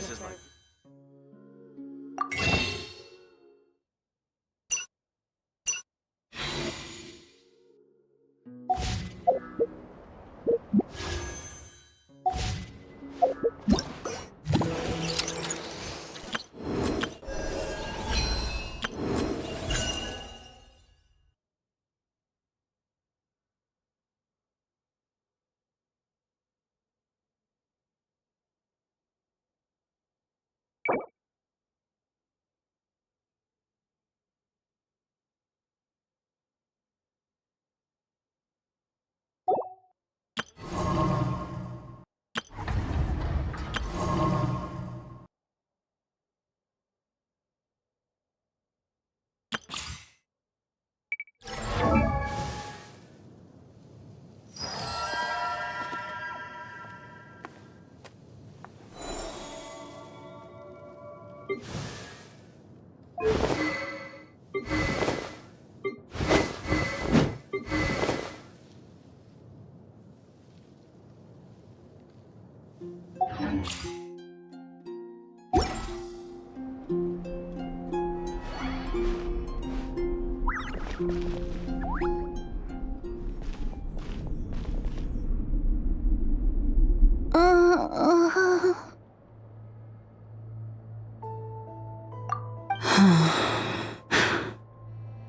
places like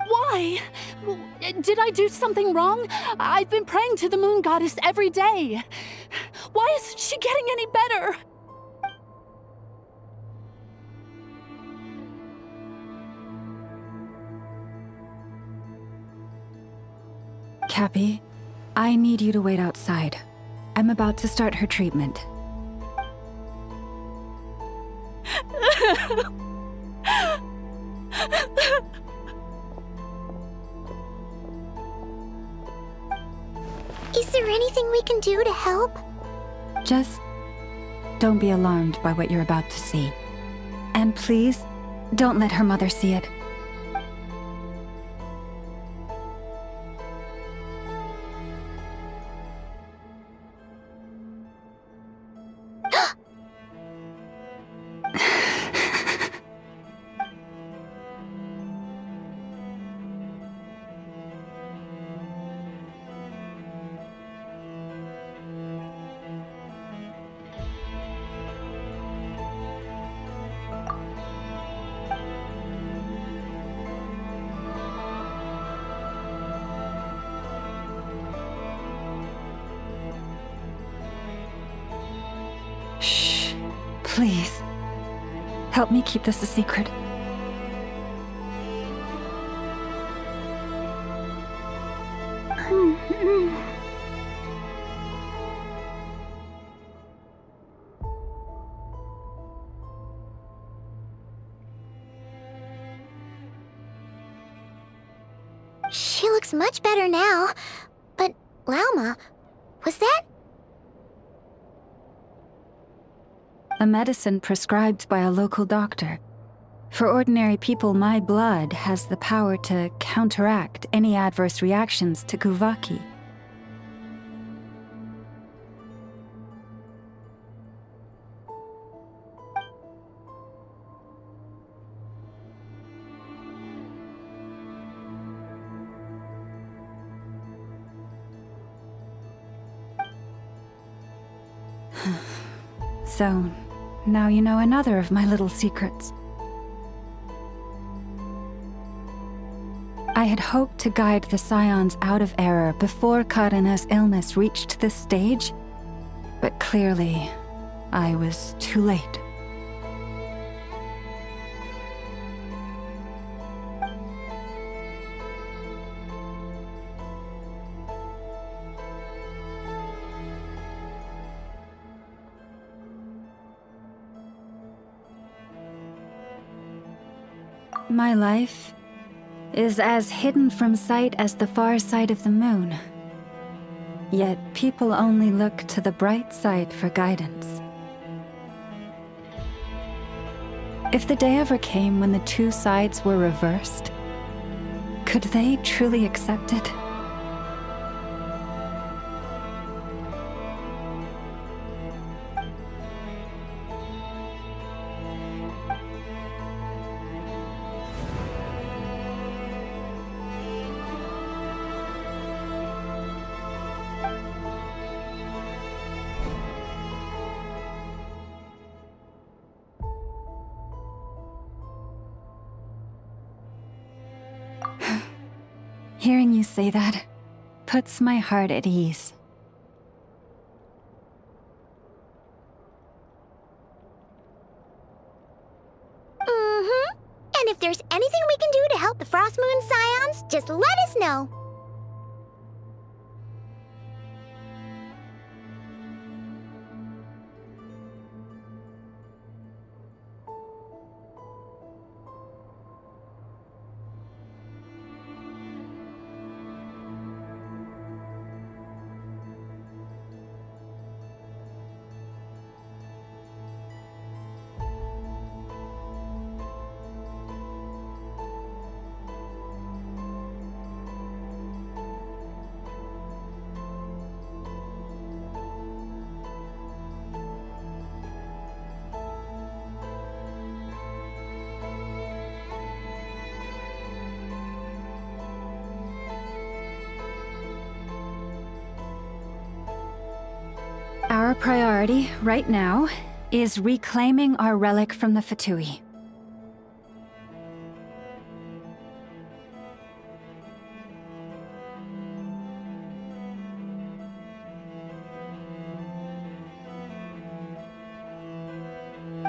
Why? Did I do something wrong? I've been praying to the moon goddess every day. Why isn't she getting any better? Cappy, I need you to wait outside. I'm about to start her treatment. Is there anything we can do to help? Just don't be alarmed by what you're about to see. And please, don't let her mother see it. Shh. Please. Help me keep this a secret. She looks much better now. But, Lauma, was that? A medicine prescribed by a local doctor. For ordinary people, my blood has the power to counteract any adverse reactions to Kuvaki. So, now you know another of my little secrets. I had hoped to guide the Scions out of error before Karina's illness reached this stage, but clearly, I was too late. My life is as hidden from sight as the far side of the moon. Yet people only look to the bright side for guidance. If the day ever came when the two sides were reversed, could they truly accept it? Hearing you say that puts my heart at ease. And if there's anything we can do to help the Frost Moon Scions, just let us know. Our priority right now is reclaiming our relic from the Fatui.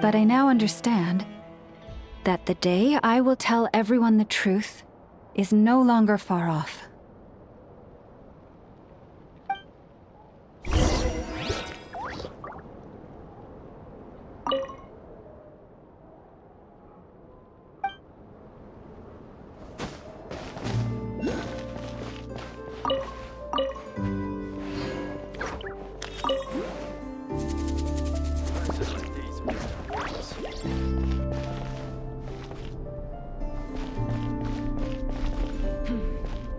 But I now understand that the day I will tell everyone the truth is no longer far off.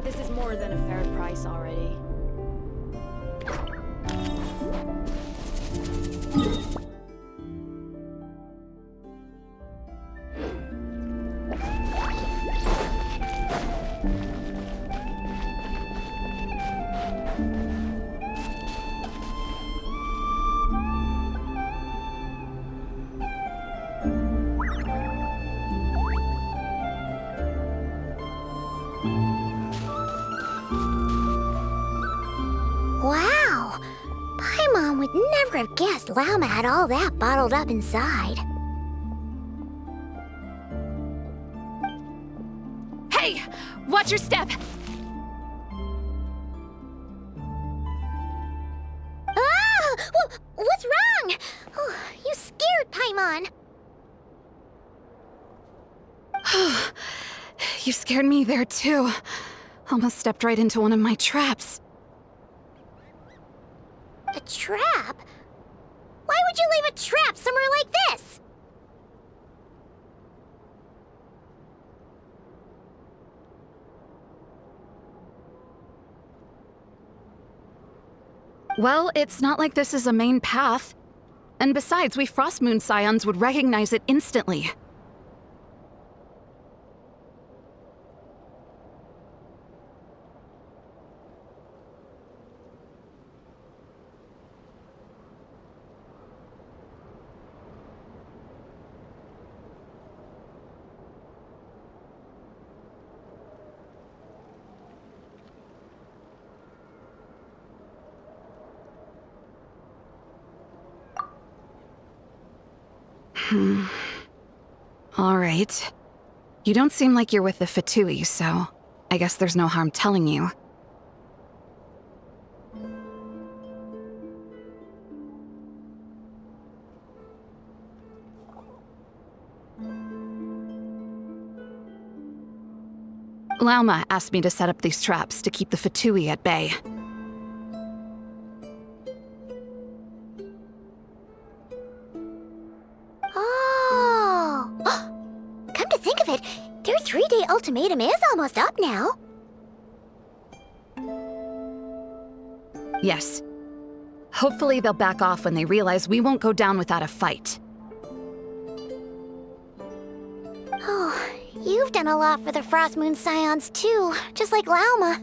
This is more than a fair price already. Wow! Paimon would never have guessed Lauma had all that bottled up inside. Hey! Watch your step! Ah! What's wrong? Oh, you scared Paimon. You scared me there too. Almost stepped right into one of my traps. A trap? Why would you leave a trap somewhere like this? Well, it's not like this is a main path. And besides, we Frost Moon Scions would recognize it instantly. All right. You don't seem like you're with the Fatui, so I guess there's no harm telling you. Lauma asked me to set up these traps to keep the Fatui at bay. Oh! Come to think of it, their 3-day ultimatum is almost up now. Yes. Hopefully they'll back off when they realize we won't go down without a fight. Oh, you've done a lot for the Frost Moon Scions too, just like Lauma.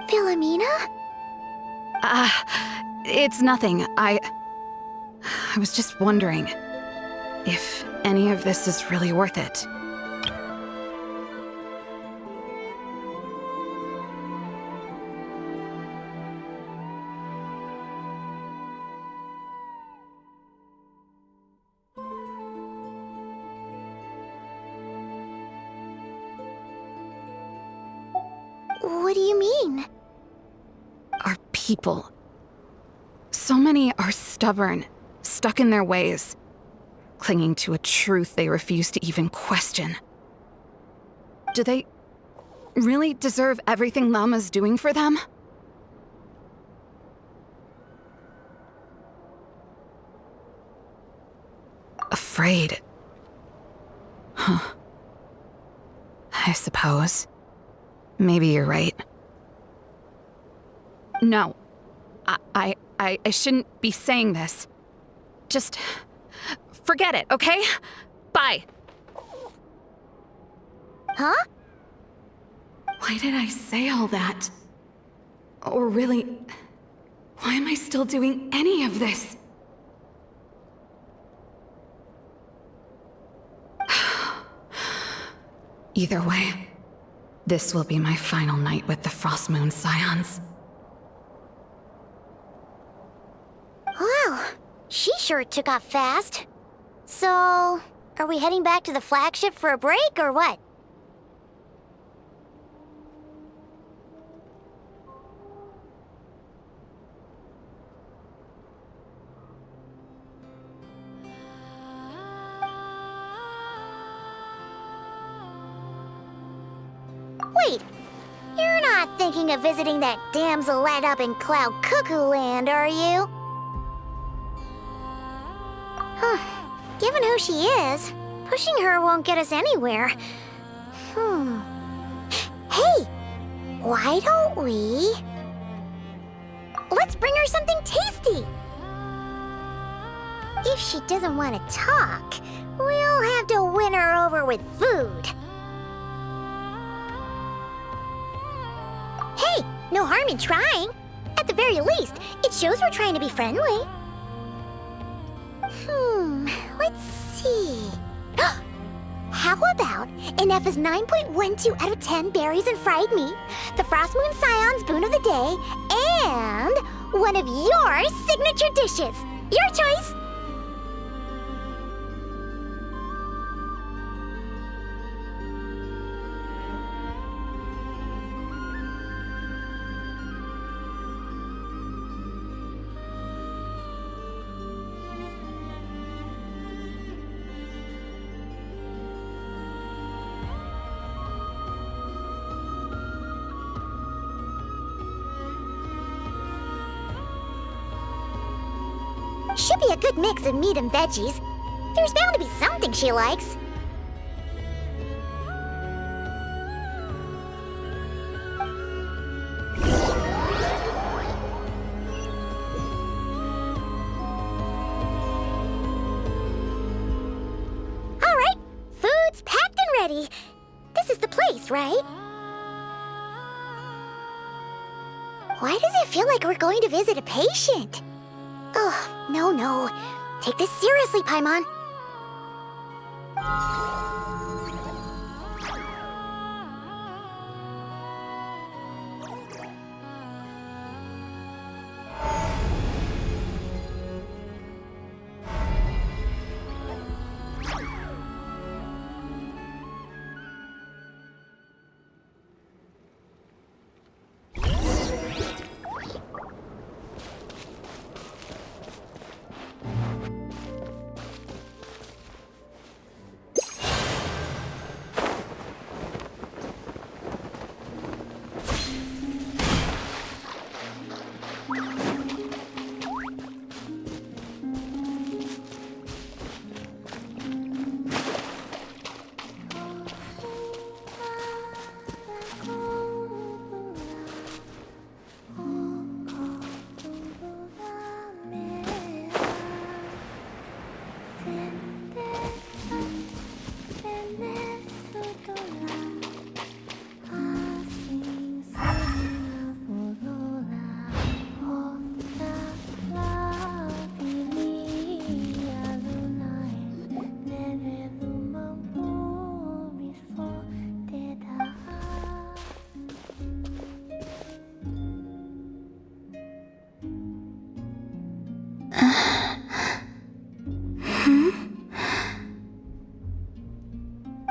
Philomena? It's nothing. I was just wondering if any of this is really worth it. What do you mean? Our people. So many are stubborn, stuck in their ways, clinging to a truth they refuse to even question. Do they really deserve everything Lama's doing for them? Afraid. Huh. I suppose. Maybe you're right. No. I shouldn't be saying this. Just forget it, okay? Bye. Huh? Why did I say all that? Or really, why am I still doing any of this? Either way, this will be my final night with the Frost Moon Scions. Wow, she sure took off fast. So, are we heading back to the flagship for a break, or what? Wait, you're not thinking of visiting that damsel light up in Cloud Cuckoo Land, are you? Huh. Given who she is, pushing her won't get us anywhere. Hey, why don't we... Let's bring her something tasty! If she doesn't want to talk, we'll have to win her over with food. Hey, no harm in trying. At the very least, it shows we're trying to be friendly. Let's see. How about an F is 9.12 out of 10 berries and fried meat, the Frost Moon Scion's boon of the day, and one of your signature dishes. Your choice. Should be a good mix of meat and veggies. There's bound to be something she likes. All right, food's packed and ready. This is the place, right? Why does it feel like we're going to visit a patient? Oh, no. Take this seriously, Paimon.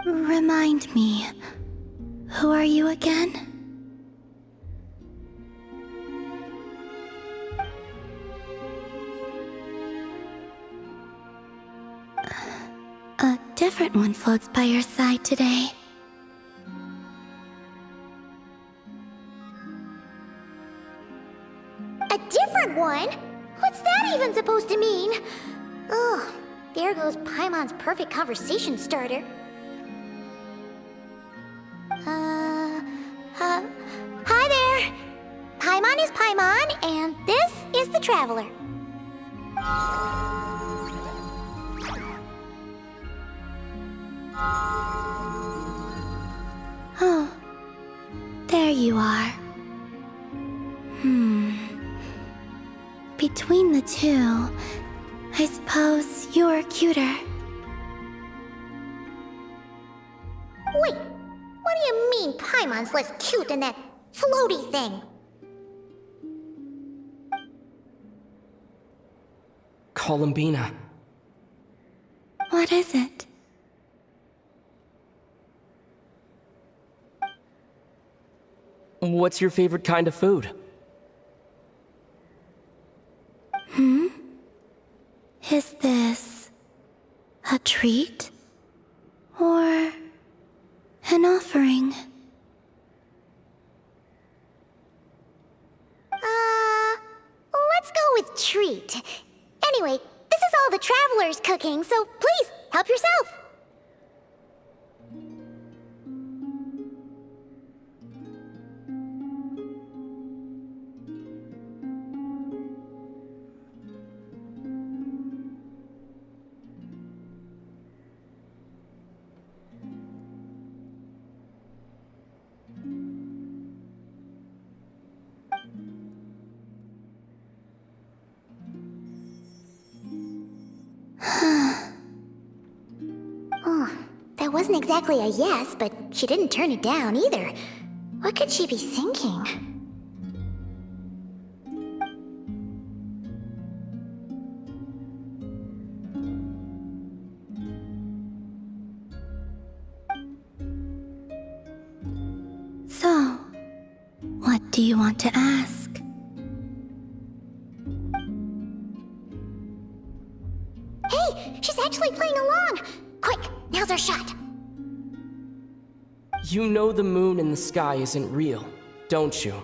Remind me, who are you again? A different one floats by your side today. A different one? What's that even supposed to mean? Ugh, there goes Paimon's perfect conversation starter. Hi there! Paimon is Paimon, and this is the Traveler. Oh, there you are. Between the two, I suppose you're cuter. Wait, what do you mean Paimon's less cute than that floaty thing? Columbina. What is it? What's your favorite kind of food? Is this a treat or an offering? Let's go with treat. Anyway, this is all the Traveler's cooking, so please help yourself. That wasn't exactly a yes, but she didn't turn it down either. What could she be thinking? So, what do you want to ask? Hey, she's actually playing along! Quick, now's our shot! You know the moon in the sky isn't real, don't you?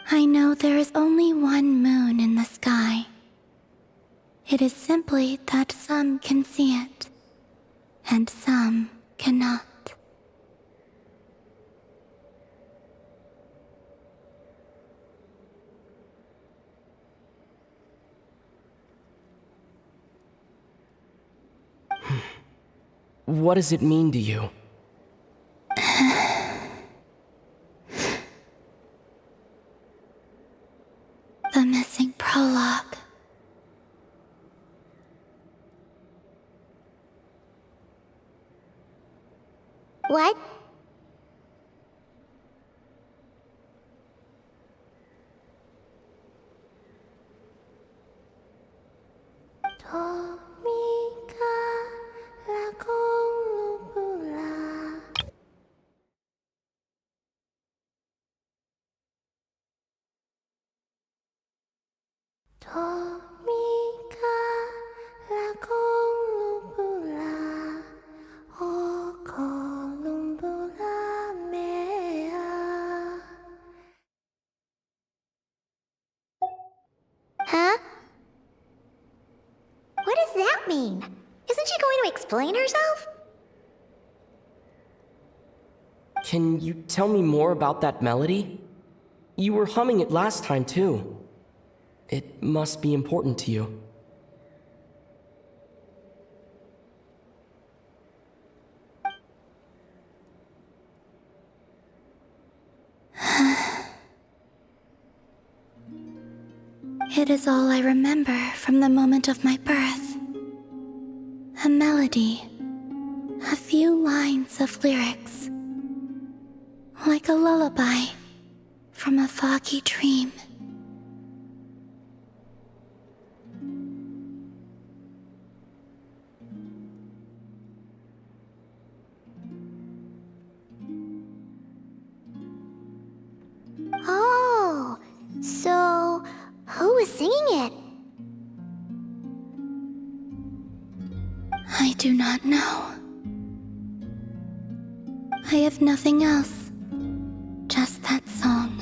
I know there is only one moon in the sky. It is simply that some can see it, and some cannot. What does it mean to you? The missing prologue. What? Huh? What does that mean? Isn't she going to explain herself? Can you tell me more about that melody? You were humming it last time, too. It must be important to you. It is all I remember from the moment of my birth. A melody. A few lines of lyrics. Like a lullaby from a foggy dream. Oh, so who was singing it? I do not know. I have nothing else, just that song.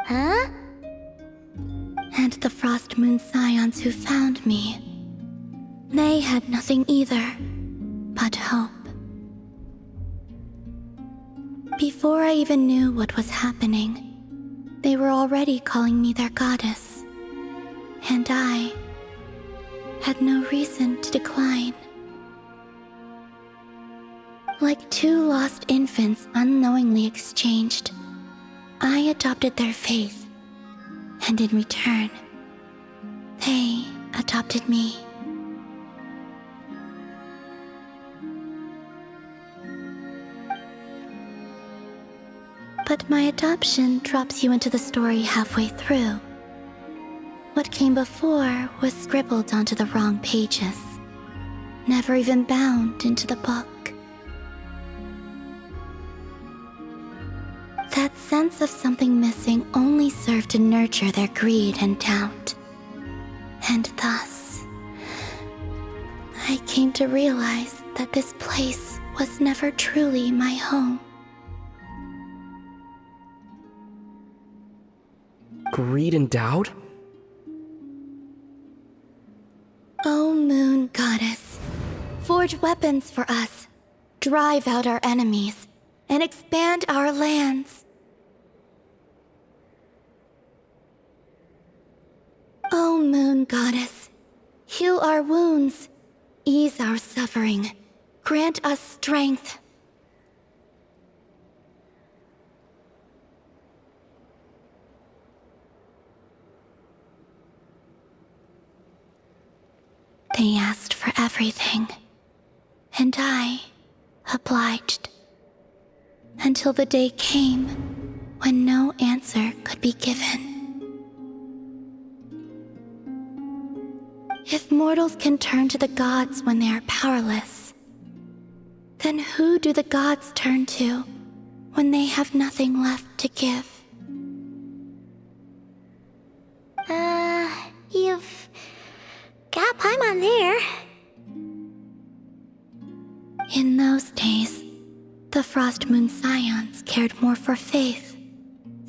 Huh? And the Frost Moon Scions who found me, they had nothing either but hope. Before I even knew what was happening, they were already calling me their goddess, and I had no reason to decline. Like two lost infants unknowingly exchanged, I adopted their faith, and in return, they adopted me. But my adoption drops you into the story halfway through. What came before was scribbled onto the wrong pages, never even bound into the book. That sense of something missing only served to nurture their greed and doubt. And thus, I came to realize that this place was never truly my home. Greed and doubt? O Moon Goddess, forge weapons for us, drive out our enemies, and expand our lands. O Moon Goddess, heal our wounds, ease our suffering, grant us strength. They asked for everything, and I obliged. Until the day came when no answer could be given. If mortals can turn to the gods when they are powerless, then who do the gods turn to when they have nothing left to give? You've got Paimon there. In those days, the Frost Moon Scions cared more for faith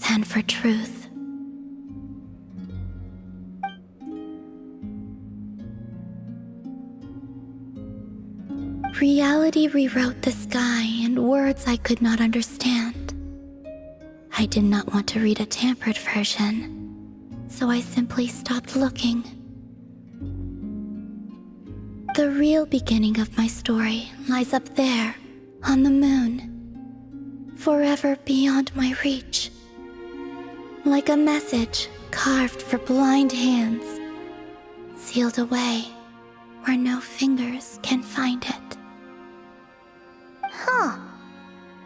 than for truth. Reality rewrote the sky in words I could not understand. I did not want to read a tampered version, so I simply stopped looking. The real beginning of my story lies up there, on the moon, forever beyond my reach. Like a message carved for blind hands, sealed away where no fingers can find it. Huh.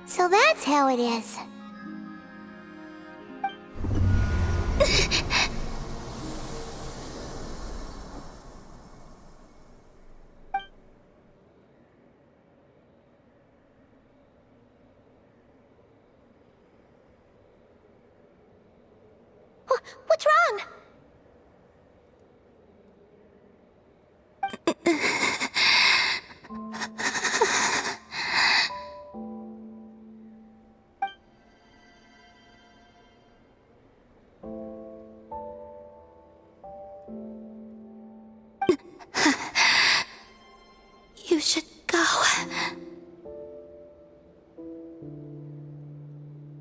So that's how it is. What's wrong? You should go.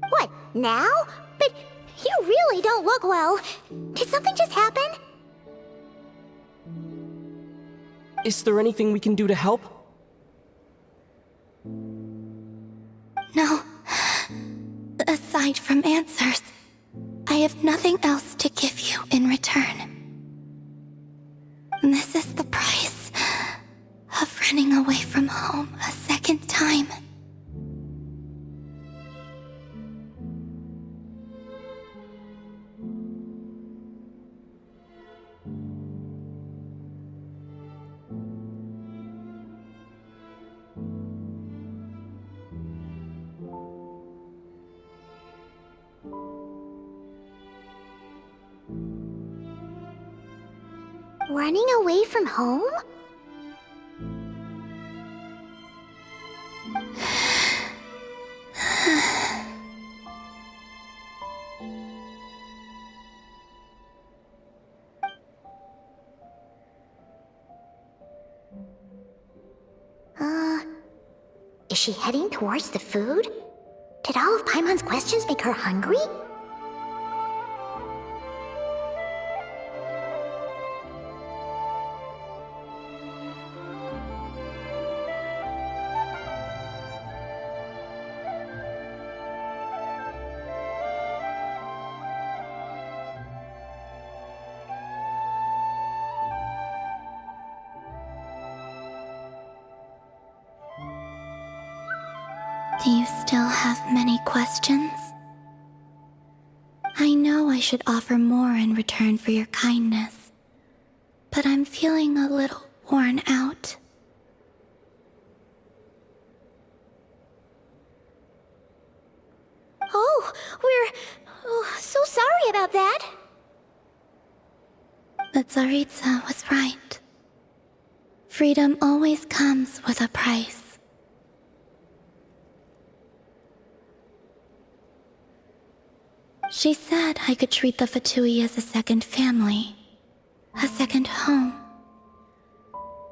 What, now? But you really don't look well. Did something just happen? Is there anything we can do to help? No. Aside from answers, I have nothing else to give you in return. This is the price of running away from home a second time. Running away from home? Is she heading towards the food? Did all of Paimon's questions make her hungry? Do you still have many questions? I know I should offer more in return for your kindness, but I'm feeling a little worn out. Oh, we're so sorry about that. The Tsaritsa was right. Freedom always comes with a price. She said I could treat the Fatui as a second family, a second home.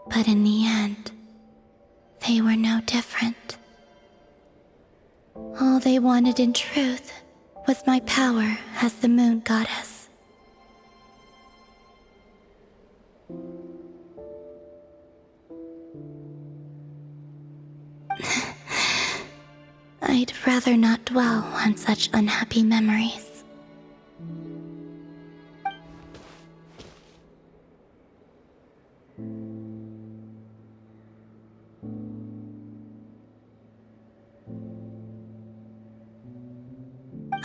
But in the end, they were no different. All they wanted in truth was my power as the moon goddess. I'd rather not dwell on such unhappy memories.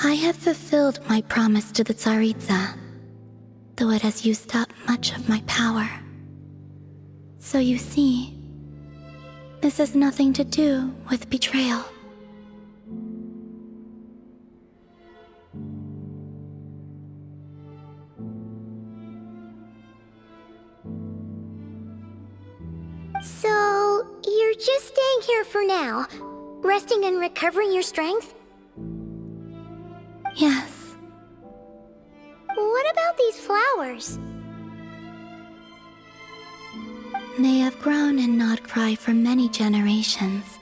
I have fulfilled my promise to the Tsaritsa, though it has used up much of my power. So you see, this has nothing to do with betrayal. So, you're just staying here for now, resting and recovering your strength? Yes. What about these flowers? They have grown in Nod Cry for many generations.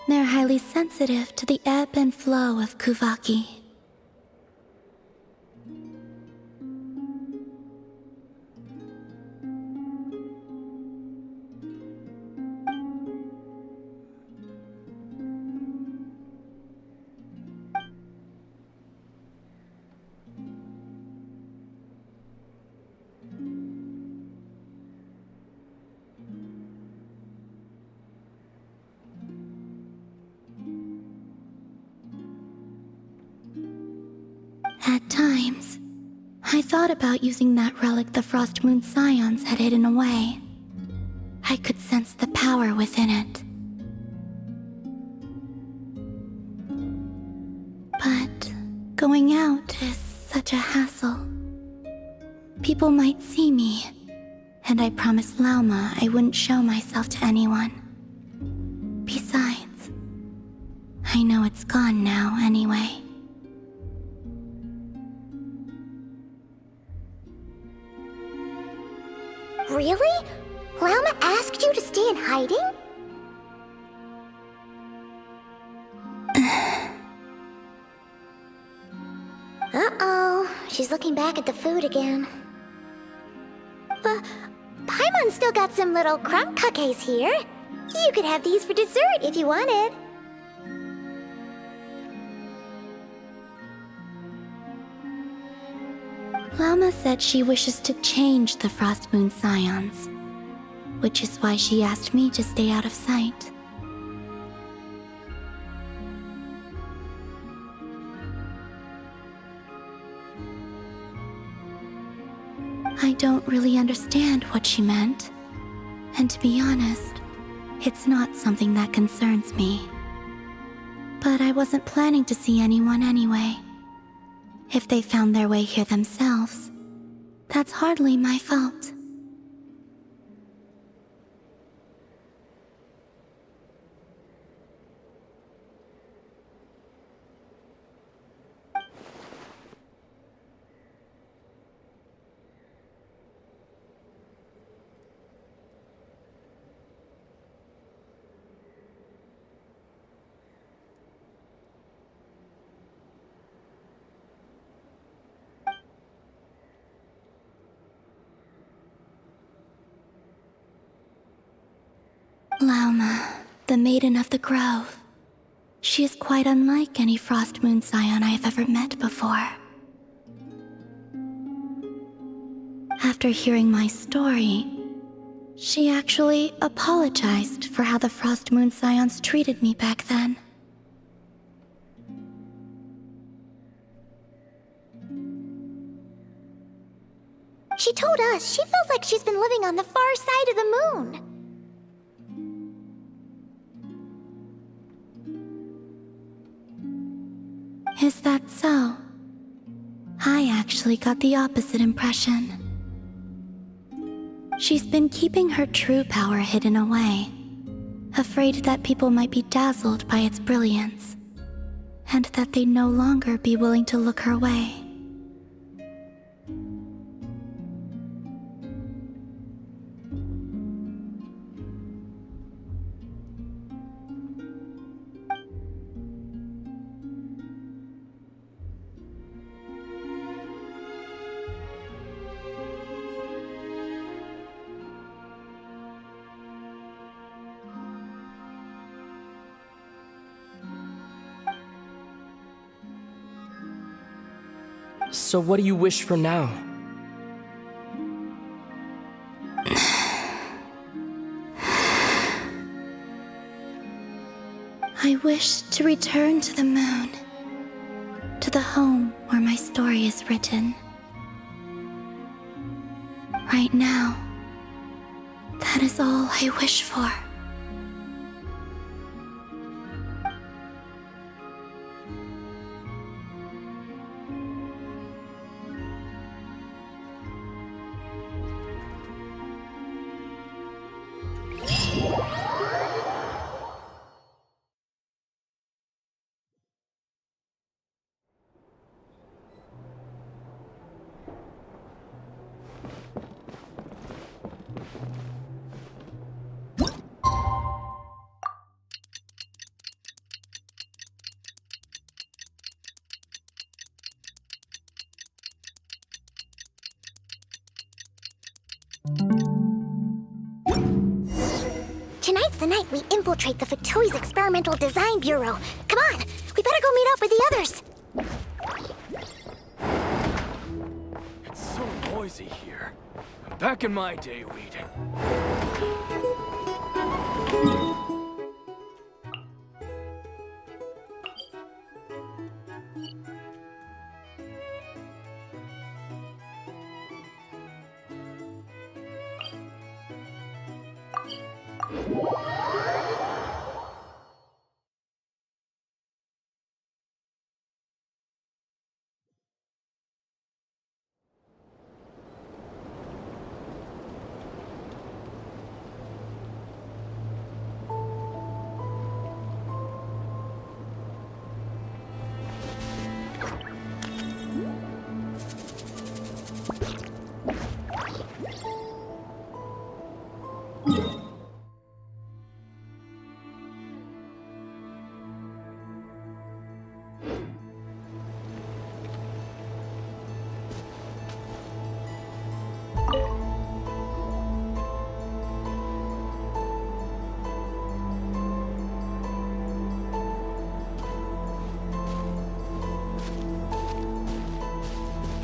They're highly sensitive to the ebb and flow of Kuvaki. At times, I thought about using that relic the Frost Moon Scions had hidden away. I could sense the power within it. But going out is such a hassle. People might see me, and I promised Lauma I wouldn't show myself to anyone. Besides, I know it's gone now anyway. Really? Lauma asked you to stay in hiding? Uh-oh, she's looking back at the food again. But Paimon's still got some little crumb cupcakes here. You could have these for dessert if you wanted. Lauma said she wishes to change the Frost Moon Scions, which is why she asked me to stay out of sight. I don't really understand what she meant, and to be honest, it's not something that concerns me. But I wasn't planning to see anyone anyway. If they found their way here themselves, that's hardly my fault. Lauma, the Maiden of the Grove. She is quite unlike any Frost Moon Scion I have ever met before. After hearing my story, she actually apologized for how the Frost Moon Scions treated me back then. She told us she feels like she's been living on the far side of the moon. Is that so? I actually got the opposite impression. She's been keeping her true power hidden away, afraid that people might be dazzled by its brilliance, and that they'd no longer be willing to look her way. So what do you wish for now? I wish to return to the moon, to the home where my story is written. Right now, that is all I wish for. Tonight's the night we infiltrate the Fatoui's Experimental Design Bureau. Come on, we better go meet up with the others. It's so noisy here. Back in my day, we'd...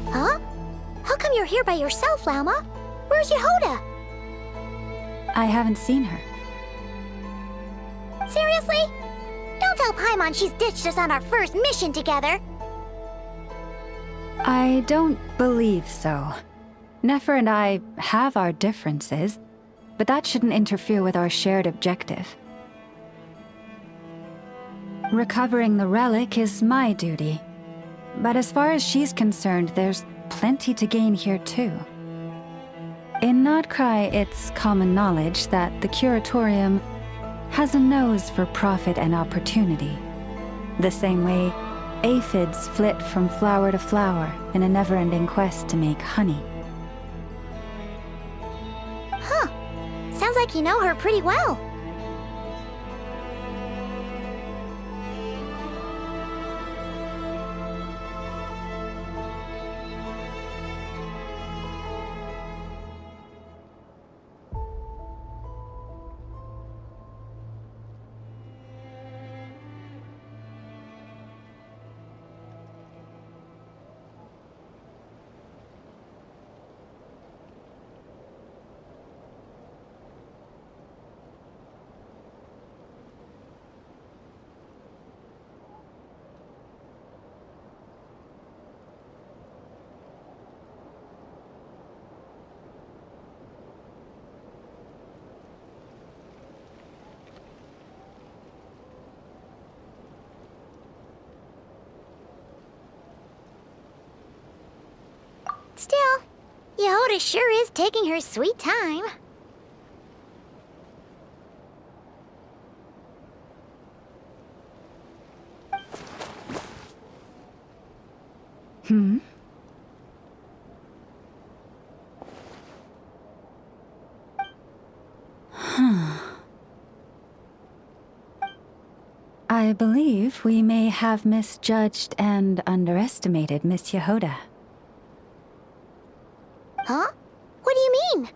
Huh? How come you're here by yourself, Lauma? Where's Yehoda? I haven't seen her. Seriously? Don't tell Paimon she's ditched us on our first mission together. I don't believe so. Nefer and I have our differences, but that shouldn't interfere with our shared objective. Recovering the relic is my duty, but as far as she's concerned, there's plenty to gain here too. In Notcry, it's common knowledge that the Curatorium has a nose for profit and opportunity, the same way aphids flit from flower to flower in a never-ending quest to make honey. Huh. Sounds like you know her pretty well. Yehoda sure is taking her sweet time. I believe we may have misjudged and underestimated Miss Yehoda. Huh? What do you mean?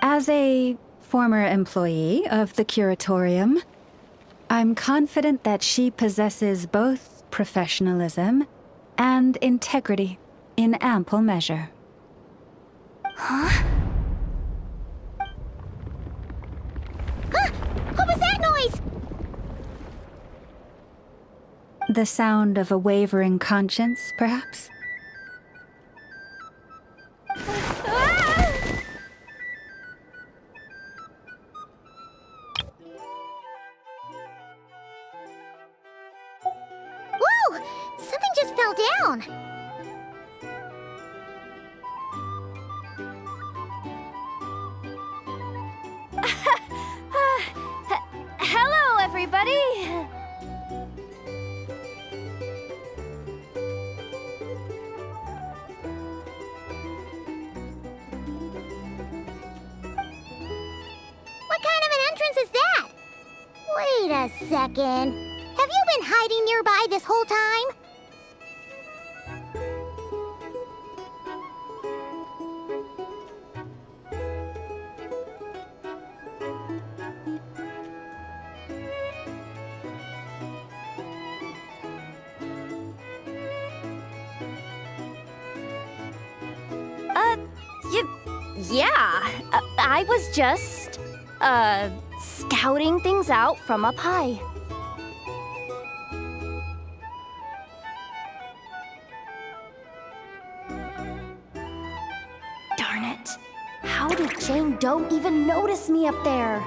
As a former employee of the Curatorium, I'm confident that she possesses both professionalism and integrity in ample measure. What was that noise? The sound of a wavering conscience, perhaps? Whoa! Something just fell down. Hello, everybody! What kind of an entrance is that? Wait a second. Have you been hiding nearby this whole time? Yeah, I was just, scouting things out from up high. Darn it. How did Jane Doe even notice me up there?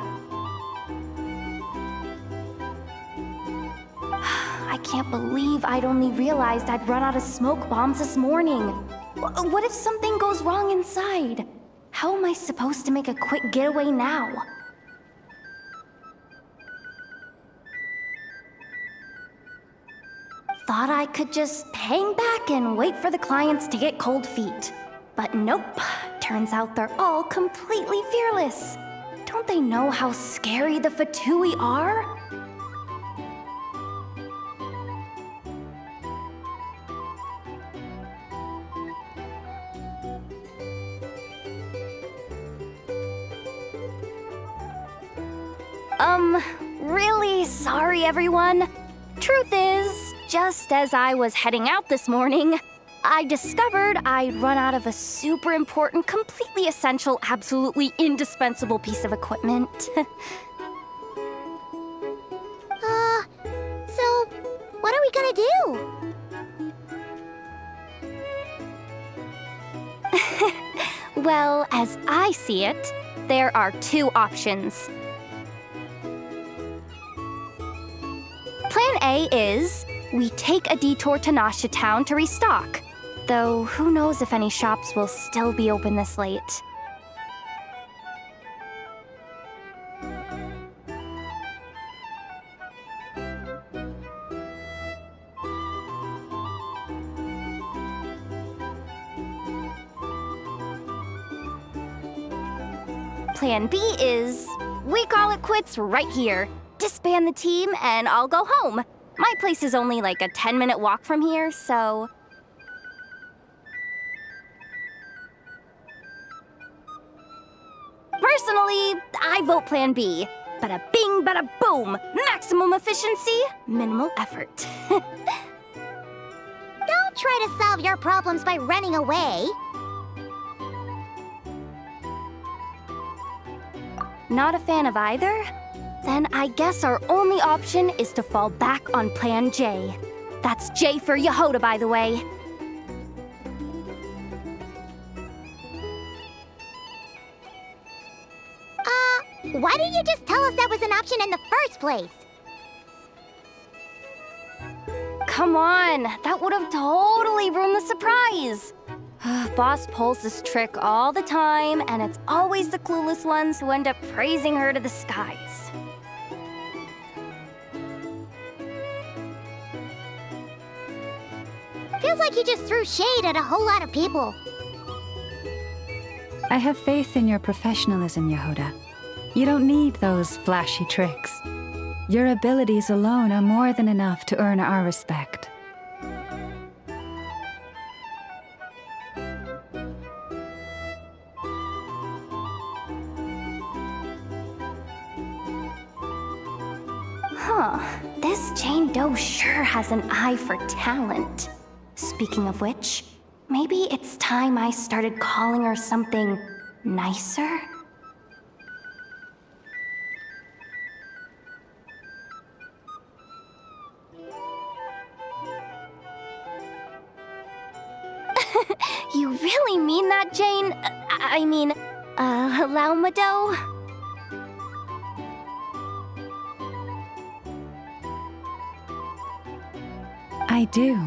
I can't believe I'd only realized I'd run out of smoke bombs this morning. What if something goes wrong inside? How am I supposed to make a quick getaway now? Thought I could just hang back and wait for the clients to get cold feet. But nope, turns out they're all completely fearless. Don't they know how scary the Fatui are? Really sorry, everyone. Truth is, just as I was heading out this morning, I discovered I'd run out of a super important, completely essential, absolutely indispensable piece of equipment. So, what are we gonna do? Well, as I see it, there are two options. Plan A is, we take a detour to Nasha Town to restock. Though, who knows if any shops will still be open this late. Plan B is, we call it quits right here. Disband the team and I'll go home. My place is only like a 10-minute walk from here, so... Personally, I vote Plan B. Bada bing, bada boom. Maximum efficiency, minimal effort. Don't try to solve your problems by running away. Not a fan of either? Then I guess our only option is to fall back on Plan J. That's J for Yehoda, by the way. Why didn't you just tell us that was an option in the first place? Come on, that would have totally ruined the surprise. boss pulls this trick all the time, and it's always the clueless ones who end up praising her to the skies. Feels like you just threw shade at a whole lot of people. I have faith in your professionalism, Yehuda. You don't need those flashy tricks. Your abilities alone are more than enough to earn our respect. Huh, this Jane Doe sure has an eye for talent. Speaking of which, maybe it's time I started calling her something nicer? You really mean that, Jane? Laumado? I do.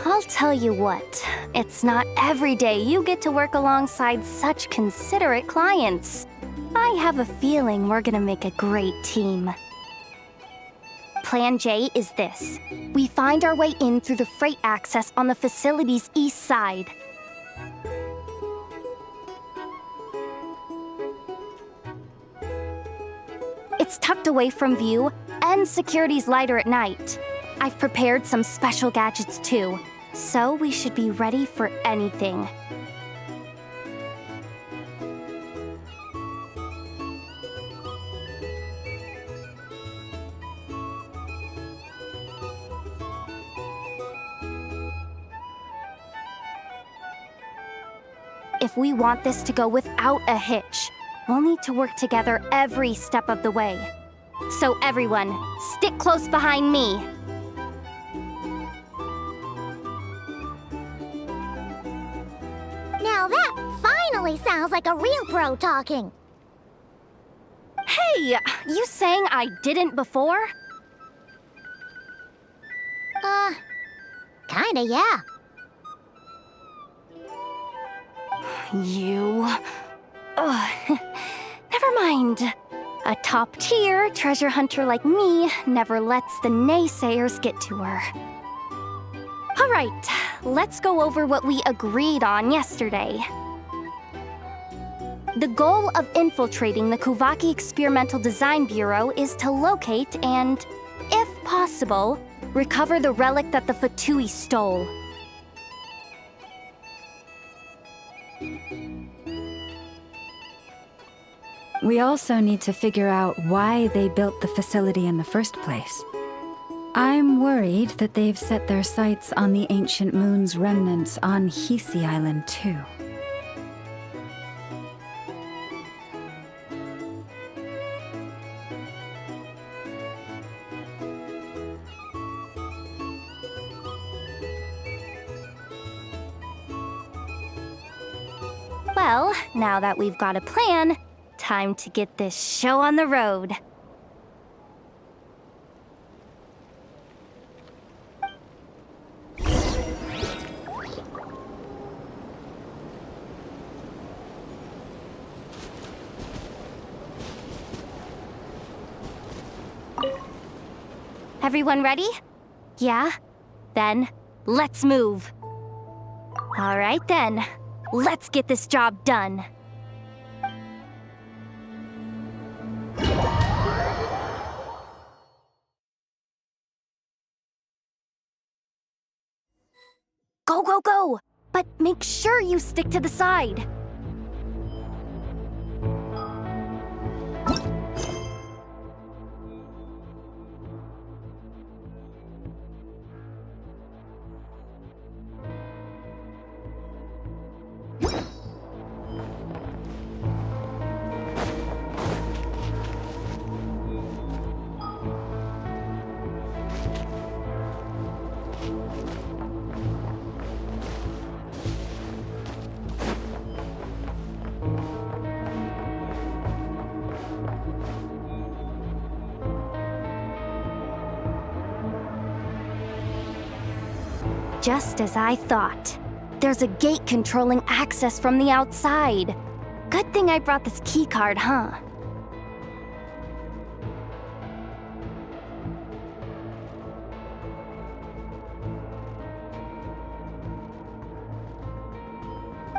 I'll tell you what, it's not every day you get to work alongside such considerate clients. I have a feeling we're gonna make a great team. Plan J is this. We find our way in through the freight access on the facility's east side. It's tucked away from view, and security's lighter at night. I've prepared some special gadgets too, so we should be ready for anything. If we want this to go without a hitch, we'll need to work together every step of the way. So everyone, stick close behind me. Now that finally sounds like a real pro talking. Hey, you saying I didn't before? Kinda, yeah. You... Ugh. Never mind. A top-tier treasure hunter like me never lets the naysayers get to her. All right, let's go over what we agreed on yesterday. The goal of infiltrating the Kuvaki Experimental Design Bureau is to locate and, if possible, recover the relic that the Fatui stole. We also need to figure out why they built the facility in the first place. I'm worried that they've set their sights on the ancient moon's remnants on Hisi Island too. Well, now that we've got a plan, time to get this show on the road. Everyone ready? Yeah? Then, let's move. All right then, let's get this job done. Go, go, go! But make sure you stick to the side. Just as I thought. There's a gate controlling access from the outside. Good thing I brought this keycard, huh?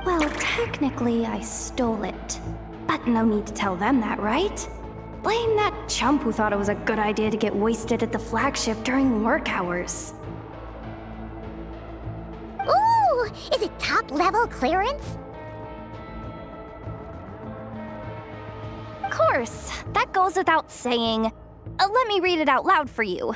Well, technically, I stole it. But no need to tell them that, right? Blame that chump who thought it was a good idea to get wasted at the flagship during work hours. Ooh, is it top-level clearance? Of course, that goes without saying. Let me read it out loud for you.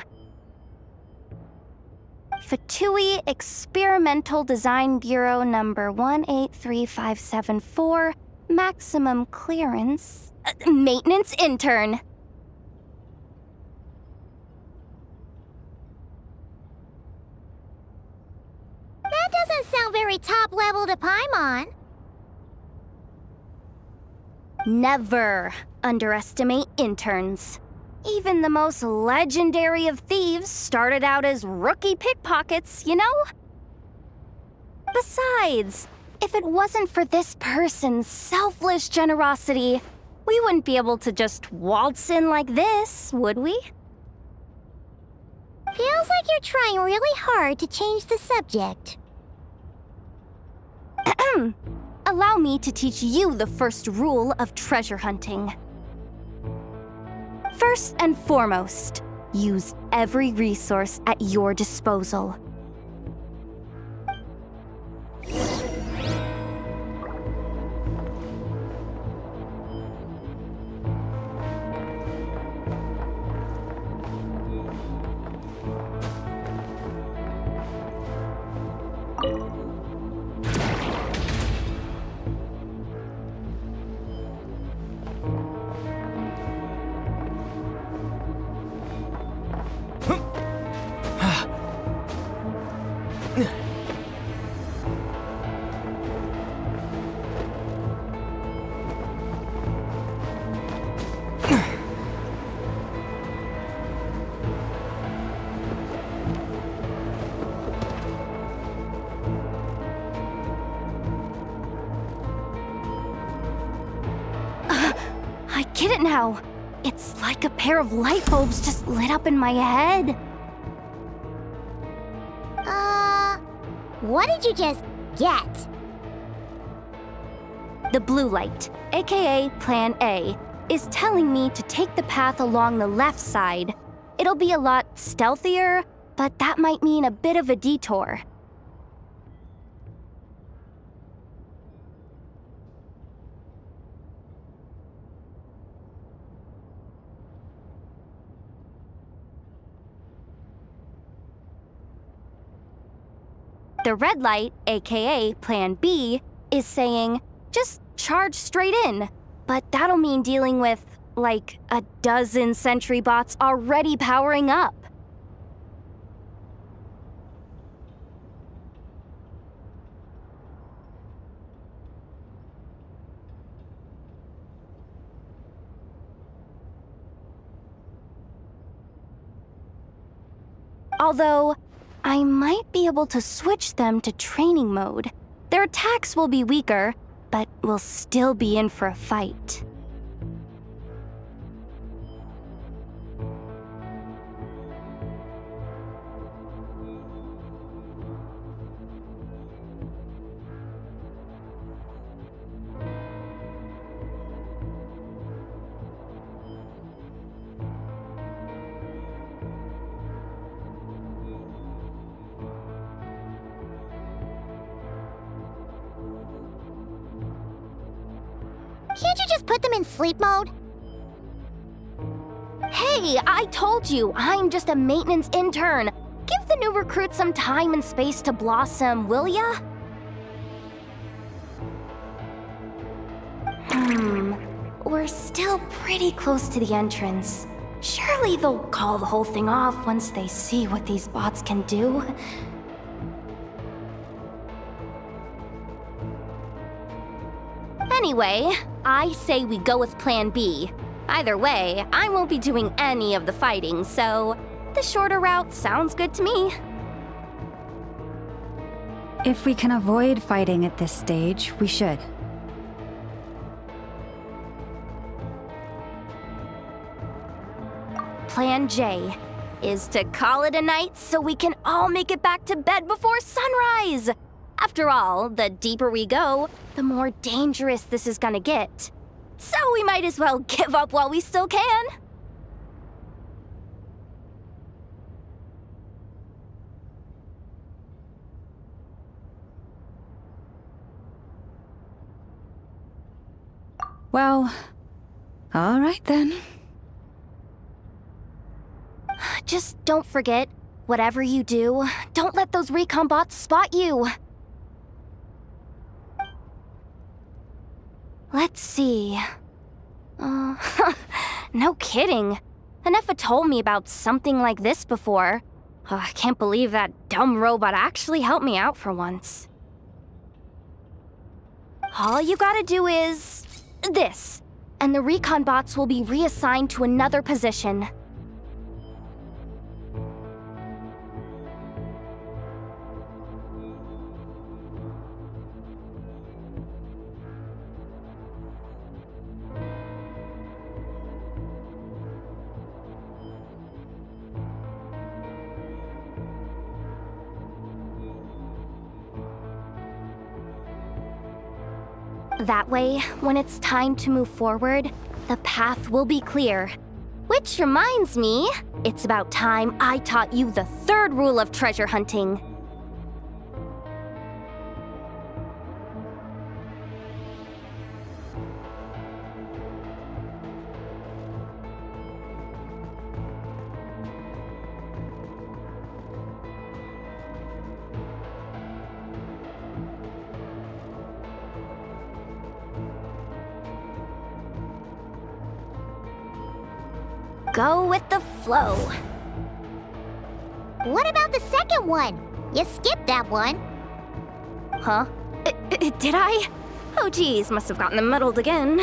Fatui Experimental Design Bureau number 183574, maximum clearance. Maintenance intern. That doesn't sound very top-level to Paimon. Never underestimate interns. Even the most legendary of thieves started out as rookie pickpockets, you know? Besides, if it wasn't for this person's selfless generosity, we wouldn't be able to just waltz in like this, would we? Feels like you're trying really hard to change the subject. Allow me to teach you the first rule of treasure hunting. First and foremost, use every resource at your disposal. I get it now. It's like a pair of light bulbs just lit up in my head. What did you just get? The blue light, aka Plan A, is telling me to take the path along the left side. It'll be a lot stealthier, but that might mean a bit of a detour. The red light, aka Plan B, is saying, just charge straight in. But that'll mean dealing with, like, a dozen sentry bots already powering up. Although, I might be able to switch them to training mode. Their attacks will be weaker, but we'll still be in for a fight. Can't you just put them in sleep mode? Hey, I told you, I'm just a maintenance intern. Give the new recruits some time and space to blossom, will ya? We're still pretty close to the entrance. Surely they'll call the whole thing off once they see what these bots can do. Anyway, I say we go with Plan B. Either way, I won't be doing any of the fighting, so the shorter route sounds good to me. If we can avoid fighting at this stage, we should. Plan J is to call it a night so we can all make it back to bed before sunrise. After all, the deeper we go, the more dangerous this is gonna get. So we might as well give up while we still can. Well, all right then. Just don't forget, whatever you do, don't let those recon bots spot you. Let's see. No kidding. Anefa told me about something like this before. I can't believe that dumb robot actually helped me out for once. All you gotta do is this, and the recon bots will be reassigned to another position. That way, when it's time to move forward, the path will be clear. Which reminds me, it's about time I taught you the third rule of treasure hunting. Go with the flow. What about the second one? You skipped that one. Huh? Did I? Oh geez, must have gotten muddled again.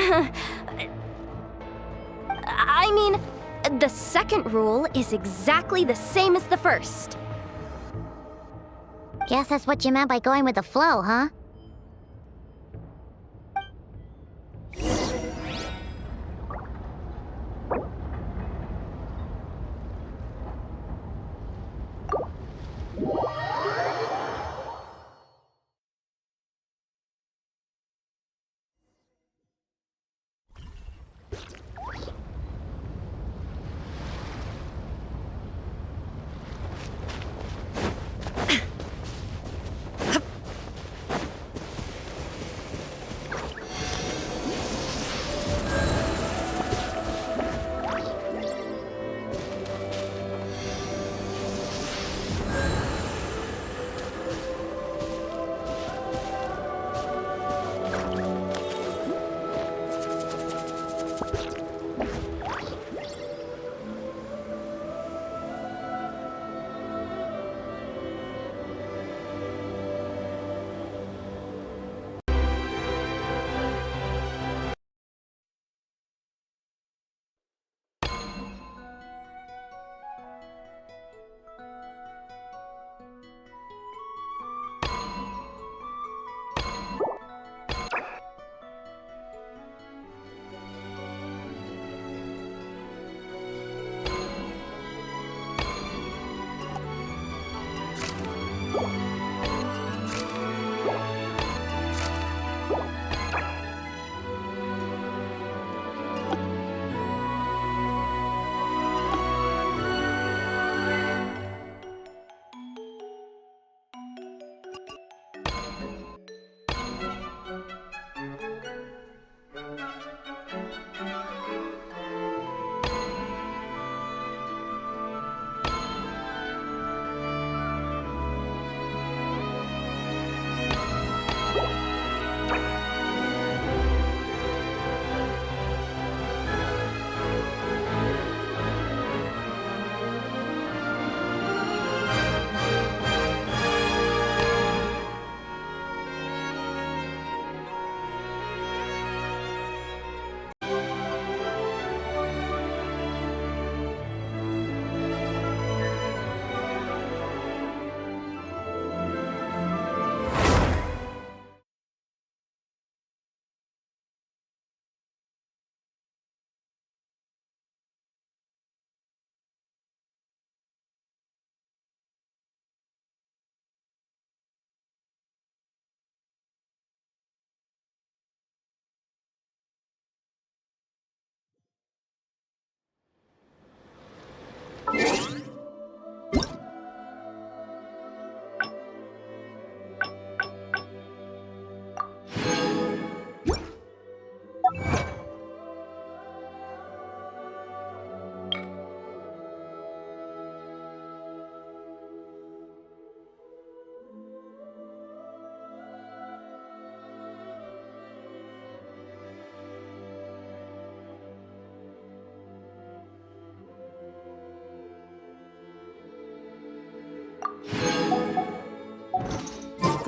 I mean, the second rule is exactly the same as the first. Guess that's what you meant by going with the flow, huh?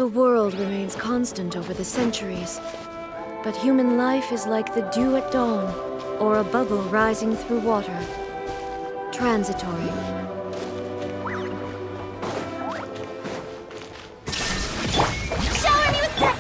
The world remains constant over the centuries, but human life is like the dew at dawn, or a bubble rising through water. Transitory. Shower me with that!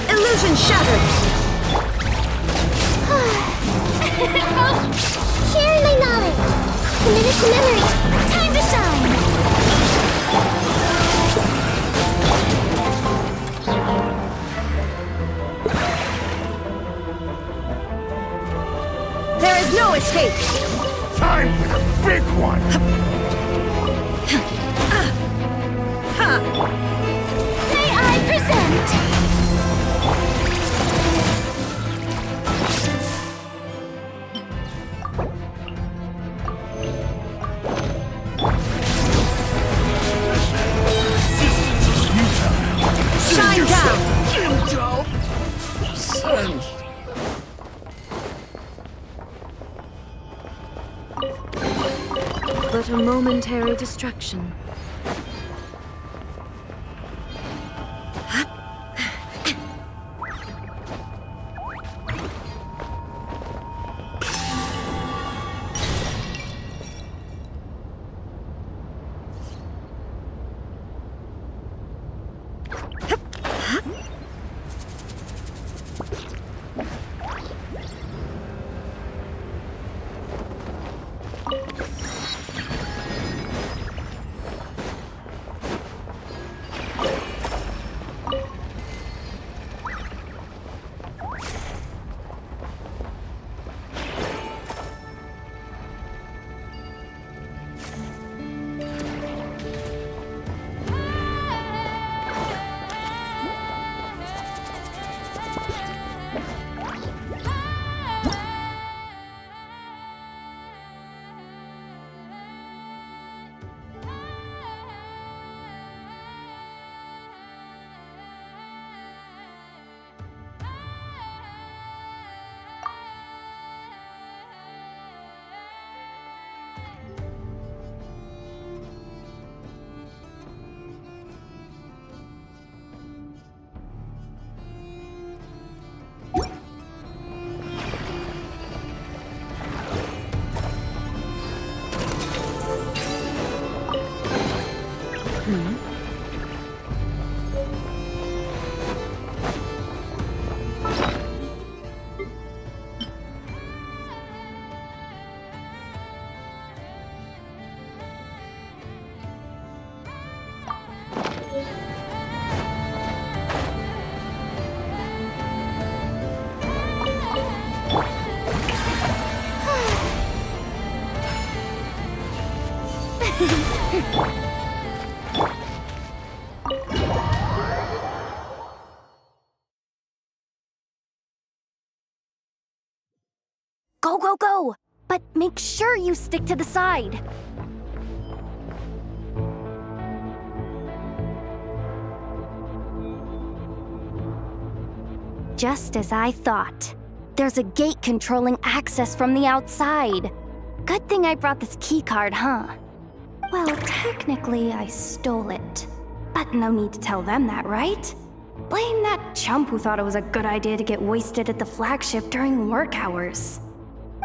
Illusion shattered! Sharing my knowledge! Committed to memory! Time to shine! There is no escape! Time for the big one! May I present? Shine down! But a momentary distraction. Go, go, go! But make sure you stick to the side. Just as I thought. There's a gate controlling access from the outside. Good thing I brought this keycard, huh? Well, technically, I stole it. But no need to tell them that, right? Blame that chump who thought it was a good idea to get wasted at the flagship during work hours.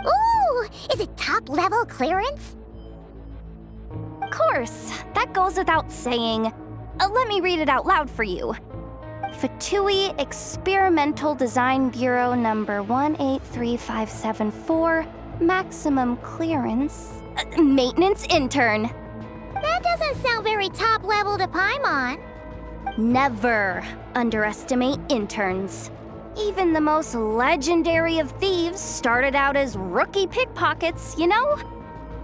Ooh! Is it top-level clearance? Of course, that goes without saying. Let me read it out loud for you. Fatui Experimental Design Bureau number 183574, maximum clearance, maintenance intern. That doesn't sound very top-level to Paimon. Never underestimate interns. Even the most legendary of thieves started out as rookie pickpockets, you know?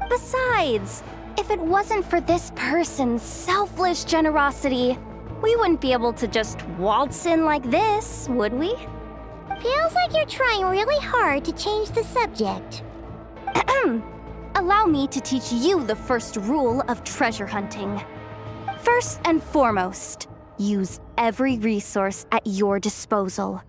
Besides, if it wasn't for this person's selfless generosity, we wouldn't be able to just waltz in like this, would we? Feels like you're trying really hard to change the subject. Allow me to teach you the first rule of treasure hunting. First and foremost, use every resource at your disposal.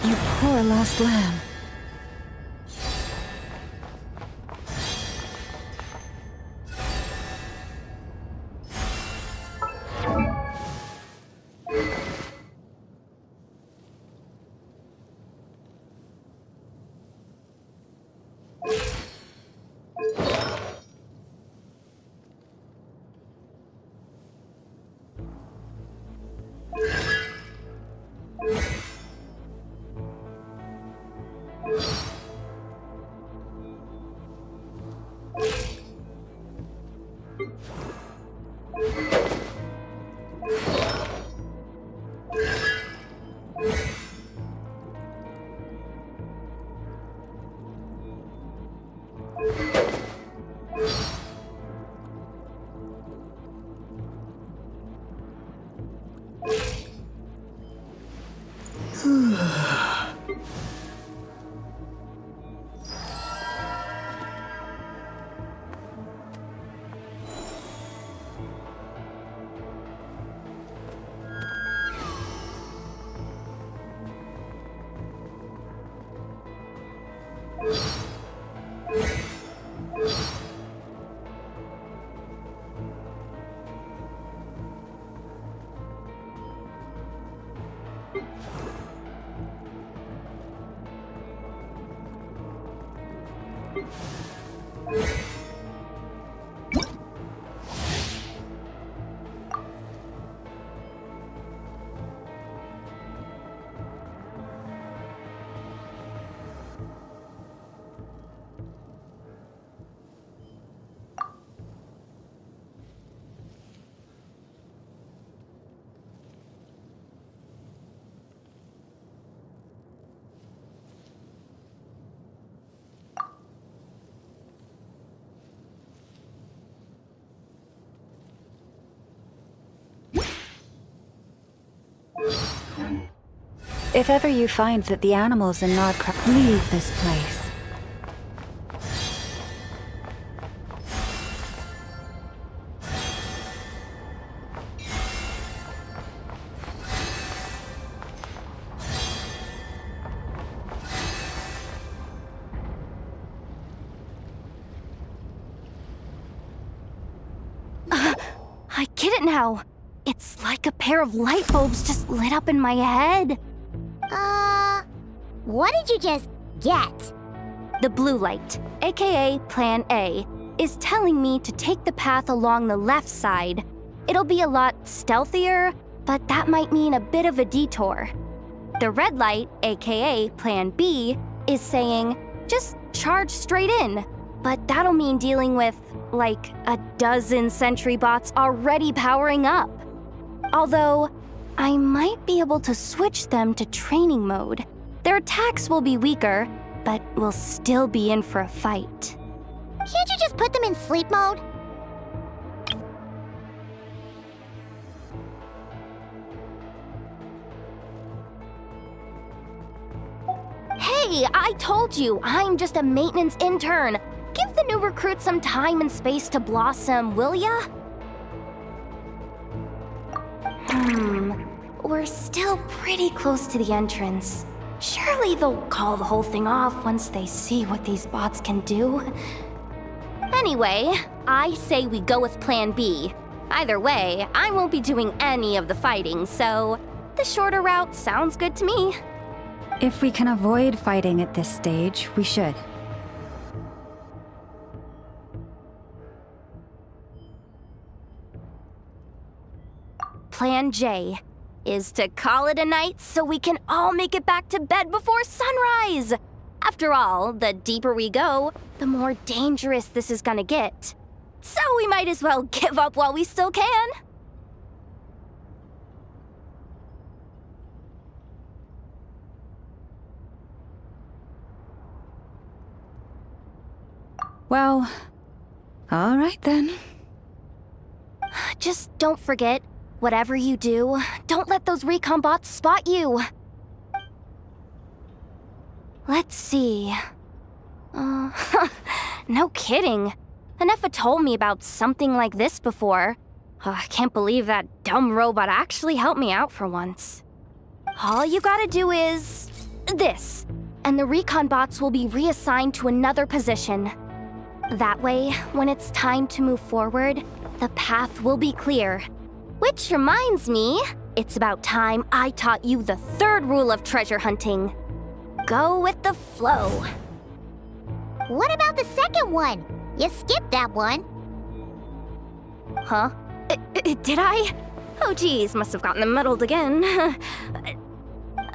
You poor lost lamb. If ever you find that the animals in Nodcraft, leave this place. I get it now. It's like a pair of light bulbs just lit up in my head. What did you just get? The blue light, aka Plan A, is telling me to take the path along the left side. It'll be a lot stealthier, but that might mean a bit of a detour. The red light, aka Plan B, is saying, just charge straight in. But that'll mean dealing with, like, a dozen sentry bots already powering up. Although, I might be able to switch them to training mode. Their attacks will be weaker, but we'll still be in for a fight. Can't you just put them in sleep mode? Hey, I told you, I'm just a maintenance intern. Give the new recruits some time and space to blossom, will ya? We're still pretty close to the entrance. Surely they'll call the whole thing off once they see what these bots can do. Anyway, I say we go with Plan B. Either way, I won't be doing any of the fighting, so the shorter route sounds good to me. If we can avoid fighting at this stage, we should. Plan J is to call it a night so we can all make it back to bed before sunrise. After all, the deeper we go, the more dangerous this is gonna get. So we might as well give up while we still can. Well, all right then. Just don't forget, whatever you do, don't let those recon bots spot you. Let's see. No kidding. Anefa told me about something like this before. I can't believe that dumb robot actually helped me out for once. All you gotta do is this, and the recon bots will be reassigned to another position. That way, when it's time to move forward, the path will be clear. Which reminds me, it's about time I taught you the third rule of treasure hunting. Go with the flow. What about the second one? You skipped that one. Huh? Did I? Oh geez, must have gotten them muddled again.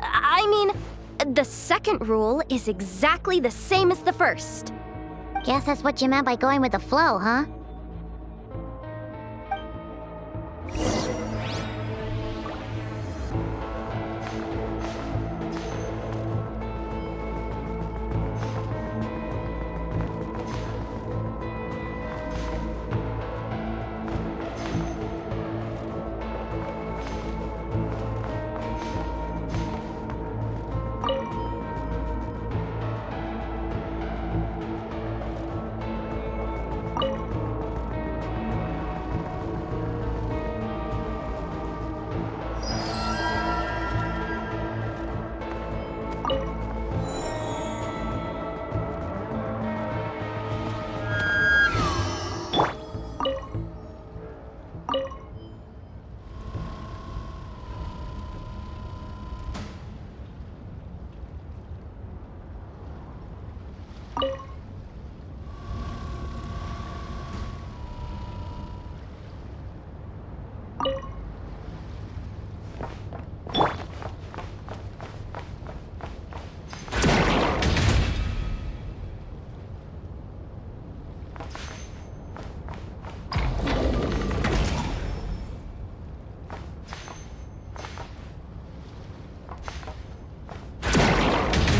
I mean, the second rule is exactly the same as the first. Guess that's what you meant by going with the flow, huh?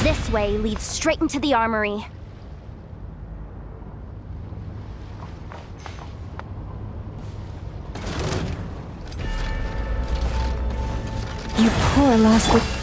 This way leads straight into the armory. You poor lost.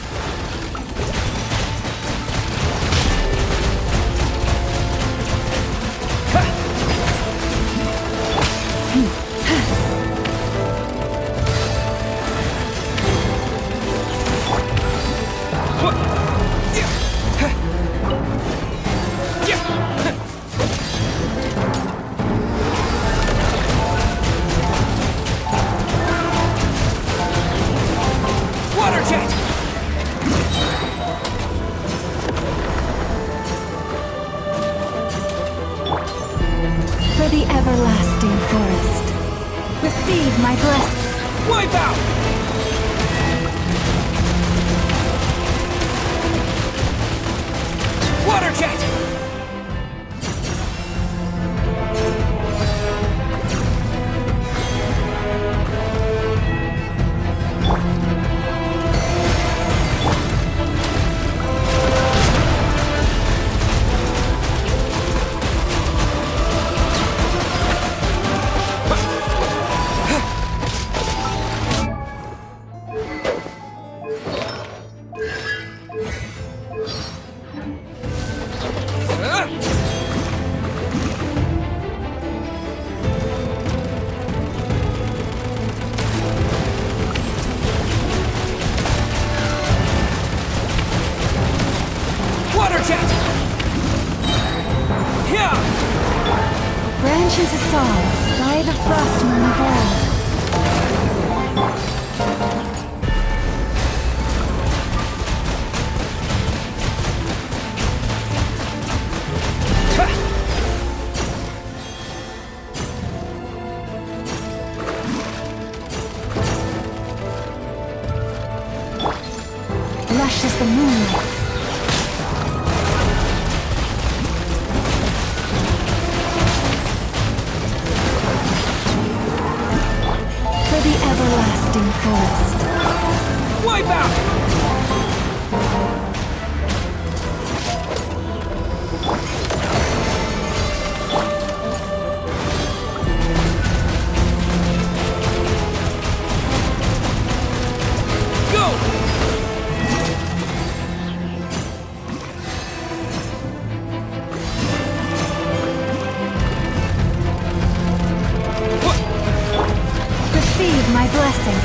For the everlasting forest, receive my blessing. Wipe out! Water jet! Branch into song by the frost moon of old. Lush as the moonlight. fullest. Wipe out! Receive my blessing.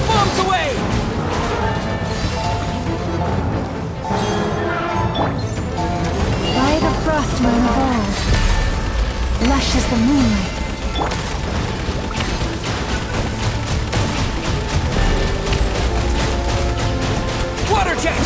Bombs away! By the frost moon of old, lush as the moonlight. Water jet!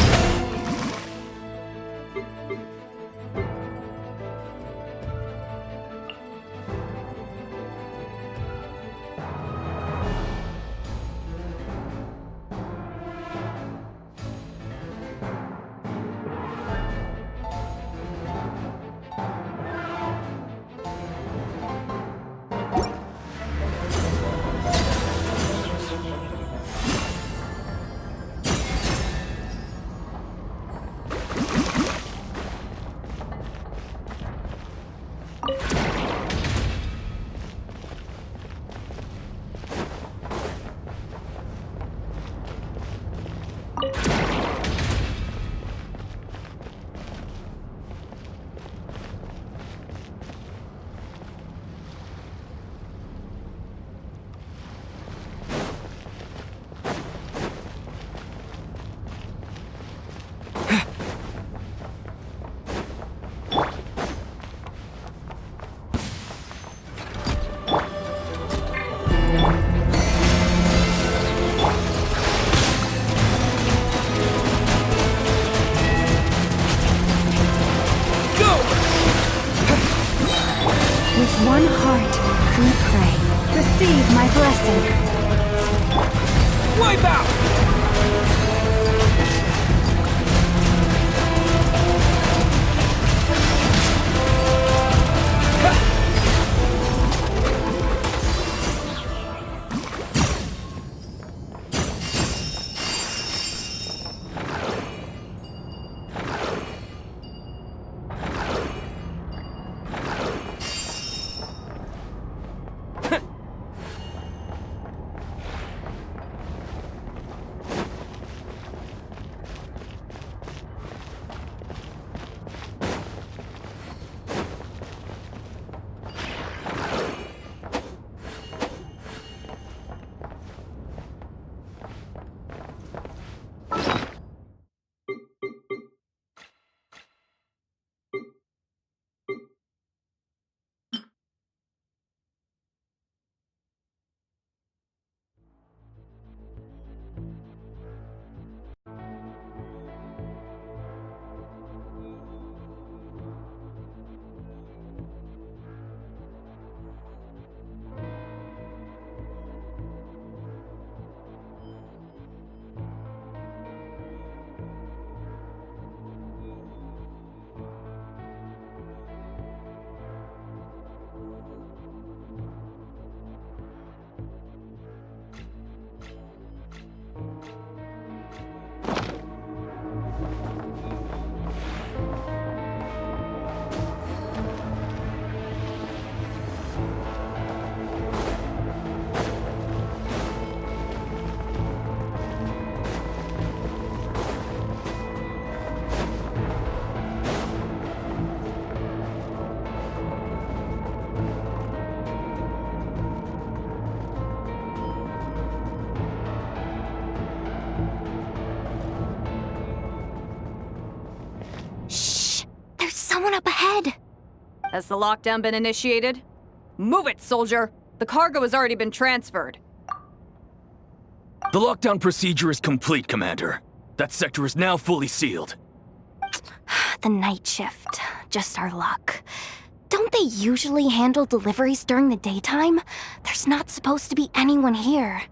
With one heart, we pray. Receive my blessing. Wipe out! Has the lockdown been initiated? Move it, soldier! The cargo has already been transferred. The lockdown procedure is complete, Commander. That sector is now fully sealed. The night shift. Just our luck. Don't they usually handle deliveries during the daytime? There's not supposed to be anyone here.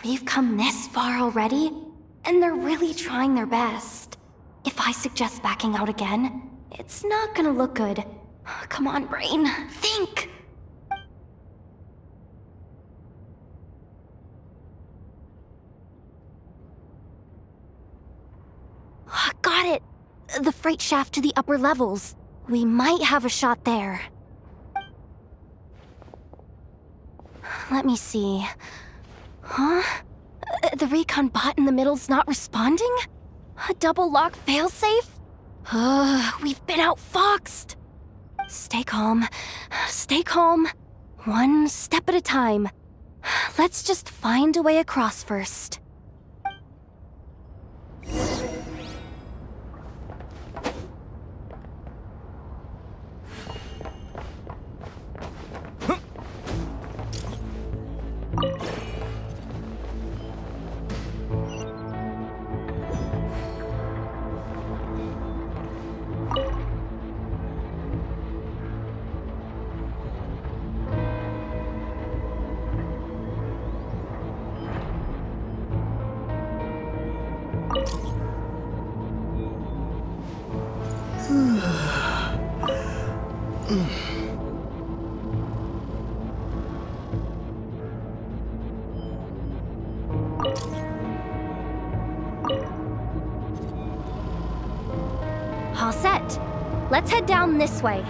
We've come this far already, and they're really trying their best. If I suggest backing out again, it's not gonna look good. Come on, brain, think! Got it! The freight shaft to the upper levels. We might have a shot there. Let me see. Huh? The recon bot in the middle's not responding? A double lock failsafe? We've been outfoxed! Stay calm. Stay calm. One step at a time. Let's just find a way across first. All set. Let's head down this way.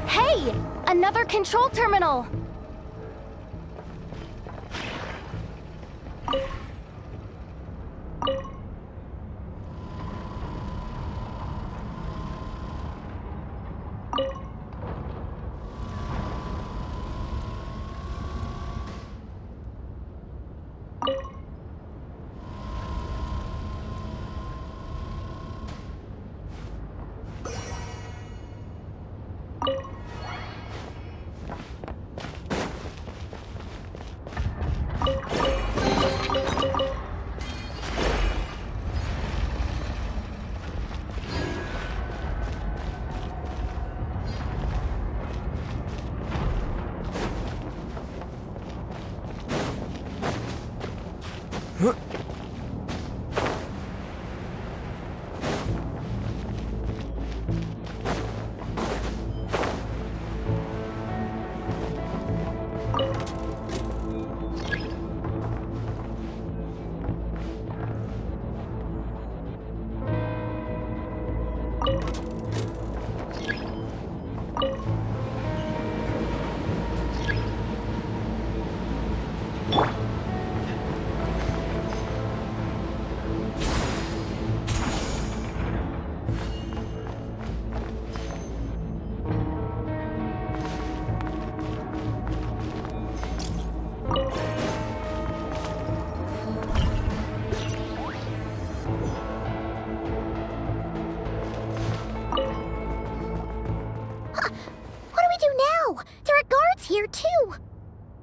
Hey! Another control terminal! Here too.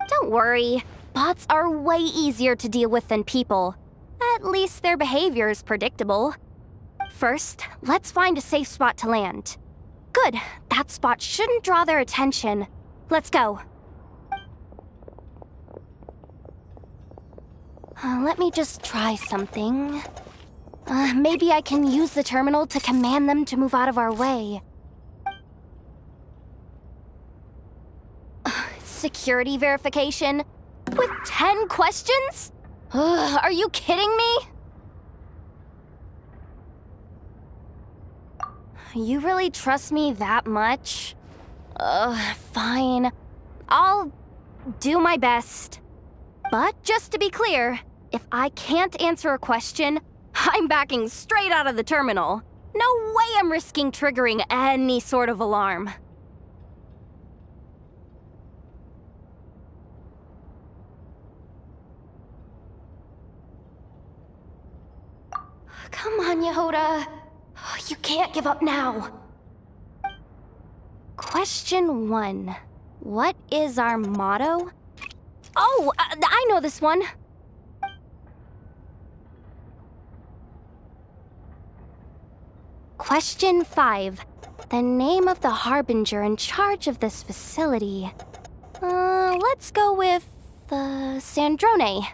Don't worry. Bots are way easier to deal with than people. At least their behavior is predictable. First, let's find a safe spot to land. Good. That spot shouldn't draw their attention. Let's go. Let me just try something. Maybe I can use the terminal to command them to move out of our way. Security verification? With 10 questions? Are you kidding me? You really trust me that much? Fine. I'll do my best. But just to be clear, if I can't answer a question, I'm backing straight out of the terminal. No way I'm risking triggering any sort of alarm. Come on, Yehoda. You can't give up now. Question 1. What is our motto? Oh, I know this one. Question 5. The name of the harbinger in charge of this facility. Let's go with, Sandrone.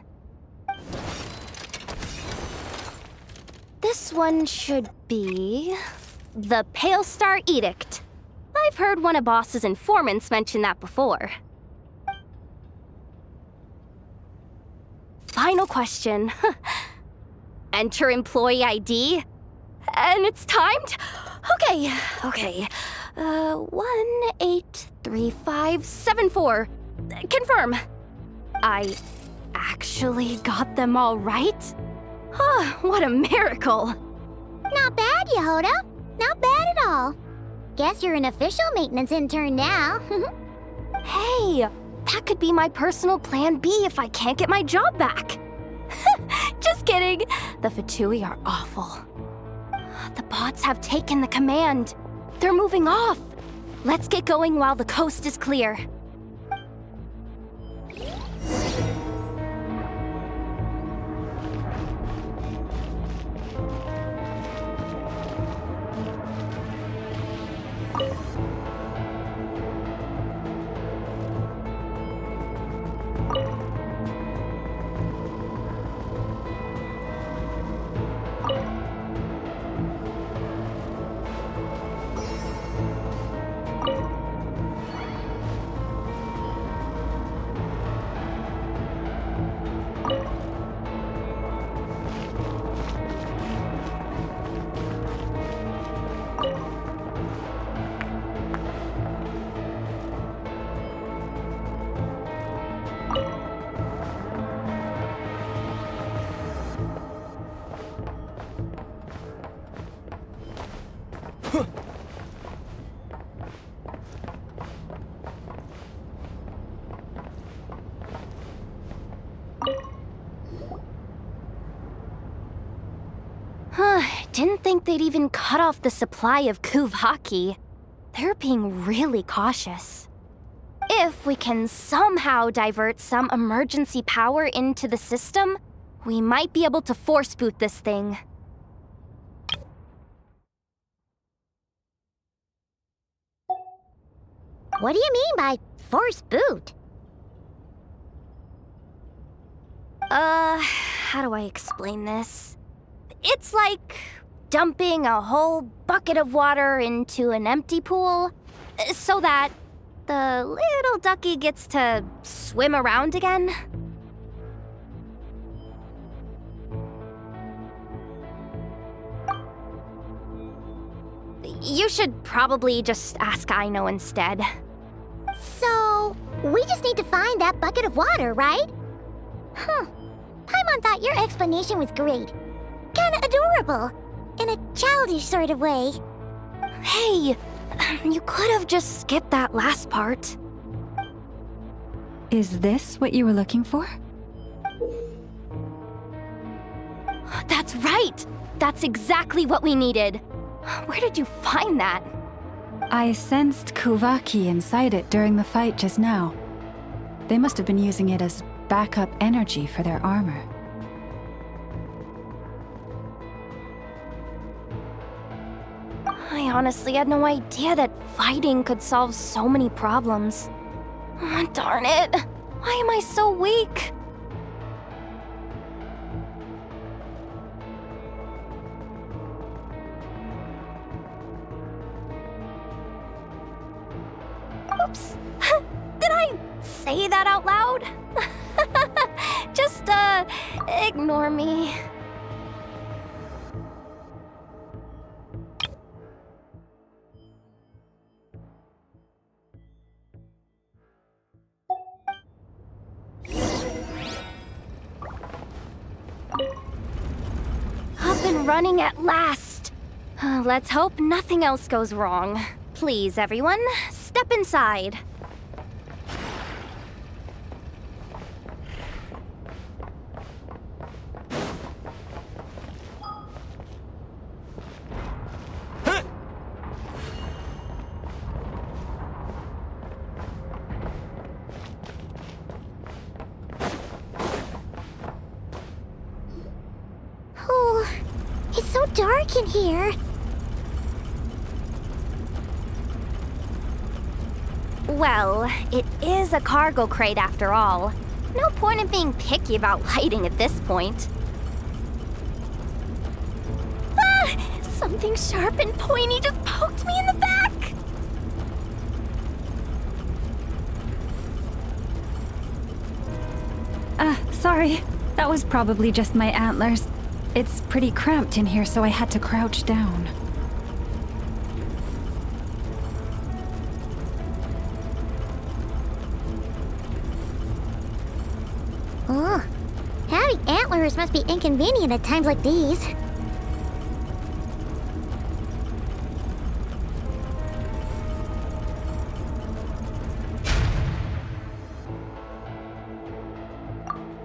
This one should be the Pale Star Edict. I've heard one of Boss's informants mention that before. Final question. Enter employee ID. And it's timed? Okay. 183574. Confirm. I actually got them all right? What a miracle. Not bad, Yehoda. Not bad at all. Guess you're an official maintenance intern now. Hey, that could be my personal plan B if I can't get my job back. Just kidding. The Fatui are awful. The bots have taken the command. They're moving off. Let's get going while the coast is clear. Didn't think they'd even cut off the supply of Kuvaki. They're being really cautious. If we can somehow divert some emergency power into the system, we might be able to force boot this thing. What do you mean by force boot? How do I explain this? It's like dumping a whole bucket of water into an empty pool so that the little ducky gets to swim around again. You should probably just ask Aino instead. So, we just need to find that bucket of water, right? Paimon thought your explanation was great. Kinda adorable. In a childish sort of way. Hey, you could have just skipped that last part. Is this what you were looking for? That's right! That's exactly what we needed. Where did you find that? I sensed Kuvaki inside it during the fight just now. They must have been using it as backup energy for their armor. I honestly had no idea that fighting could solve so many problems. Oh, darn it. Why am I so weak? Oops. Did I say that out loud? Just, ignore me. Up and running at last. Let's hope nothing else goes wrong. Please, everyone, step inside. Oh, it's so dark in here. Well, it is a cargo crate after all. No point in being picky about lighting at this point. Ah! Something sharp and pointy just poked me in the back! Sorry. That was probably just my antlers. It's pretty cramped in here, so I had to crouch down. Oh, having antlers must be inconvenient at times like these.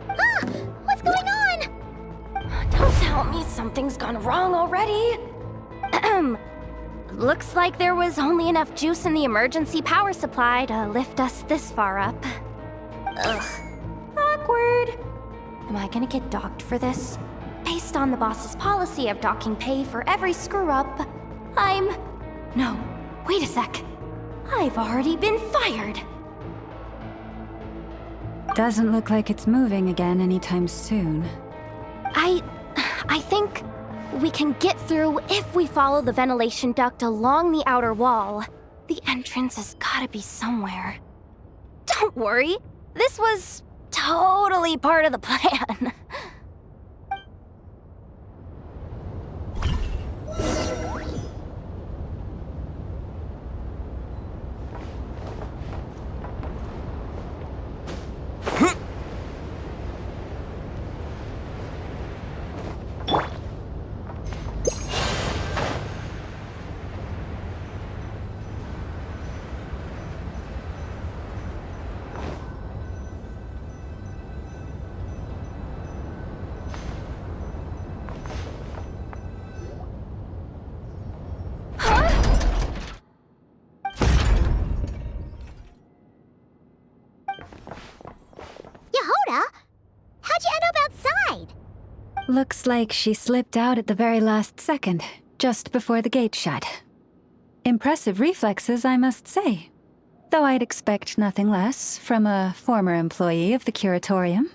Ah! What's going on? Don't tell me something's gone wrong already. Looks like there was only enough juice in the emergency power supply to lift us this far up. Ugh. Awkward. Am I gonna get docked for this? Based on the boss's policy of docking pay for every screw-up, No, wait a sec. I've already been fired. Doesn't look like it's moving again anytime soon. I think we can get through if we follow the ventilation duct along the outer wall. The entrance has gotta be somewhere. Don't worry, this was totally part of the plan. Yehoda? How'd you end up outside? Looks like she slipped out at the very last second, just before the gate shut. Impressive reflexes, I must say. Though I'd expect nothing less from a former employee of the Curatorium.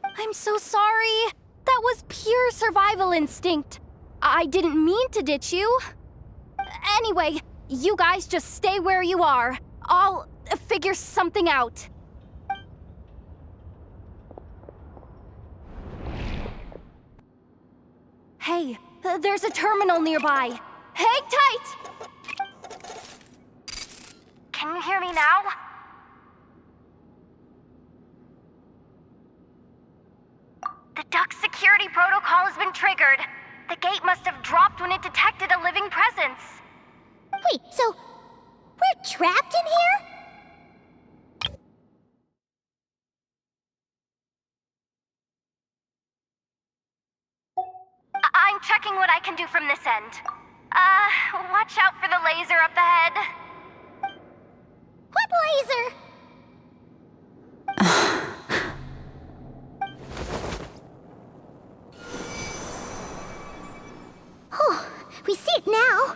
I'm so sorry. That was pure survival instinct. I didn't mean to ditch you. Anyway, you guys just stay where you are. I'll figure something out. Hey, there's a terminal nearby. Hang tight! Can you hear me now? The duct security protocol has been triggered. The gate must have dropped when it detected a living presence. Wait, so we're trapped in here? I'm checking what I can do from this end. Watch out for the laser up ahead. What laser? Oh, we see it now.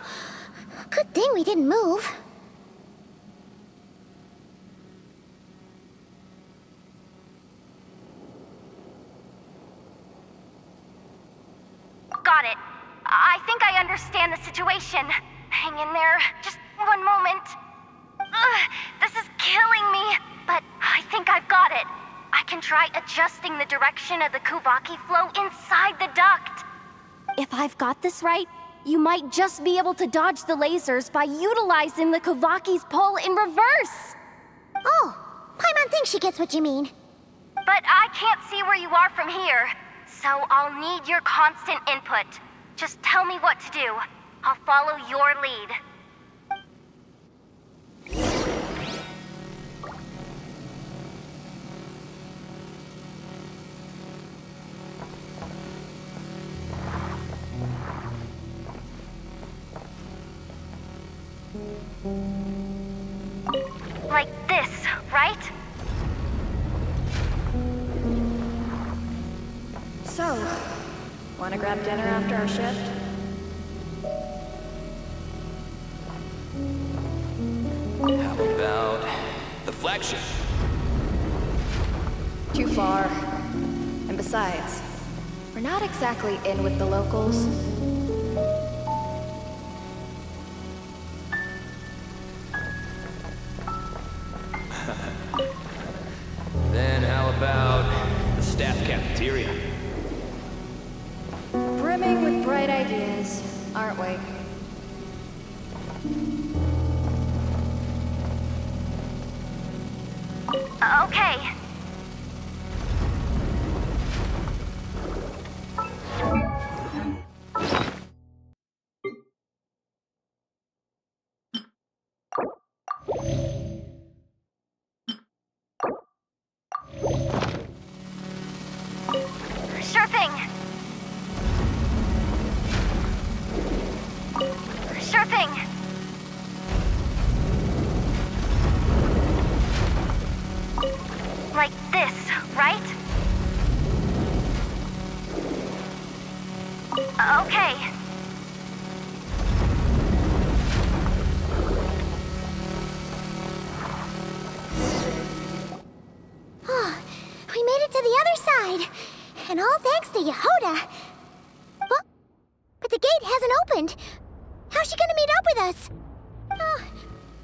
Good thing we didn't move. Got it. I think I understand the situation. Hang in there. Just one moment. This is killing me, but I think I've got it. I can try adjusting the direction of the Kuvaki flow inside the duct. If I've got this right, you might just be able to dodge the lasers by utilizing the Kuvaki's pull in reverse. Oh, Paimon thinks she gets what you mean. But I can't see where you are from here, so I'll need your constant input. Just tell me what to do. I'll follow your lead. Like this, right? So, wanna grab dinner after our shift? How about the flagship? Too far. And besides, we're not exactly in with the locals. Then how about the staff cafeteria? Brimming with bright ideas, aren't we? Okay. Sure thing. Sure thing. Like this, right? Okay. We made it to the other side. And all thanks to Yehoda. Well, but the gate hasn't opened. How's she gonna meet up with us?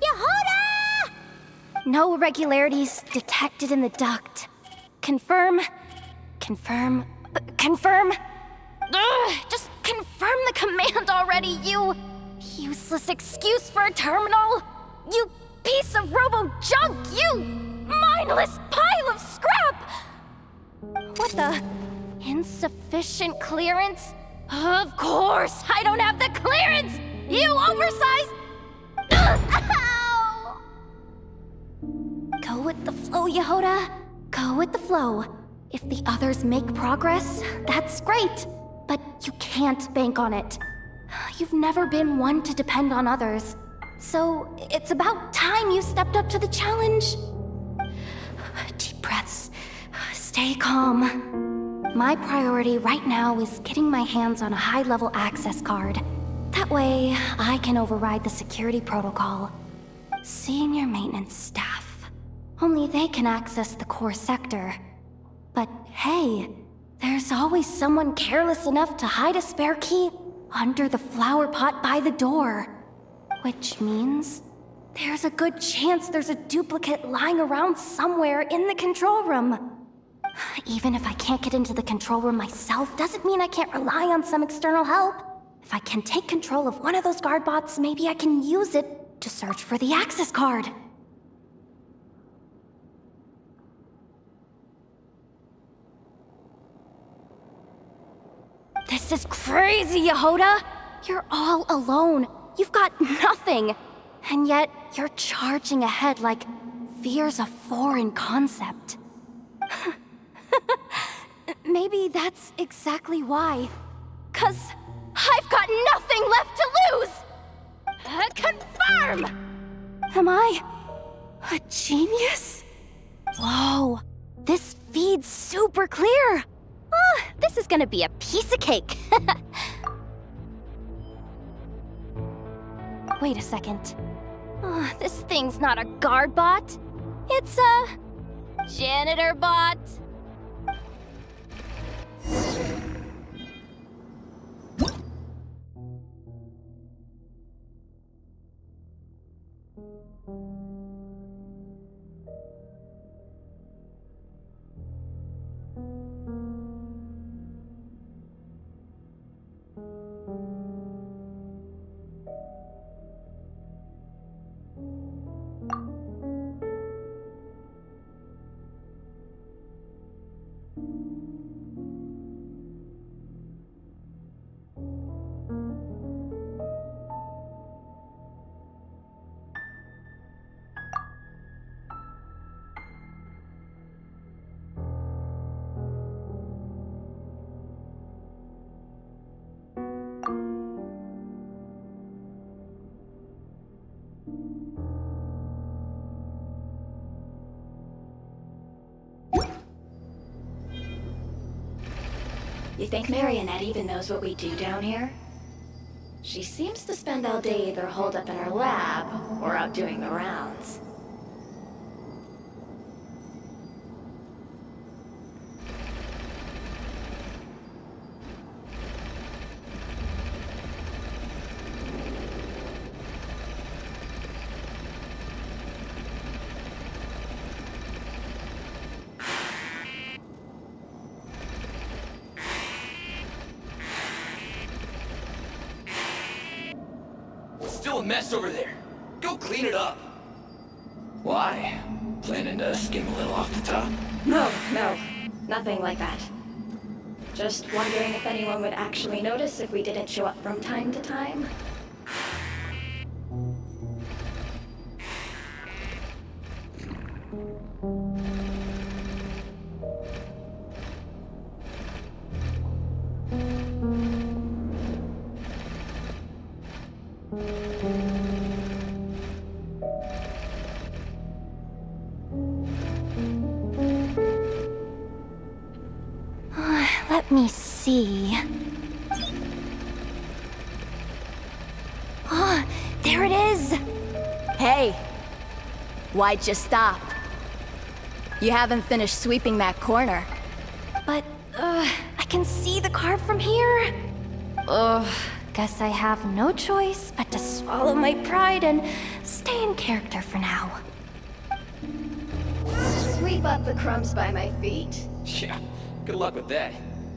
Yehoda! No irregularities detected in the duct. Confirm. Confirm. Confirm. Ugh, just confirm the command already, you useless excuse for a terminal. You piece of robo-junk, you mindless pile of scrap! What the? Insufficient clearance? Of course, I don't have the clearance! You oversized... Ow! Go with the flow, Yehoda. Go with the flow. If the others make progress, that's great. But you can't bank on it. You've never been one to depend on others. So it's about time you stepped up to the challenge. Deep breaths. Stay calm. My priority right now is getting my hands on a high-level access card. That way, I can override the security protocol. Senior maintenance staff. Only they can access the core sector. But hey, there's always someone careless enough to hide a spare key under the flower pot by the door. Which means there's a good chance there's a duplicate lying around somewhere in the control room. Even if I can't get into the control room myself, doesn't mean I can't rely on some external help. If I can take control of one of those guard bots, maybe I can use it to search for the access card. This is crazy, Yehoda! You're all alone. You've got nothing. And yet, you're charging ahead like fear's a foreign concept. Maybe that's exactly why. 'Cause I've got nothing left to lose! Confirm! Am I a genius? Whoa, this feed's super clear. This is gonna be a piece of cake. Wait a second. This thing's not a guard bot. It's a janitor bot. You think Marionette even knows what we do down here? She seems to spend all day either holed up in her lab or out doing the rounds. Still a mess over there. Go clean it up. Why? Planning to skim a little off the top? No, nothing like that. Just wondering if anyone would actually notice if we didn't show up from time to time. Let me see. Oh, there it is! Hey! Why'd you stop? You haven't finished sweeping that corner. But, I can see the car from here. Guess I have no choice but to swallow my pride and stay in character for now. Sweep up the crumbs by my feet. Yeah, good luck with that.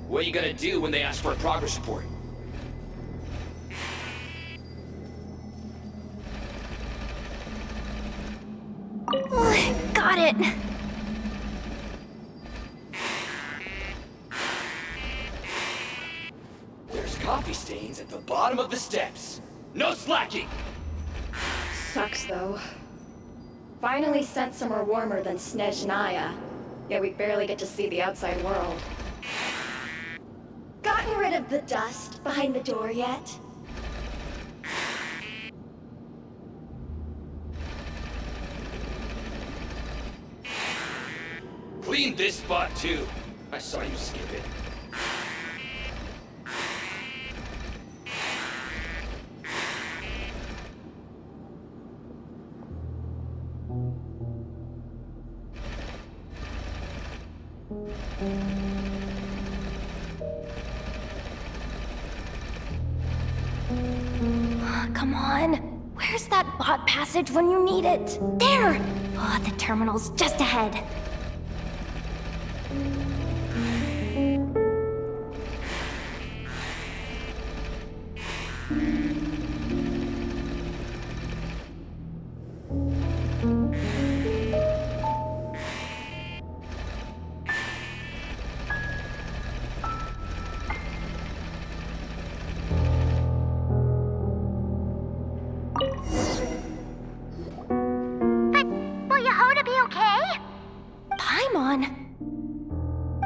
What are you gonna do when they ask for a progress report? Got it! There's coffee stains at the bottom of the steps. No slacking! Sucks though. Finally sent somewhere warmer than Snezhnaya, yet we barely get to see the outside world. Gotten rid of the dust behind the door yet? Clean this spot too. I saw you skip it. Come on. Where's that bot passage when you need it? There! Oh, the terminal's just ahead.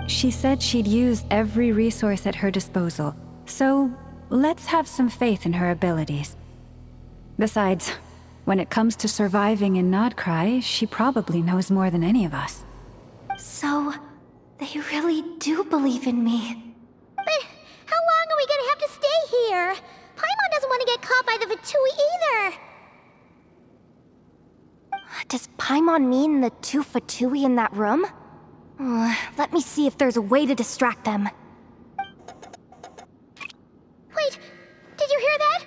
She said she'd use every resource at her disposal, so let's have some faith in her abilities. Besides, when it comes to surviving in Nodcry, she probably knows more than any of us. So, they really do believe in me. But how long are we gonna have to stay here? Paimon doesn't want to get caught by the Fatui either. Does Paimon mean the two Fatui in that room? Let me see if there's a way to distract them. Wait, did you hear that?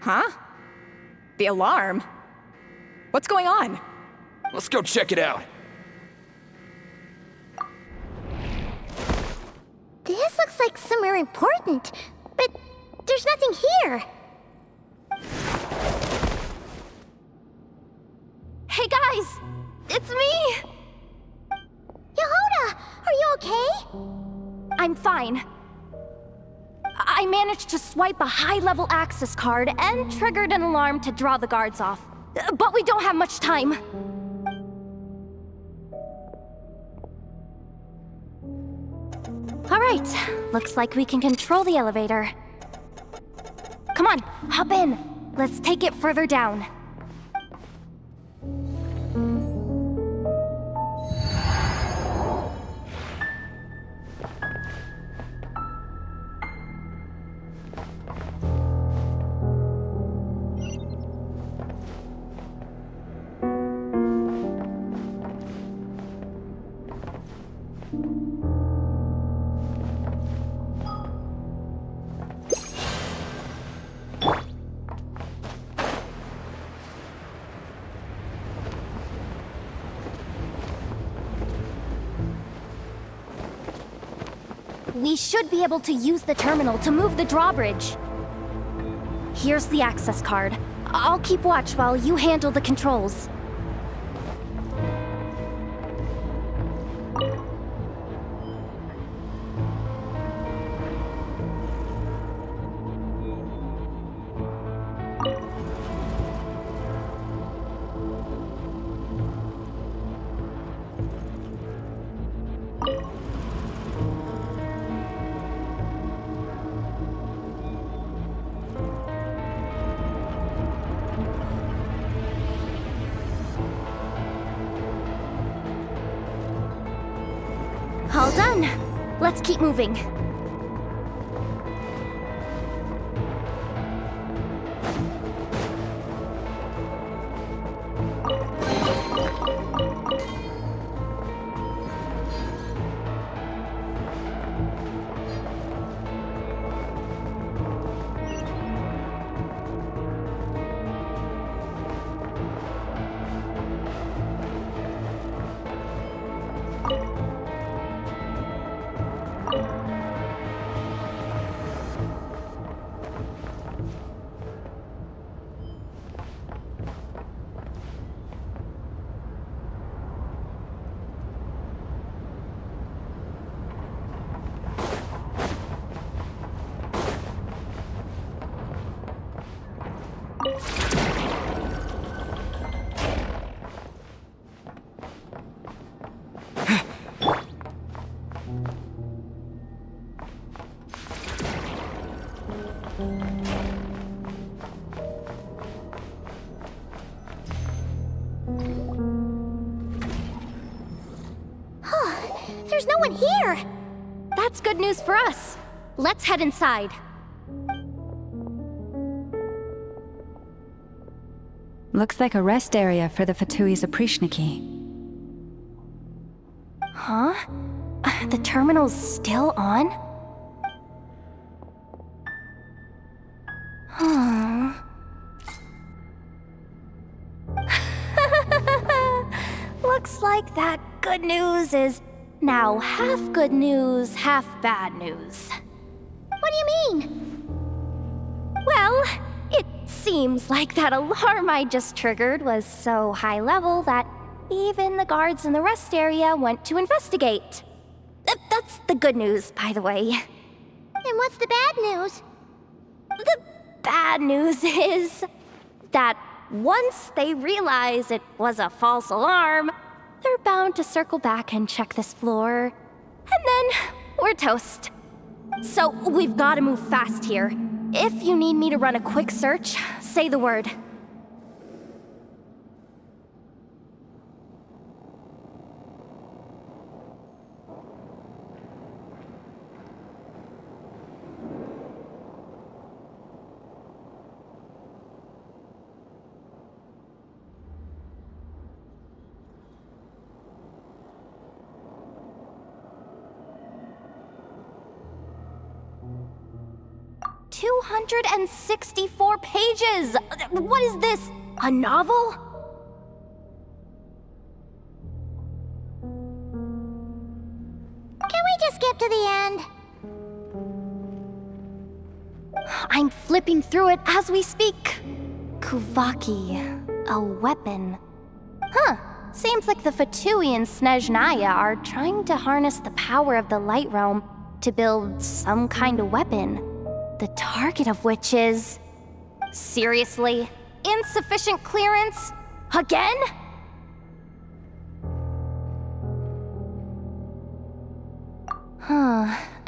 Huh? The alarm? What's going on? Let's go check it out. This looks like somewhere important, but there's nothing here. Hey guys! It's me! Yehuda, are you okay? I'm fine. I managed to swipe a high-level access card and triggered an alarm to draw the guards off. But we don't have much time. Alright, looks like we can control the elevator. Come on, hop in. Let's take it further down. we should be able to use the terminal to move the drawbridge. Here's the access card. I'll keep watch while you handle the controls. All done. Let's keep moving. There's no one here! That's good news for us. Let's head inside. Looks like a rest area for the Fatui's Oprishniki. Huh? The terminal's still on? Huh. Looks like that good news is now half good news, half bad news. What do you mean? Well, it seems like that alarm I just triggered was so high level that even the guards in the rest area went to investigate. That's the good news, by the way. And what's the bad news? The bad news is that once they realize it was a false alarm, they're bound to circle back and check this floor. And then we're toast. So we've got to move fast here. If you need me to run a quick search, say the word. $264 pages! What is this? A novel? Can we just skip to the end? I'm flipping through it as we speak. Kuvaki, a weapon. Huh, seems like the Fatui and Snezhnaya are trying to harness the power of the Light Realm to build some kind of weapon. The target of which is... Seriously? Insufficient clearance? Again?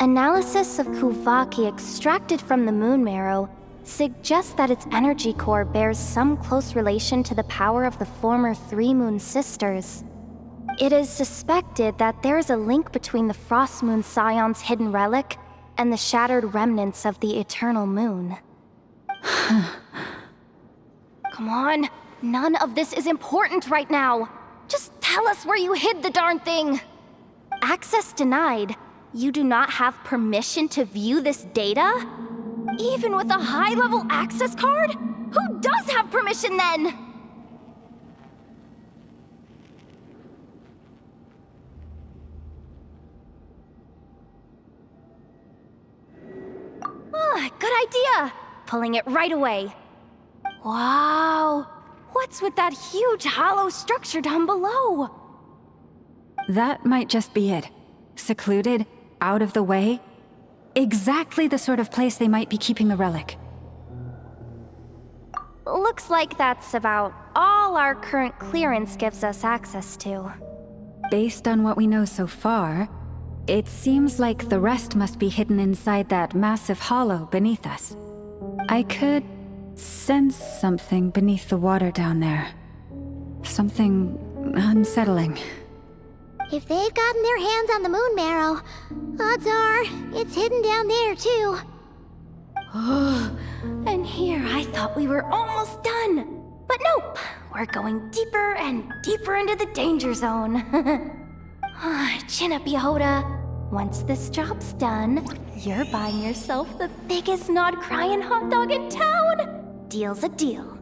Analysis of Kuvaki extracted from the moon marrow suggests that its energy core bears some close relation to the power of the former Three Moon Sisters. It is suspected that there is a link between the Frost Moon Scion's hidden relic and the shattered remnants of the Eternal Moon. Come on, none of this is important right now. Just tell us where you hid the darn thing. Access denied. You do not have permission to view this data? Even with a high-level access card? Who does have permission then? idea! Pulling it right away. Wow! What's with that huge hollow structure down below? That might just be it. Secluded, out of the way. Exactly the sort of place they might be keeping the relic. Looks like that's about all our current clearance gives us access to. Based on what we know so far, it seems like the rest must be hidden inside that massive hollow beneath us. I could sense something beneath the water down there. Something unsettling. If they've gotten their hands on the moon marrow, odds are it's hidden down there too. And here I thought we were almost done. But nope, we're going deeper and deeper into the danger zone. Chin up, Yehoda. Once this job's done, you're buying yourself the biggest nod-crying hot dog in town. Deal's a deal.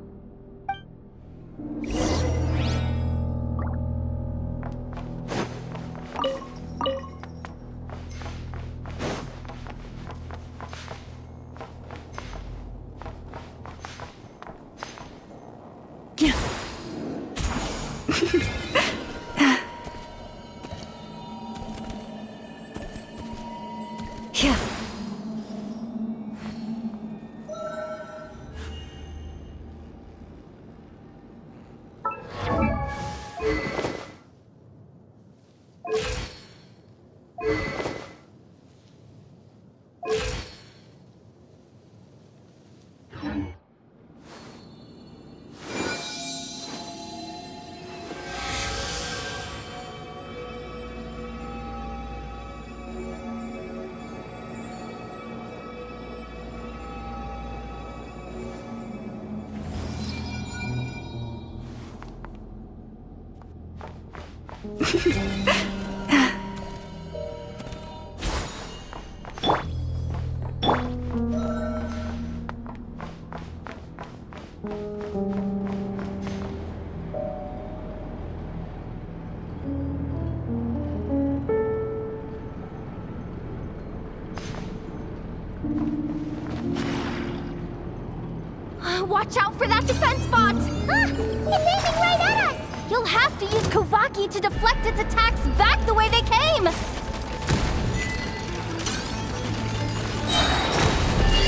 Watch out for that defense bot! Ah! It's aiming right at us! You'll have to use Kovaki to deflect its attacks back the way they came!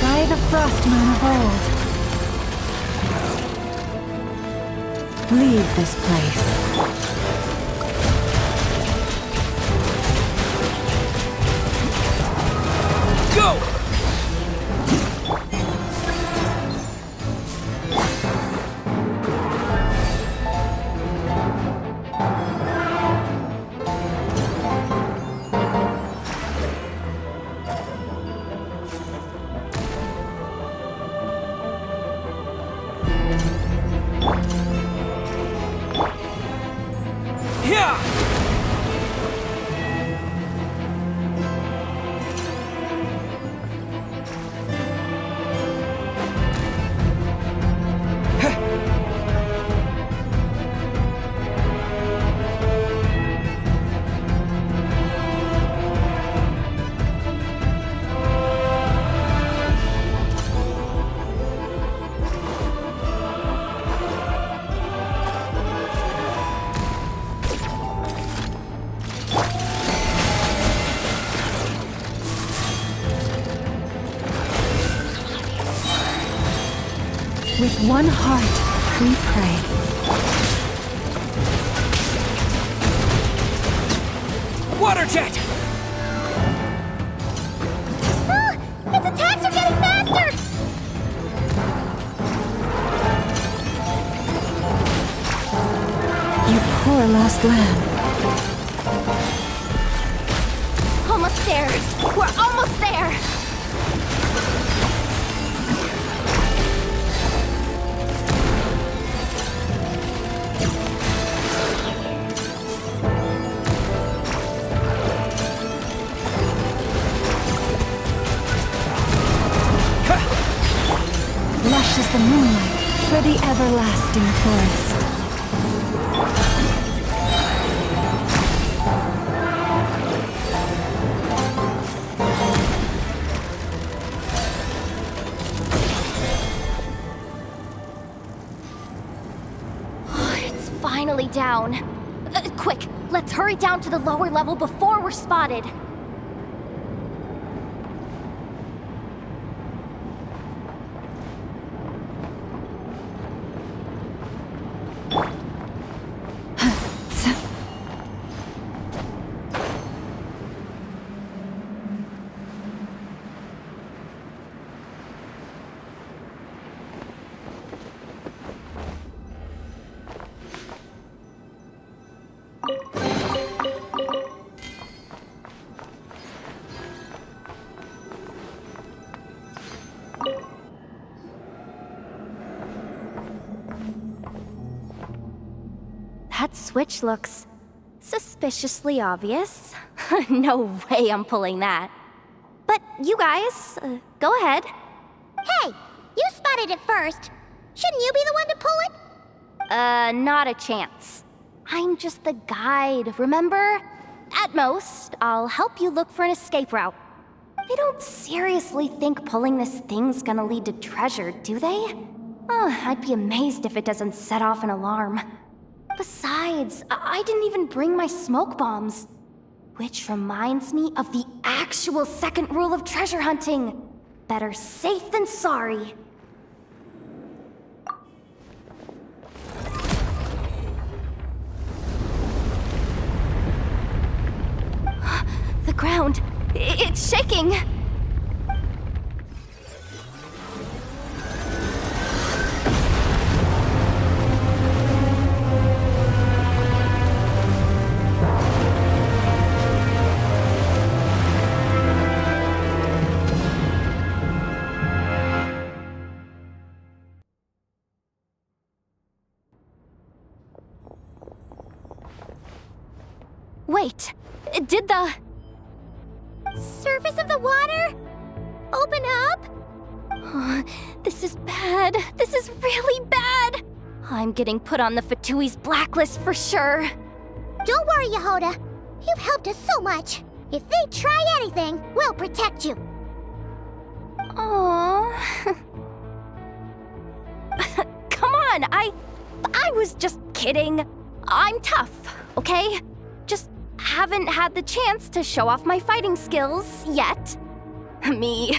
By the frost moon of old. Leave this place. Go! With one heart, we pray. Water jet! Ah! Its attacks are getting faster! You poor lost lamb. Almost there! We're almost there! Lush as the moonlight for the everlasting forest. finally down. Quick, let's hurry down to the lower level before we're spotted. That switch looks suspiciously obvious. No way I'm pulling that. But you guys, go ahead. Hey, you spotted it first. Shouldn't you be the one to pull it? Not a chance. I'm just the guide, remember? At most, I'll help you look for an escape route. They don't seriously think pulling this thing's gonna lead to treasure, do they? I'd be amazed if it doesn't set off an alarm. Besides, I didn't even bring my smoke bombs. Which reminds me of the actual second rule of treasure hunting. Better safe than sorry. The ground, it's shaking. Wait, did the surface of the water open up? This is bad. This is really bad. I'm getting put on the Fatui's blacklist for sure. Don't worry, Yehoda. You've helped us so much. If they try anything, we'll protect you. Aww. Come on, I was just kidding. I'm tough, okay? Just haven't had the chance to show off my fighting skills yet. Me,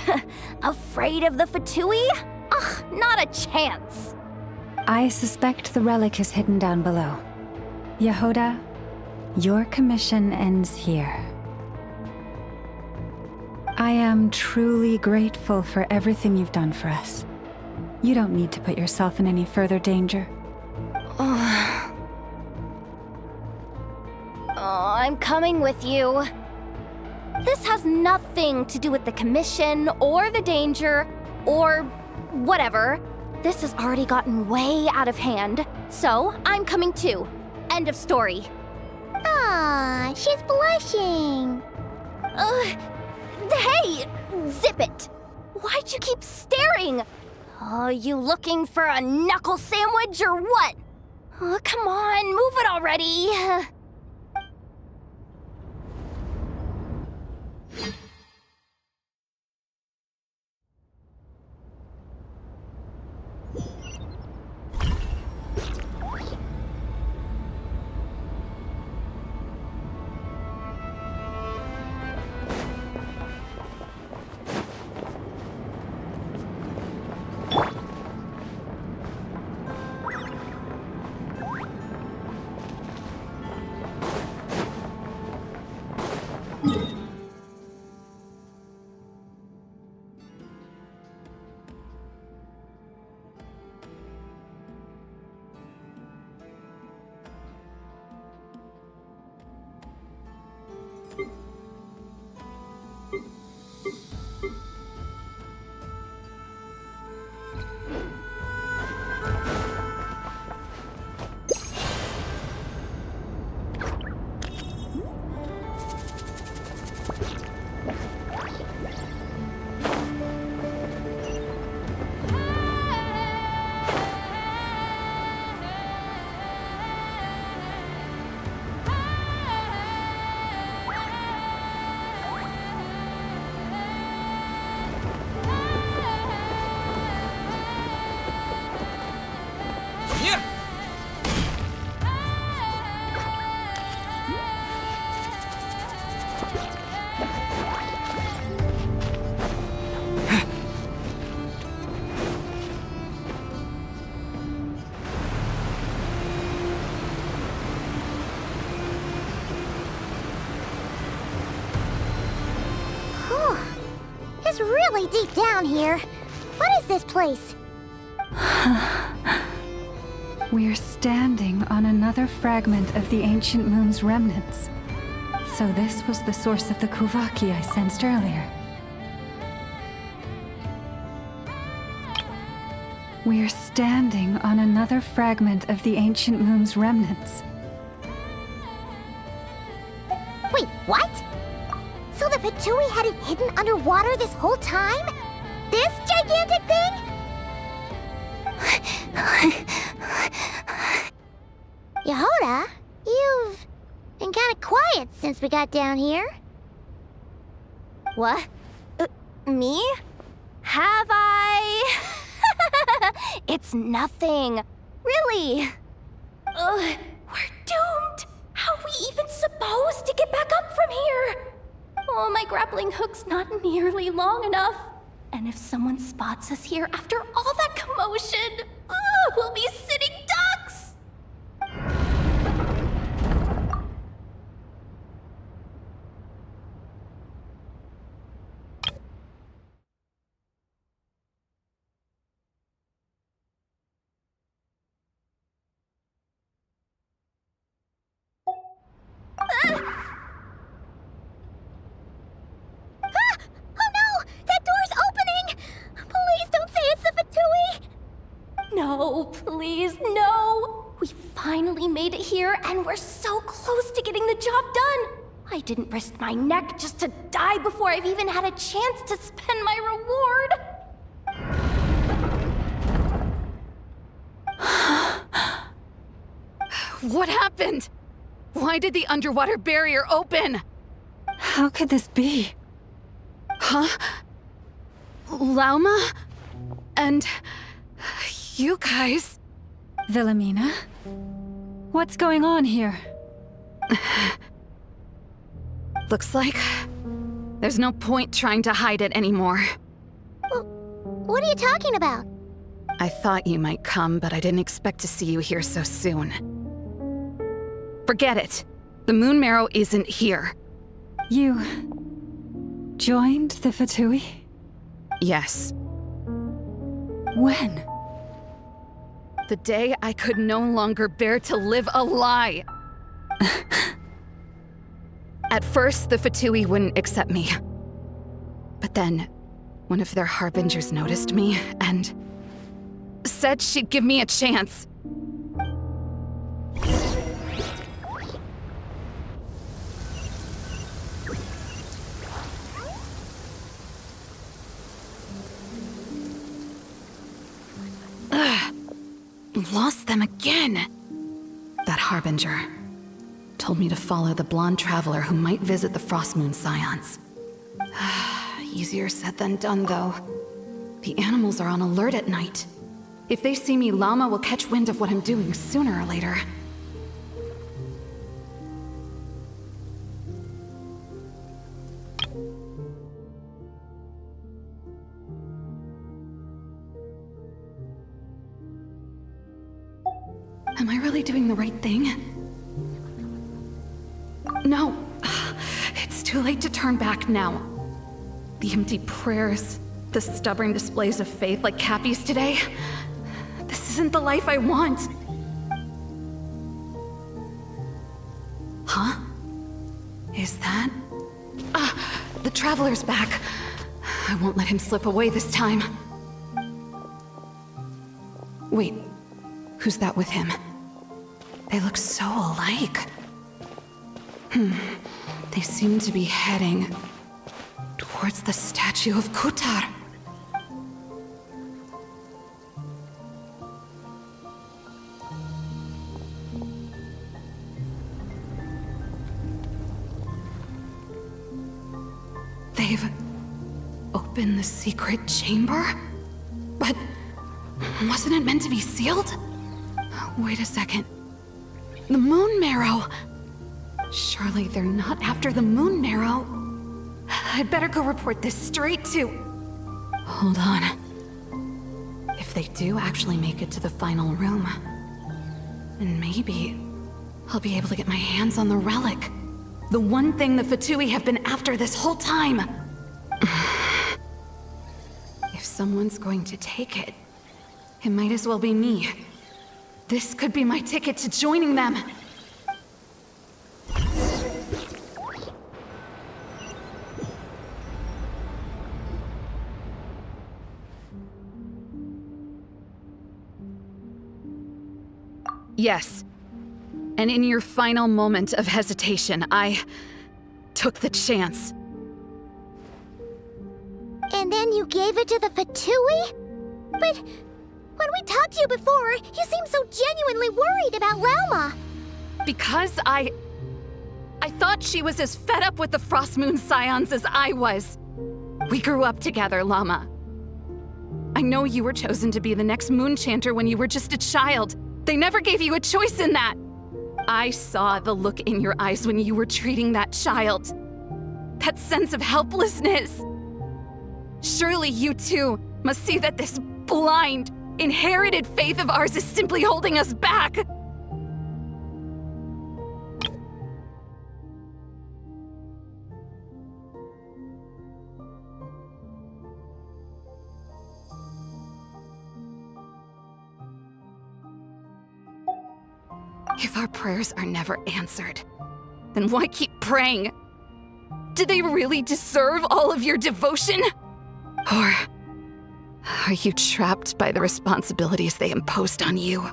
afraid of the Fatui? Ugh, not a chance. I suspect the relic is hidden down below. Yehoda, your commission ends here. I am truly grateful for everything you've done for us. You don't need to put yourself in any further danger. I'm coming with you. This has nothing to do with the commission, or the danger, or whatever. This has already gotten way out of hand, so I'm coming too. End of story. Ah, she's blushing. Hey! Zip it! Why'd you keep staring? Oh, you looking for a knuckle sandwich or what? Oh, come on, move it already. water's really deep down here. What is this place? We're standing on another fragment of the ancient moon's remnants. So this was the source of the Kuvaki I sensed earlier. We're standing on another fragment of the ancient moon's remnants. Wait, what? So the Fatui had it hidden underwater this whole time? This gigantic thing? Yehoda, you've been kind of quiet since we got down here. What? Me? Have I? It's nothing. Really. We're doomed. How are we even supposed to get back up from here? Oh, my grappling hook's not nearly long enough. And if someone spots us here after all that commotion, we'll be sitting ducks! No, please, no! We finally made it here, and we're so close to getting the job done! I didn't risk my neck just to die before I've even had a chance to spend my reward! What happened? Why did the underwater barrier open? How could this be? Huh? Lauma? And... you guys... Wilhelmina? What's going on here? Looks like... there's no point trying to hide it anymore. Well, what are you talking about? I thought you might come, but I didn't expect to see you here so soon. Forget it. The Moon Marrow isn't here. You... joined the Fatui? Yes. When? The day I could no longer bear to live a lie. At first, the Fatui wouldn't accept me. But then, one of their harbingers noticed me and said she'd give me a chance. Lost them again. That harbinger told me to follow the blonde traveler who might visit the Frostmoon Scions. Easier said than done, though. The animals are on alert at night. If they see me, Llama will catch wind of what I'm doing sooner or later. Am I really doing the right thing? No. It's too late to turn back now. The empty prayers, the stubborn displays of faith like Cappy's today. This isn't the life I want. Huh? Is that... the Traveler's back. I won't let him slip away this time. Wait, who's that with him? They look so alike. They seem to be heading towards the statue of Kutar. They've opened the secret chamber? But wasn't it meant to be sealed? Wait a second. The Moon Marrow! Surely they're not after the Moon Marrow. I'd better go report this straight to... Hold on. If they do actually make it to the final room, then maybe I'll be able to get my hands on the relic. The one thing the Fatui have been after this whole time. someone's going to take it, it might as well be me. This could be my ticket to joining them. Yes. And in your final moment of hesitation, I took the chance. And then you gave it to the Fatui? But when we talked to you before, you seemed so genuinely worried about Lauma. Because I thought she was as fed up with the Frost Moon Scions as I was. We grew up together, Llama. I know you were chosen to be the next Moon Chanter when you were just a child. They never gave you a choice in that. I saw the look in your eyes when you were treating that child. That sense of helplessness. Surely you too must see that this blind, inherited faith of ours is simply holding us back. If our prayers are never answered, then why keep praying? Do they really deserve all of your devotion? Or are you trapped by the responsibilities they imposed on you?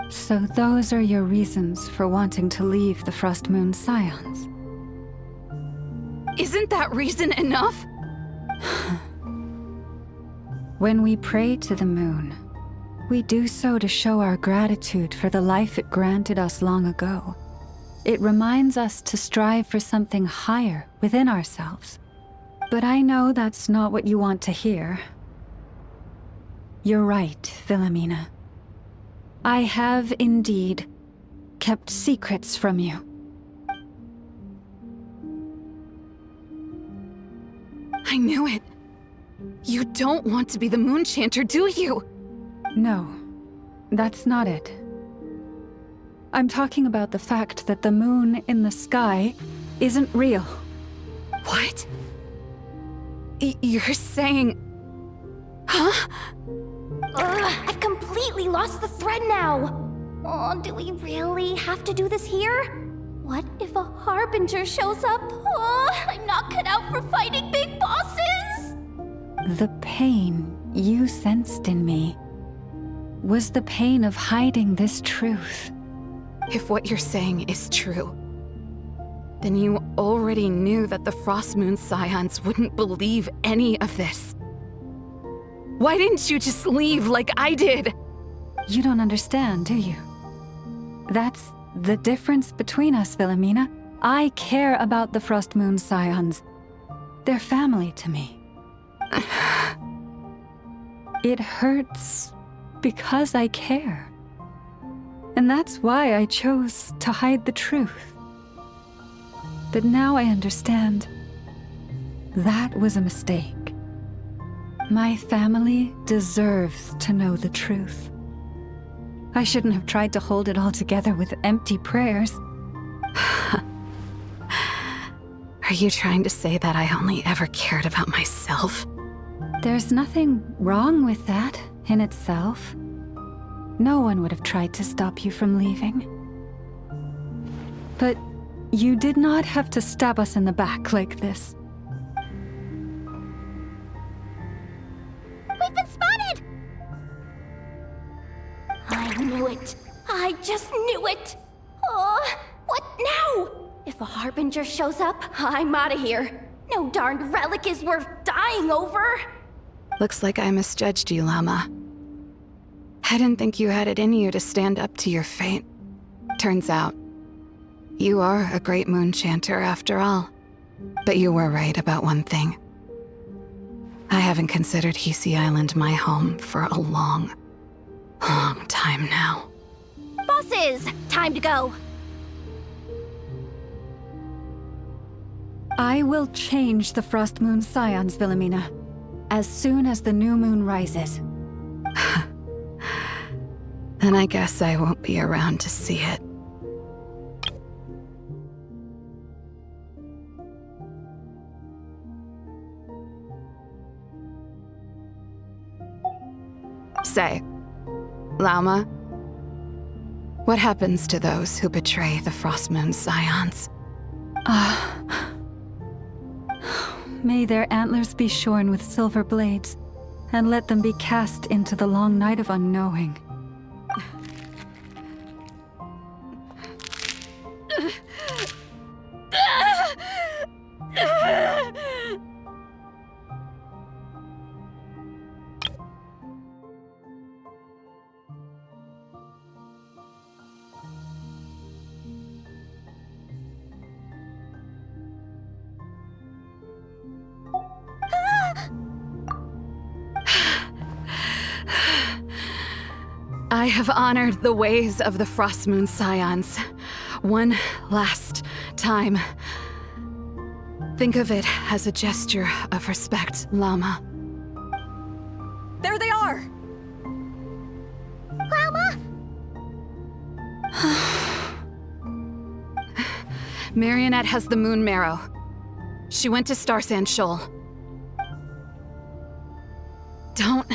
So those are your reasons for wanting to leave the Frost Moon Scions? Isn't that reason enough? When we pray to the moon, we do so to show our gratitude for the life it granted us long ago. It reminds us to strive for something higher within ourselves. But I know that's not what you want to hear. You're right, Philomena. I have indeed kept secrets from you. I knew it. You don't want to be the Moon Chanter, do you? No, that's not it. I'm talking about the fact that the moon in the sky isn't real. What? You're saying... Huh? I've completely lost the thread now. Oh, do we really have to do this here? What if a Harbinger shows up? Oh, I'm not cut out for fighting big bosses! The pain you sensed in me was the pain of hiding this truth. If what you're saying is true, then you already knew that the Frost Moon Scions wouldn't believe any of this. Why didn't you just leave like I did? You don't understand, do you? That's the difference between us, Philomena. I care about the Frost Moon Scions. They're family to me. It hurts because I care. And that's why I chose to hide the truth. But now I understand. That was a mistake. My family deserves to know the truth. I shouldn't have tried to hold it all together with empty prayers. Are you trying to say that I only ever cared about myself? There's nothing wrong with that in itself. No one would have tried to stop you from leaving. But you did not have to stab us in the back like this. We've been spotted! I knew it. I just knew it. Oh, what now? If a Harbinger shows up, I'm out of here. No darned relic is worth dying over. Looks like I misjudged you, Llama. I didn't think you had it in you to stand up to your fate. Turns out, you are a great Moon Chanter after all. But you were right about one thing. I haven't considered Hisi Island my home for a long, long time now. Bosses, time to go. I will change the Frost Moon Scions, Wilhelmina, as soon as the new moon rises. Then I guess I won't be around to see it. Say, Lauma, what happens to those who betray the Frost Moon Scions? May their antlers be shorn with silver blades, and let them be cast into the long night of unknowing. I have honored the ways of the Frost Moon Scions one last time. Think of it as a gesture of respect, Llama. There they are! Grandma! Marionette has the Moon Marrow. She went to Star Sand Shoal. Don't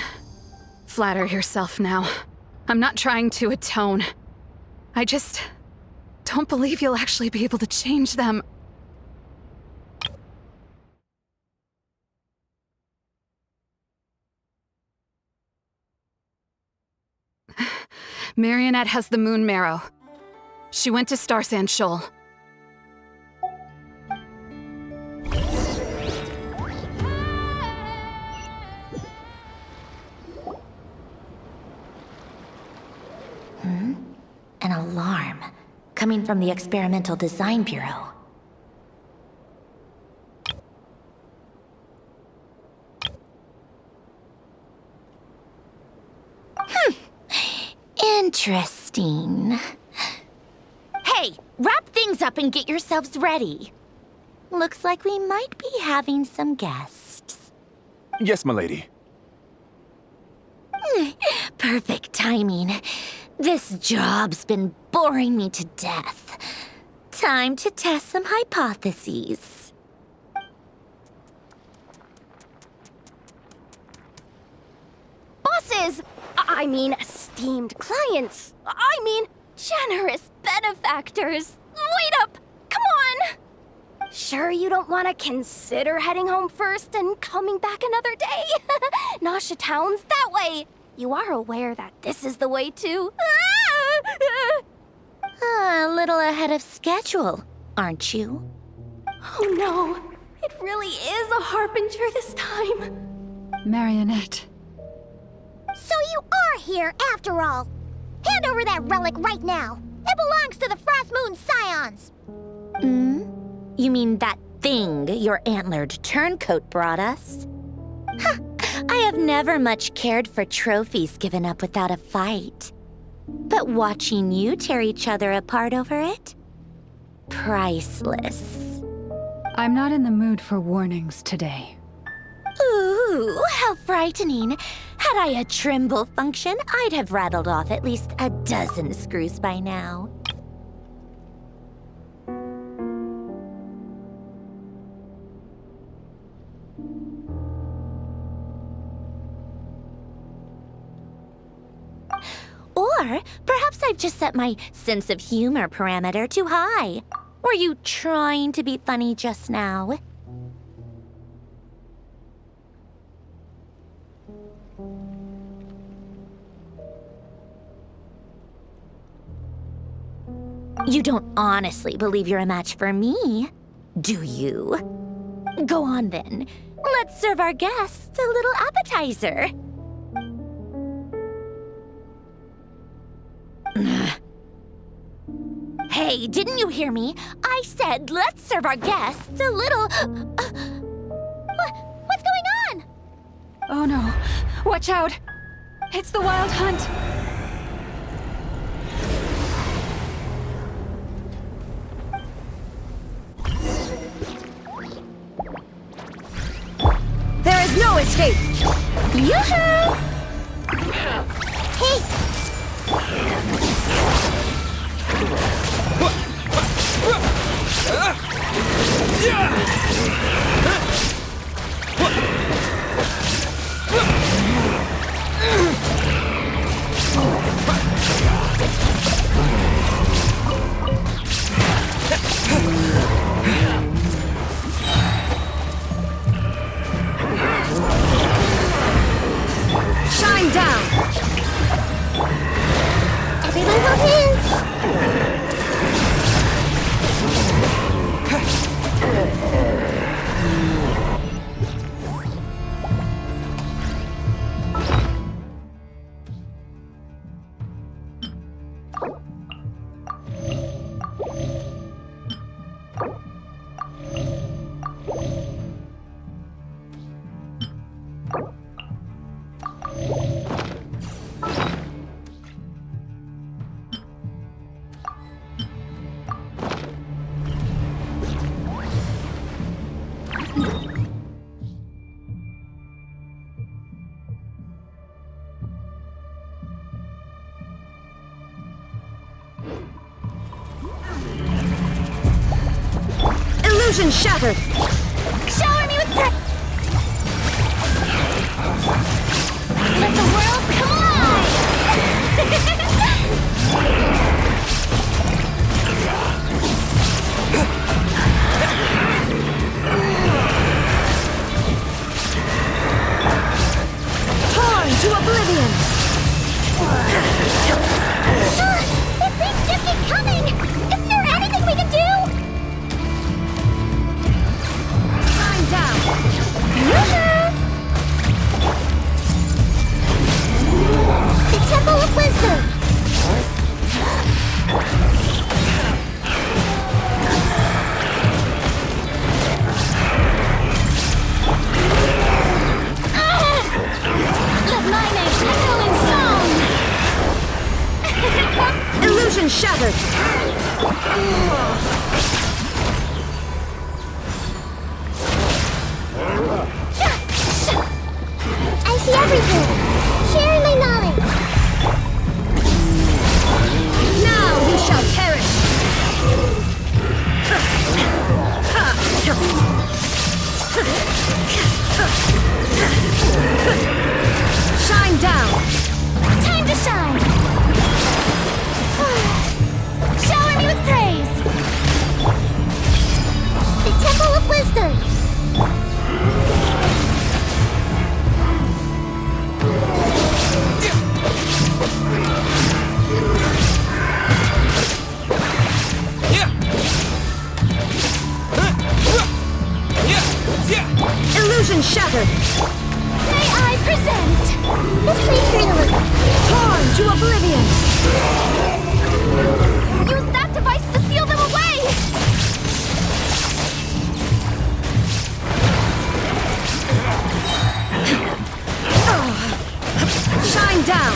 flatter yourself now. I'm not trying to atone. I just don't believe you'll actually be able to change them. Marionette has the Moon Marrow. She went to Star Sand Shoal. An alarm coming from the Experimental Design Bureau. Interesting. Hey, wrap things up and get yourselves ready. Looks like we might be having some guests. Yes, milady. Perfect timing. This job's been boring me to death. Time to test some hypotheses. Bosses! I mean, esteemed clients. I mean, generous benefactors. Wait up! Come on! Sure you don't want to consider heading home first and coming back another day? Nasha Town's that way. You are aware that this is the way to... A little ahead of schedule, aren't you? Oh no, it really is a harbinger this time. Marionette. So you are here after all. Hand over that relic right now. It belongs to the Frost Moon Scions. You mean that thing your antlered turncoat brought us? Huh. I have never much cared for trophies given up without a fight. But watching you tear each other apart over it? Priceless. I'm not in the mood for warnings today. Ooh, how frightening. Had I a Trimble function, I'd have rattled off at least a dozen screws by now. Or perhaps I've just set my sense of humor parameter too high. Were you trying to be funny just now? You don't honestly believe you're a match for me, do you? Go on then. Let's serve our guests a little appetizer. Hey, didn't you hear me? I said let's serve our guests a little... What's going on? Oh no. Watch out. It's the Wild Hunt. There's no escape! Yoo-hoo! Hey! Shine down! Everyone hold hands! Illusion shattered! Shower me with praise! Let the world come alive! Torn to oblivion! These things just keep coming! Isn't there anything we can do? Shine down! The Temple of Wisdom! Let my name echo in song! Illusion shattered! I see everything! Sharing my knowledge! Now you shall perish! Shine down! Time to shine! Shower me with praise! The Temple of Wisdom! Illusion shattered! May I present the sacred Torn to oblivion! Use that device to seal them away! Shine down!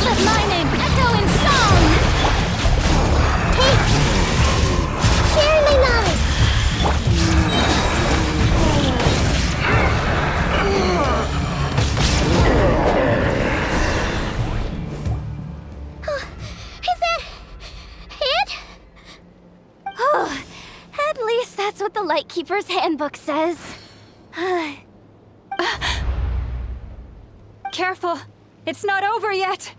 Let my name echo in song! Hey! Sharing my knowledge! Is that it? Oh, at least that's what the Lightkeeper's Handbook says. Careful! It's not over yet!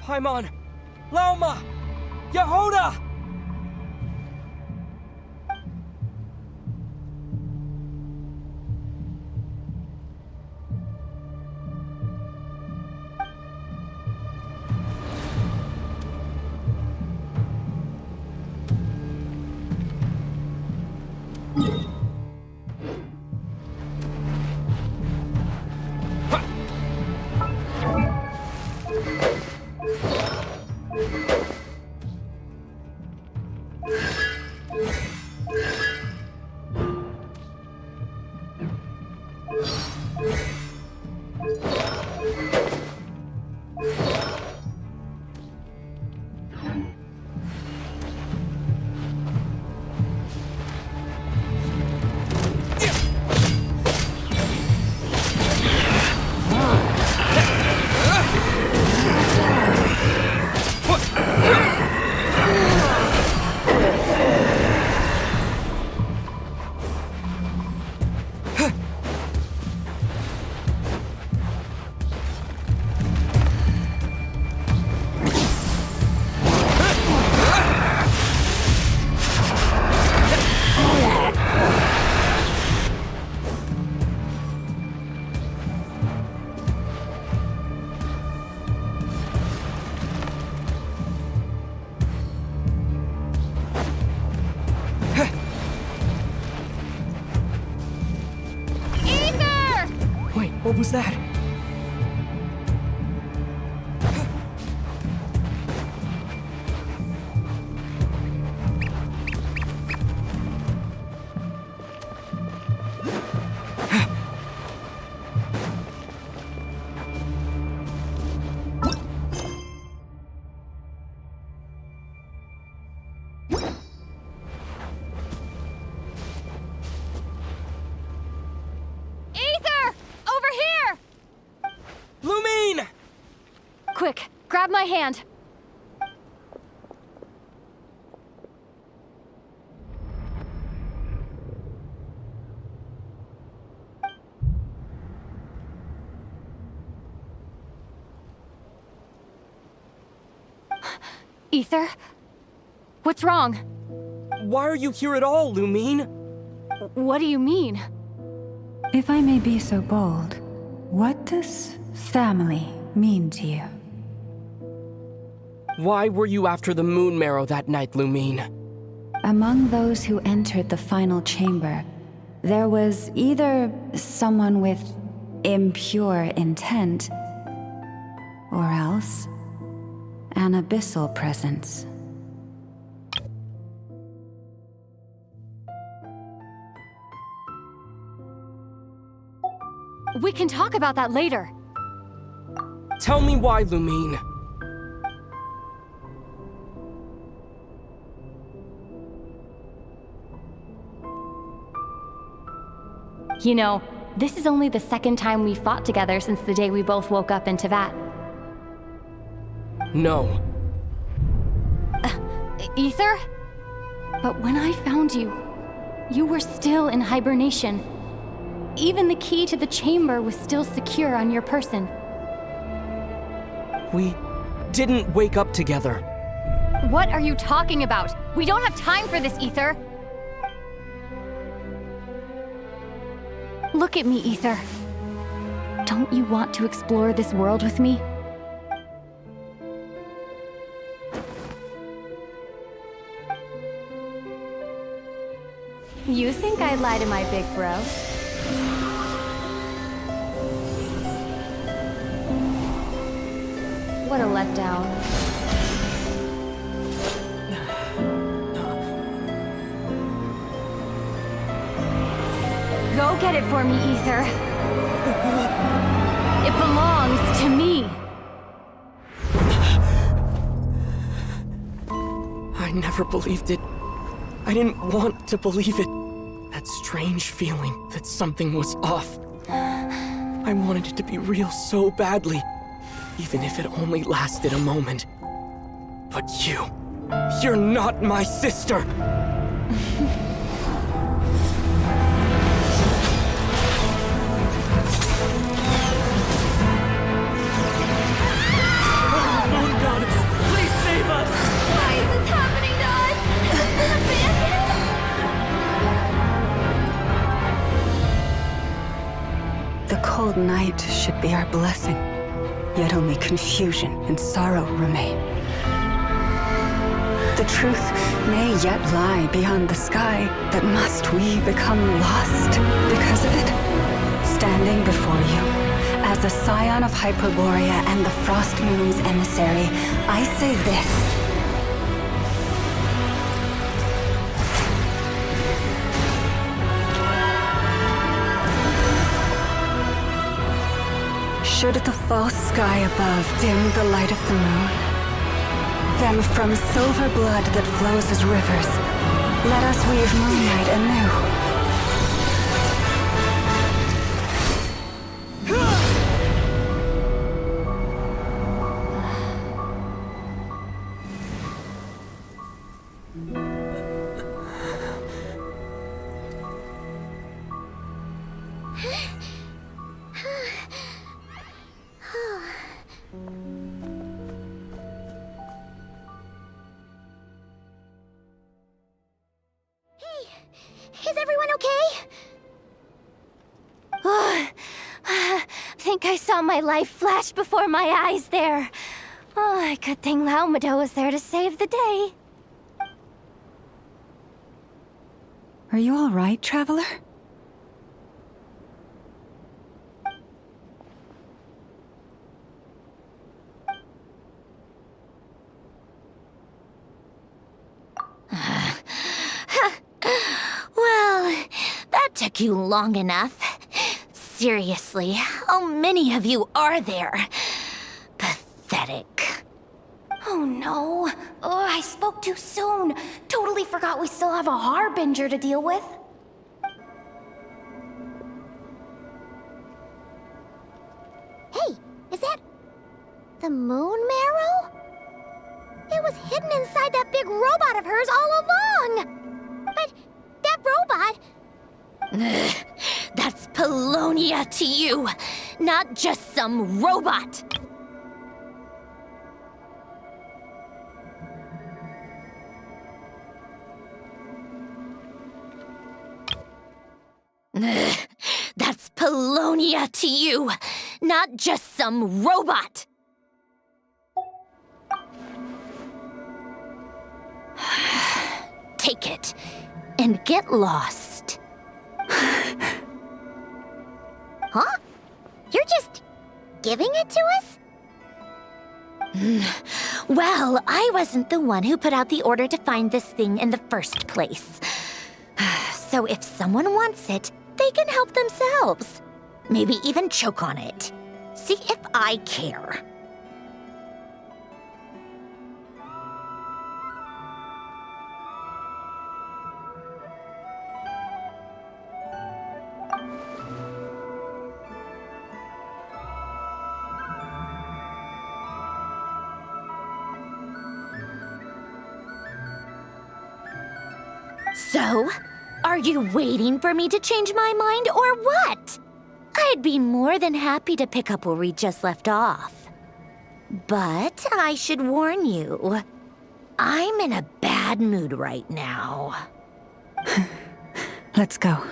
Paimon! Laoma! Yehoda! was that? Quick, grab my hand. Ether? What's wrong? Why are you here at all, Lumine? What do you mean? If I may be so bold, what does family mean to you? Why were you after the moon marrow that night, Lumine? Among those who entered the final chamber, there was either someone with impure intent, or else an abyssal presence. We can talk about that later. Tell me why, Lumine. You know, this is only the second time we fought together since the day we both woke up in Tevat. No. Ether? But when I found you, you were still in hibernation. Even the key to the chamber was still secure on your person. We didn't wake up together. What are you talking about? We don't have time for this, Ether. Look at me, Ether. Don't you want to explore this world with me? You think I'd lie to my big bro? What a letdown. Go get it for me, Ether. It belongs to me. I never believed it. I didn't want to believe it. That strange feeling that something was off. I wanted it to be real so badly, even if it only lasted a moment. But you're not my sister! Moon Goddess, please save us! Why is this happening to us? The cold night should be our blessing, yet only confusion and sorrow remain. The truth may yet lie beyond the sky, but must we become lost because of it? Standing before you, as a scion of Hyperborea and the Frost Moon's emissary, I say this. Should the false sky above dim the light of the moon, then from silver blood that flows as rivers, let us weave moonlight anew. Is everyone okay? Think I saw my life flash before my eyes there. Oh, good thing Laomado was there to save the day. Are you all right, traveler? took you long enough. Seriously, how many of you are there? Pathetic. Oh no. Oh, I spoke too soon. Totally forgot we still have a harbinger to deal with. Hey, is that the moon marrow? It was hidden inside that big robot of hers all along! But that robot... That's Polonia to you, not just some robot! That's Polonia to you, not just some robot! Take it, and get lost. Huh? You're just giving it to us? Well, I wasn't the one who put out the order to find this thing in the first place. So if someone wants it, they can help themselves. Maybe even choke on it. See if I care. So, are you waiting for me to change my mind or what? I'd be more than happy to pick up where we just left off. But I should warn you, I'm in a bad mood right now. Let's go.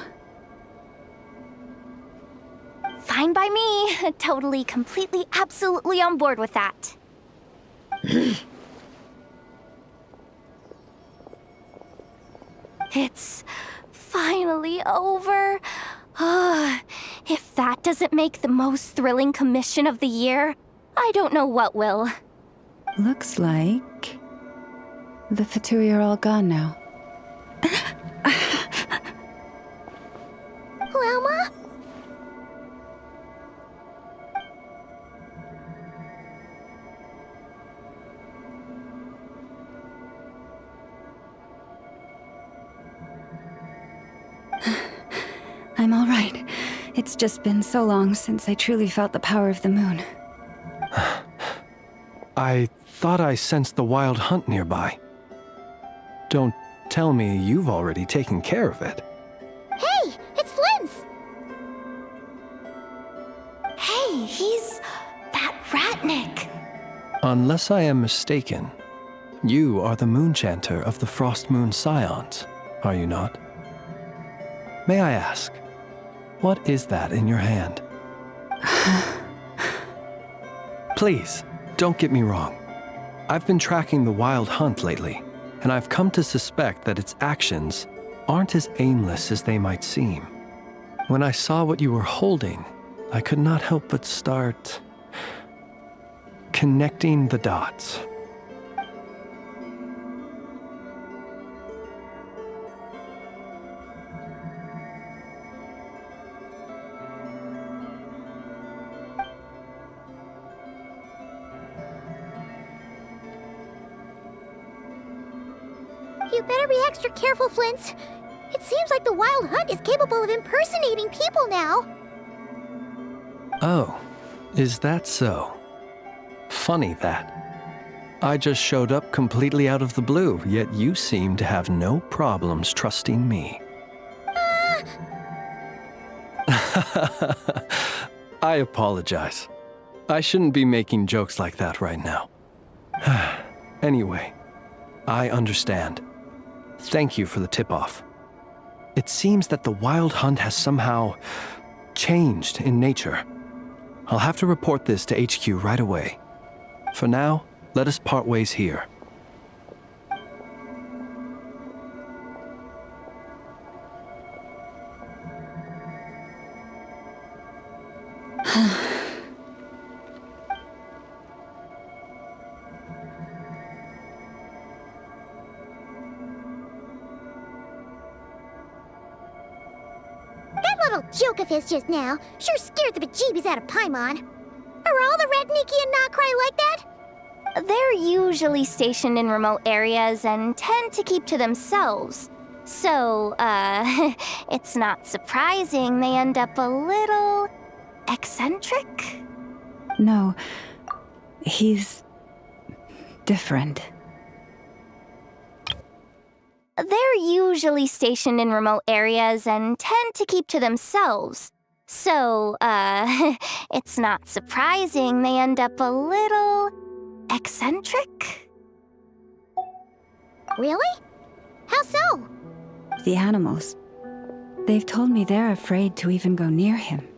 Fine by me. Totally, completely, absolutely on board with that. It's finally over. If that doesn't make the most thrilling commission of the year, I don't know what will. Looks like the Fatui are all gone now. Lama? I'm all right. It's just been so long since I truly felt the power of the moon. I thought I sensed the wild hunt nearby. Don't tell me you've already taken care of it. Hey, it's Flint's! Hey, he's that Ratnik. Unless I am mistaken, you are the Moonchanter of the Frost Moon Scions, are you not? May I ask, what is that in your hand? Please, don't get me wrong. I've been tracking the wild hunt lately, and I've come to suspect that its actions aren't as aimless as they might seem. When I saw what you were holding, I could not help but start connecting the dots. You better be extra careful, Flint. It seems like the Wild Hunt is capable of impersonating people now. Oh, is that so? Funny that. I just showed up completely out of the blue, yet you seem to have no problems trusting me. I apologize. I shouldn't be making jokes like that right now. Anyway, I understand. Thank you for the tip-off. It seems that the Wild Hunt has somehow changed in nature. I'll have to report this to HQ right away. For now, let us part ways here. little joke of his just now sure scared the bejeebies out of Paimon. Are all the Red Nikki and Nokrai like that? They're usually stationed in remote areas and tend to keep to themselves. So, it's not surprising they end up a little eccentric? No, he's different. They're usually stationed in remote areas and tend to keep to themselves. So, it's not surprising they end up a little eccentric? Really? How so? The animals. They've told me they're afraid to even go near him.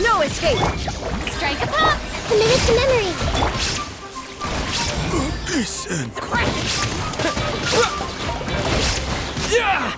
No escape! Strike a pop! Commit it to memory! Focus and... Yeah!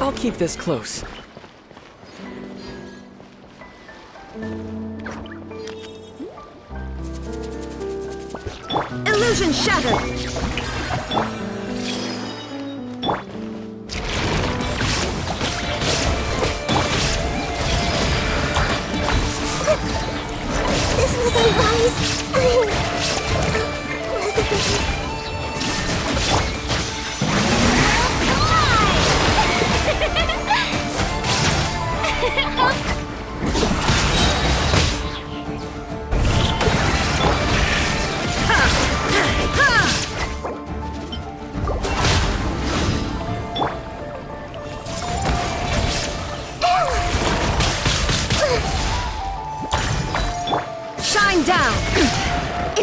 I'll keep this close. Illusion shattered!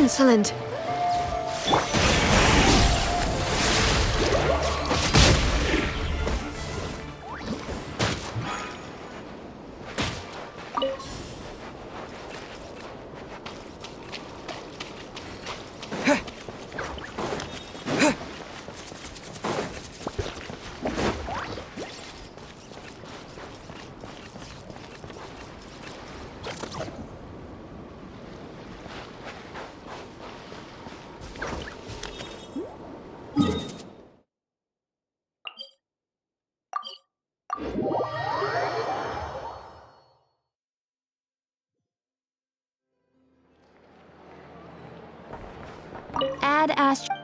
Insolent. Add Astro.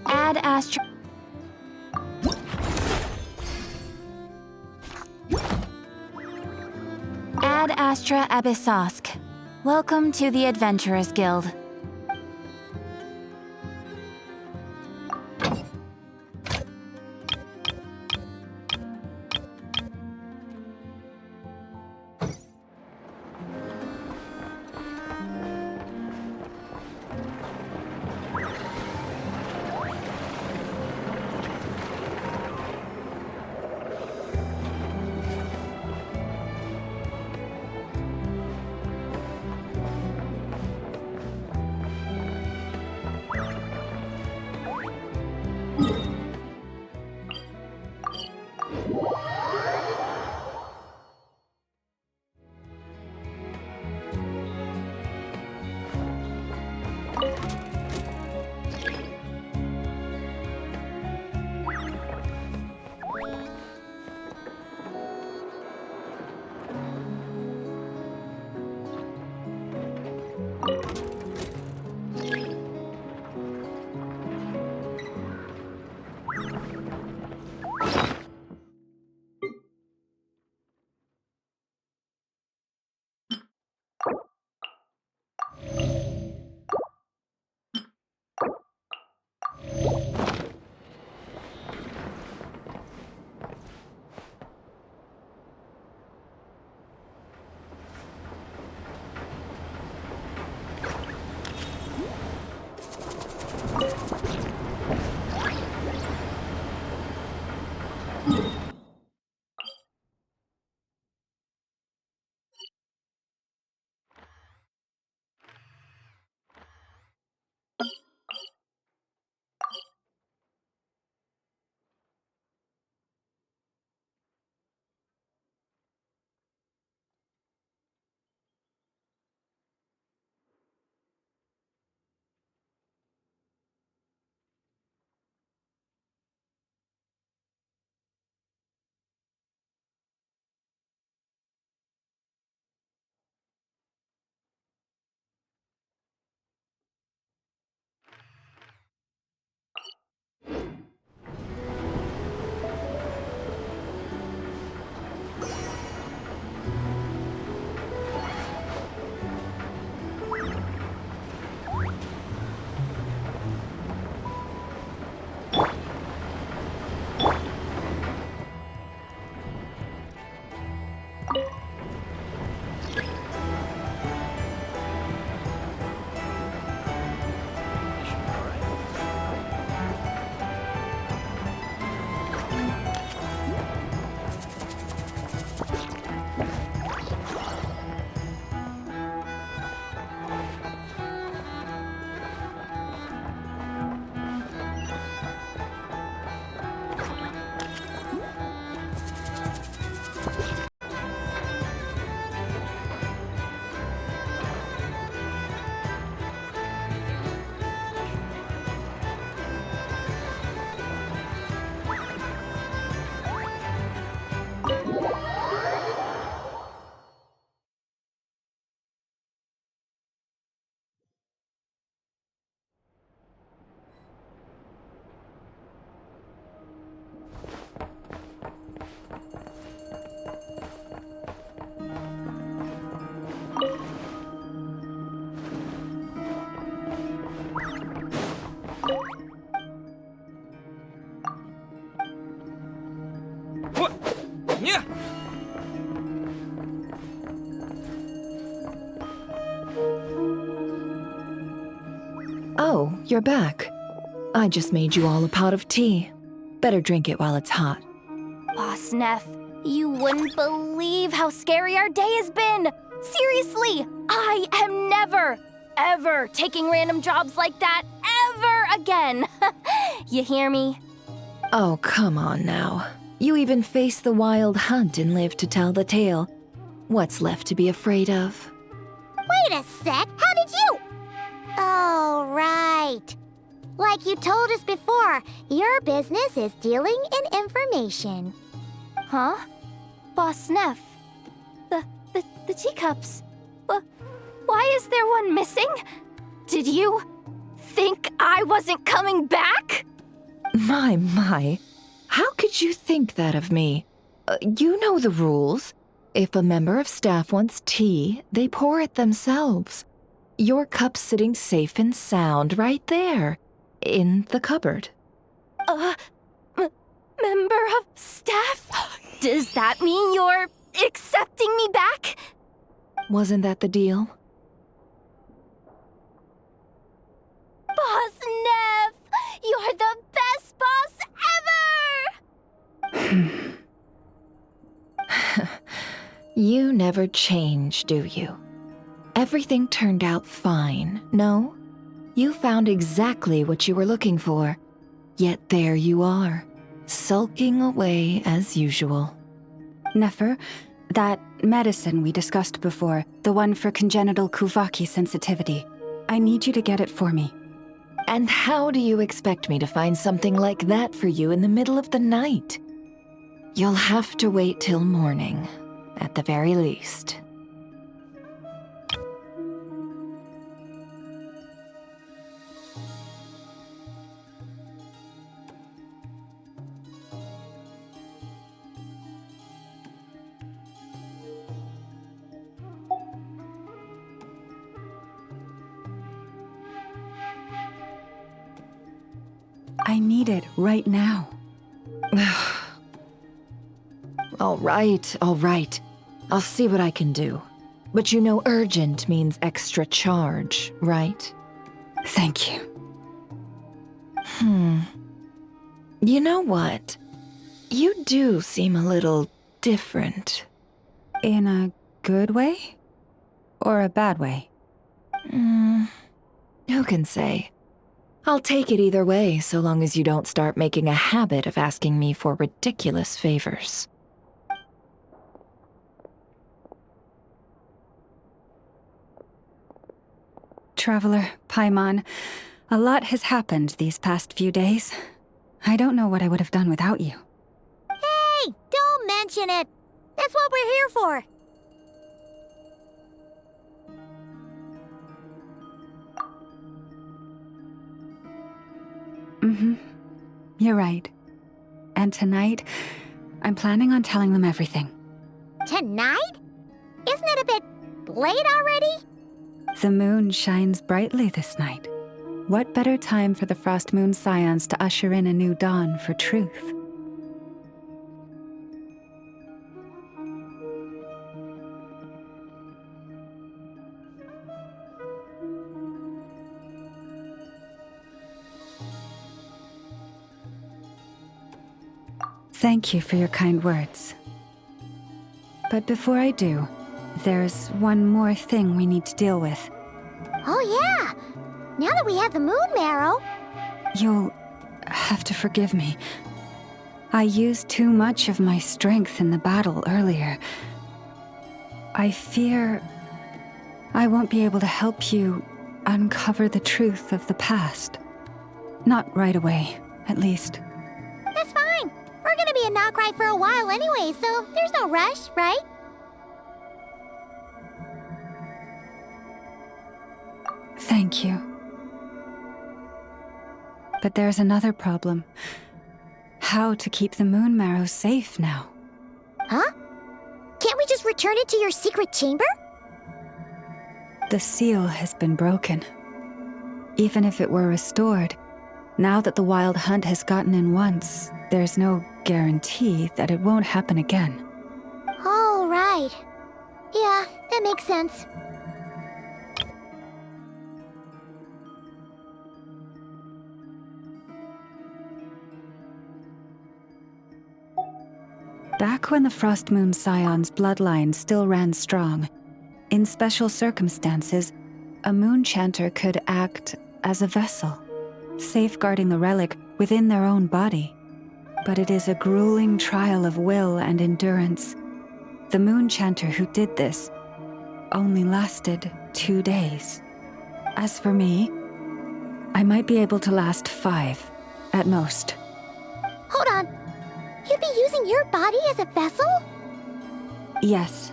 Add Astro. Ad Astra Abyssosk. Welcome to the Adventurers Guild. Yeah. Oh, you're back. I just made you all a pot of tea. Better drink it while it's hot. Boss Neff, you wouldn't believe how scary our day has been! Seriously, I am never, ever taking random jobs like that ever again! You hear me? Oh, come on now. You even faced the wild hunt and lived to tell the tale. What's left to be afraid of? Wait a sec, how did you? Oh, right. Like you told us before, your business is dealing in information. Huh? Boss Neff, the teacups. Why is there one missing? Did you think I wasn't coming back? My. How could you think that of me? You know the rules. If a member of staff wants tea, they pour it themselves. Your cup's sitting safe and sound right there, in the cupboard. Member of staff? Does that mean you're accepting me back? Wasn't that the deal? Boss Neff! You're the best boss ever! You never change, do you? Everything turned out fine, no? You found exactly what you were looking for. Yet there you are, sulking away as usual. Nefer, that medicine we discussed before, the one for congenital Kuvaki sensitivity, I need you to get it for me. And how do you expect me to find something like that for you in the middle of the night? You'll have to wait till morning, at the very least. I need it right now. All right. I'll see what I can do. But you know urgent means extra charge, right? Thank you. You know what? You do seem a little different. In a good way? Or a bad way? Who can say? I'll take it either way, so long as you don't start making a habit of asking me for ridiculous favors. Traveler, Paimon, a lot has happened these past few days. I don't know what I would have done without you. Hey, don't mention it. That's what we're here for. You're right. And tonight, I'm planning on telling them everything. Tonight? Isn't it a bit late already? The moon shines brightly this night. What better time for the Frost Moon Scions to usher in a new dawn for truth? Thank you for your kind words. But before I do, there's one more thing we need to deal with. Oh yeah! Now that we have the moon marrow... You'll have to forgive me. I used too much of my strength in the battle earlier. I fear I won't be able to help you uncover the truth of the past. Not right away, at least. That's fine. We're gonna be in Nokrai for a while anyway, so there's no rush, right? Thank you. But there's another problem. How to keep the moon marrow safe now? Huh? Can't we just return it to your secret chamber? The seal has been broken. Even if it were restored, now that the wild hunt has gotten in once, there's no guarantee that it won't happen again. Right. Yeah, that makes sense. Back when the Frost Moon Scion's bloodline still ran strong, in special circumstances, a moon chanter could act as a vessel, safeguarding the relic within their own body. But it is a grueling trial of will and endurance. The moon chanter who did this only lasted 2 days. As for me, I might be able to last 5, at most. Hold on. You'd be using your body as a vessel? Yes.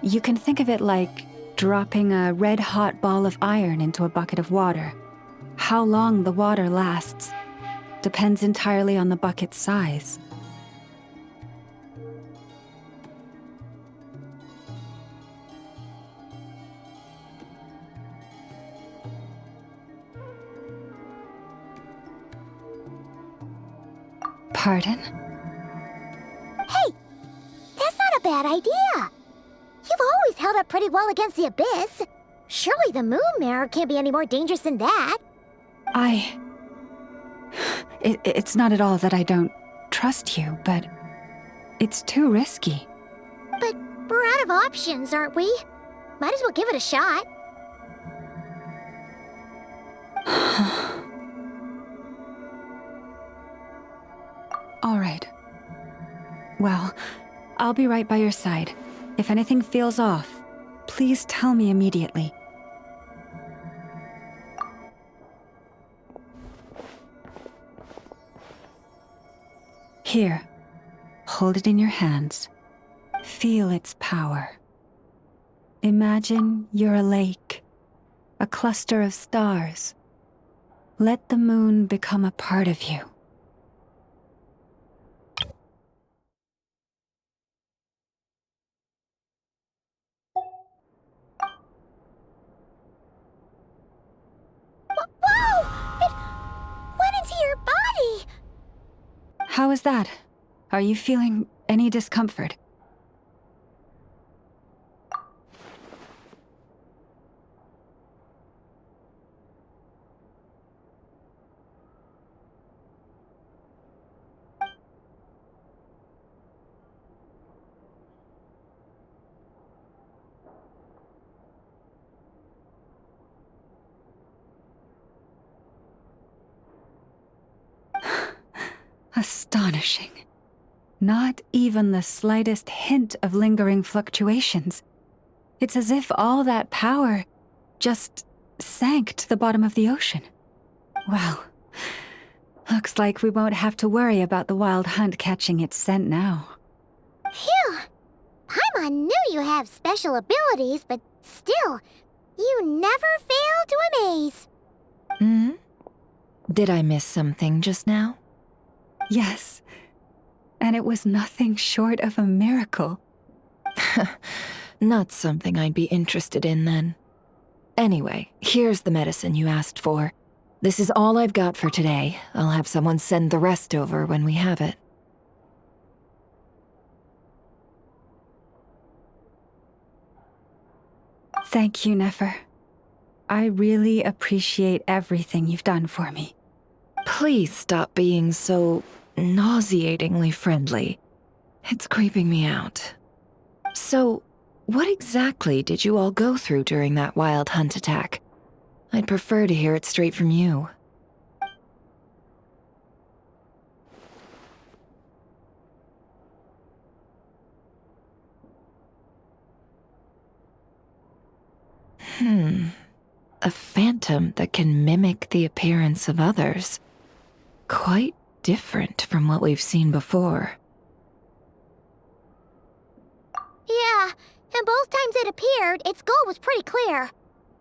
You can think of it like dropping a red-hot ball of iron into a bucket of water. How long the water lasts depends entirely on the bucket's size. Pardon? Hey! That's not a bad idea! You've always held up pretty well against the abyss. Surely the moon mirror can't be any more dangerous than that. It's not at all that I don't trust you, but it's too risky. But we're out of options, aren't we? Might as well give it a shot. All right. Well, I'll be right by your side. If anything feels off, please tell me immediately. Here, hold it in your hands. Feel its power. Imagine you're a lake, a cluster of stars. Let the moon become a part of you. Whoa! It went into your body! How is that? Are you feeling any discomfort? Astonishing. Not even the slightest hint of lingering fluctuations. It's as if all that power just sank to the bottom of the ocean. Well, looks like we won't have to worry about the wild hunt catching its scent now. Phew! Paimon knew you have special abilities, but still, you never fail to amaze. Hmm? Did I miss something just now? Yes, and it was nothing short of a miracle. Not something I'd be interested in then. Anyway, here's the medicine you asked for. This is all I've got for today. I'll have someone send the rest over when we have it. Thank you, Nefer. I really appreciate everything you've done for me. Please stop being so nauseatingly friendly. It's creeping me out. So, what exactly did you all go through during that wild hunt attack? I'd prefer to hear it straight from you. A phantom that can mimic the appearance of others. Quite different from what we've seen before. Yeah, and both times it appeared, its goal was pretty clear.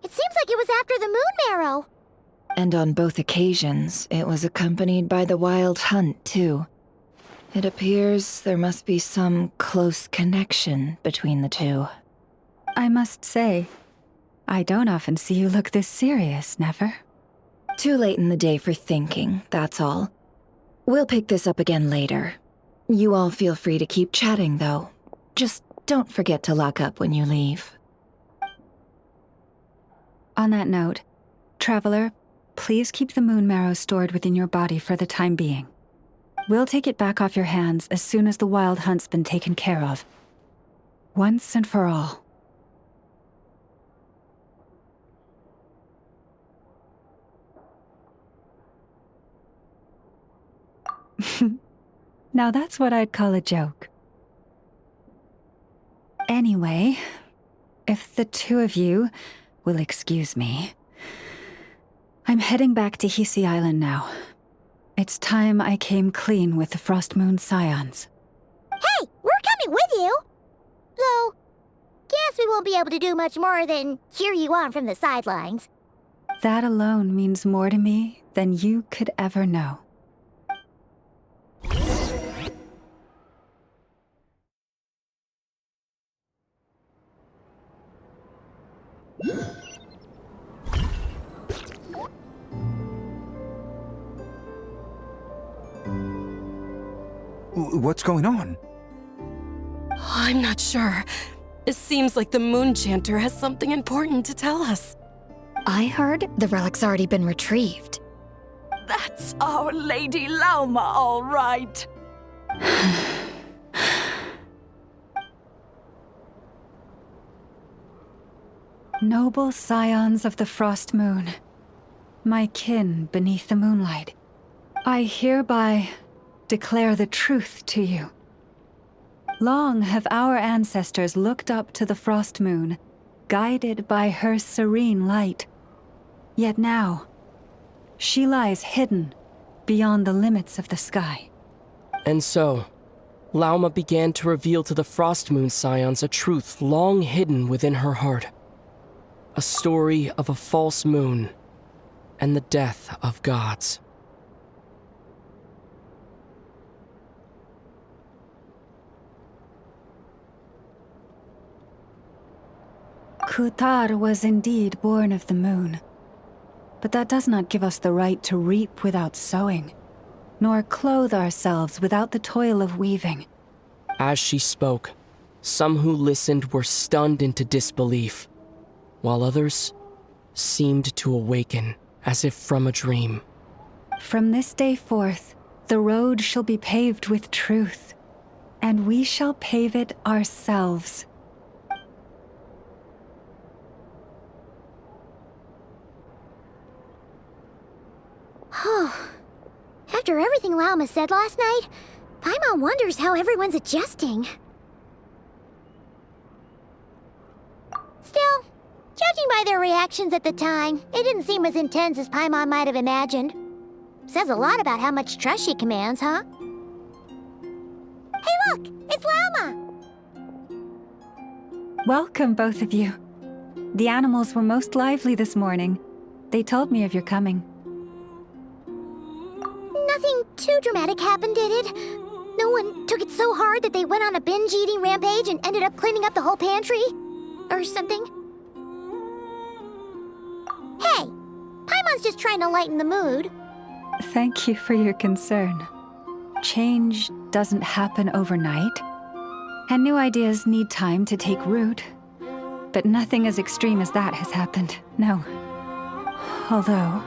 It seems like it was after the moon marrow. And on both occasions, it was accompanied by the wild hunt, too. It appears there must be some close connection between the two. I must say, I don't often see you look this serious, Nefer. Too late in the day for thinking, that's all. We'll pick this up again later. You all feel free to keep chatting, though. Just Don't forget to lock up when you leave. On that note, Traveler, please keep the moon marrow stored within your body for the time being. We'll take it back off your hands as soon as the wild hunt's been taken care of. Once and for all. Now that's what I'd call a joke. Anyway, if the two of you will excuse me, I'm heading back to Hisi Island now. It's time I came clean with the Frost Moon Scions. Hey, we're coming with you! Though, guess we won't be able to do much more than cheer you on from the sidelines. That alone means more to me than you could ever know. What's going on? I'm not sure. It seems like the Moon Chanter has something important to tell us. I heard the relic's already been retrieved. That's our Lady Lauma, all right. Noble scions of the Frost Moon, my kin beneath the moonlight, I hereby declare the truth to you. Long have our ancestors looked up to the Frost Moon, guided by her serene light. Yet now, she lies hidden beyond the limits of the sky. And so, Lauma began to reveal to the Frost Moon Scions a truth long hidden within her heart. A story of a false moon and the death of gods. Kutar was indeed born of the moon. But that does not give us the right to reap without sowing, nor clothe ourselves without the toil of weaving. As she spoke, some who listened were stunned into disbelief, while others seemed to awaken as if from a dream. From this day forth, the road shall be paved with truth, and we shall pave it ourselves. After everything Lauma said last night, Paimon wonders how everyone's adjusting. Still, judging by their reactions at the time, it didn't seem as intense as Paimon might have imagined. Says a lot about how much trust she commands, huh? Hey look! It's Lauma! Welcome, both of you. The animals were most lively this morning. They told me of your coming. Nothing too dramatic happened, did it? No one took it so hard that they went on a binge-eating rampage and ended up cleaning up the whole pantry? Or something? Hey! Paimon's just trying to lighten the mood. Thank you for your concern. Change doesn't happen overnight, and new ideas need time to take root. But nothing as extreme as that has happened, no. Although...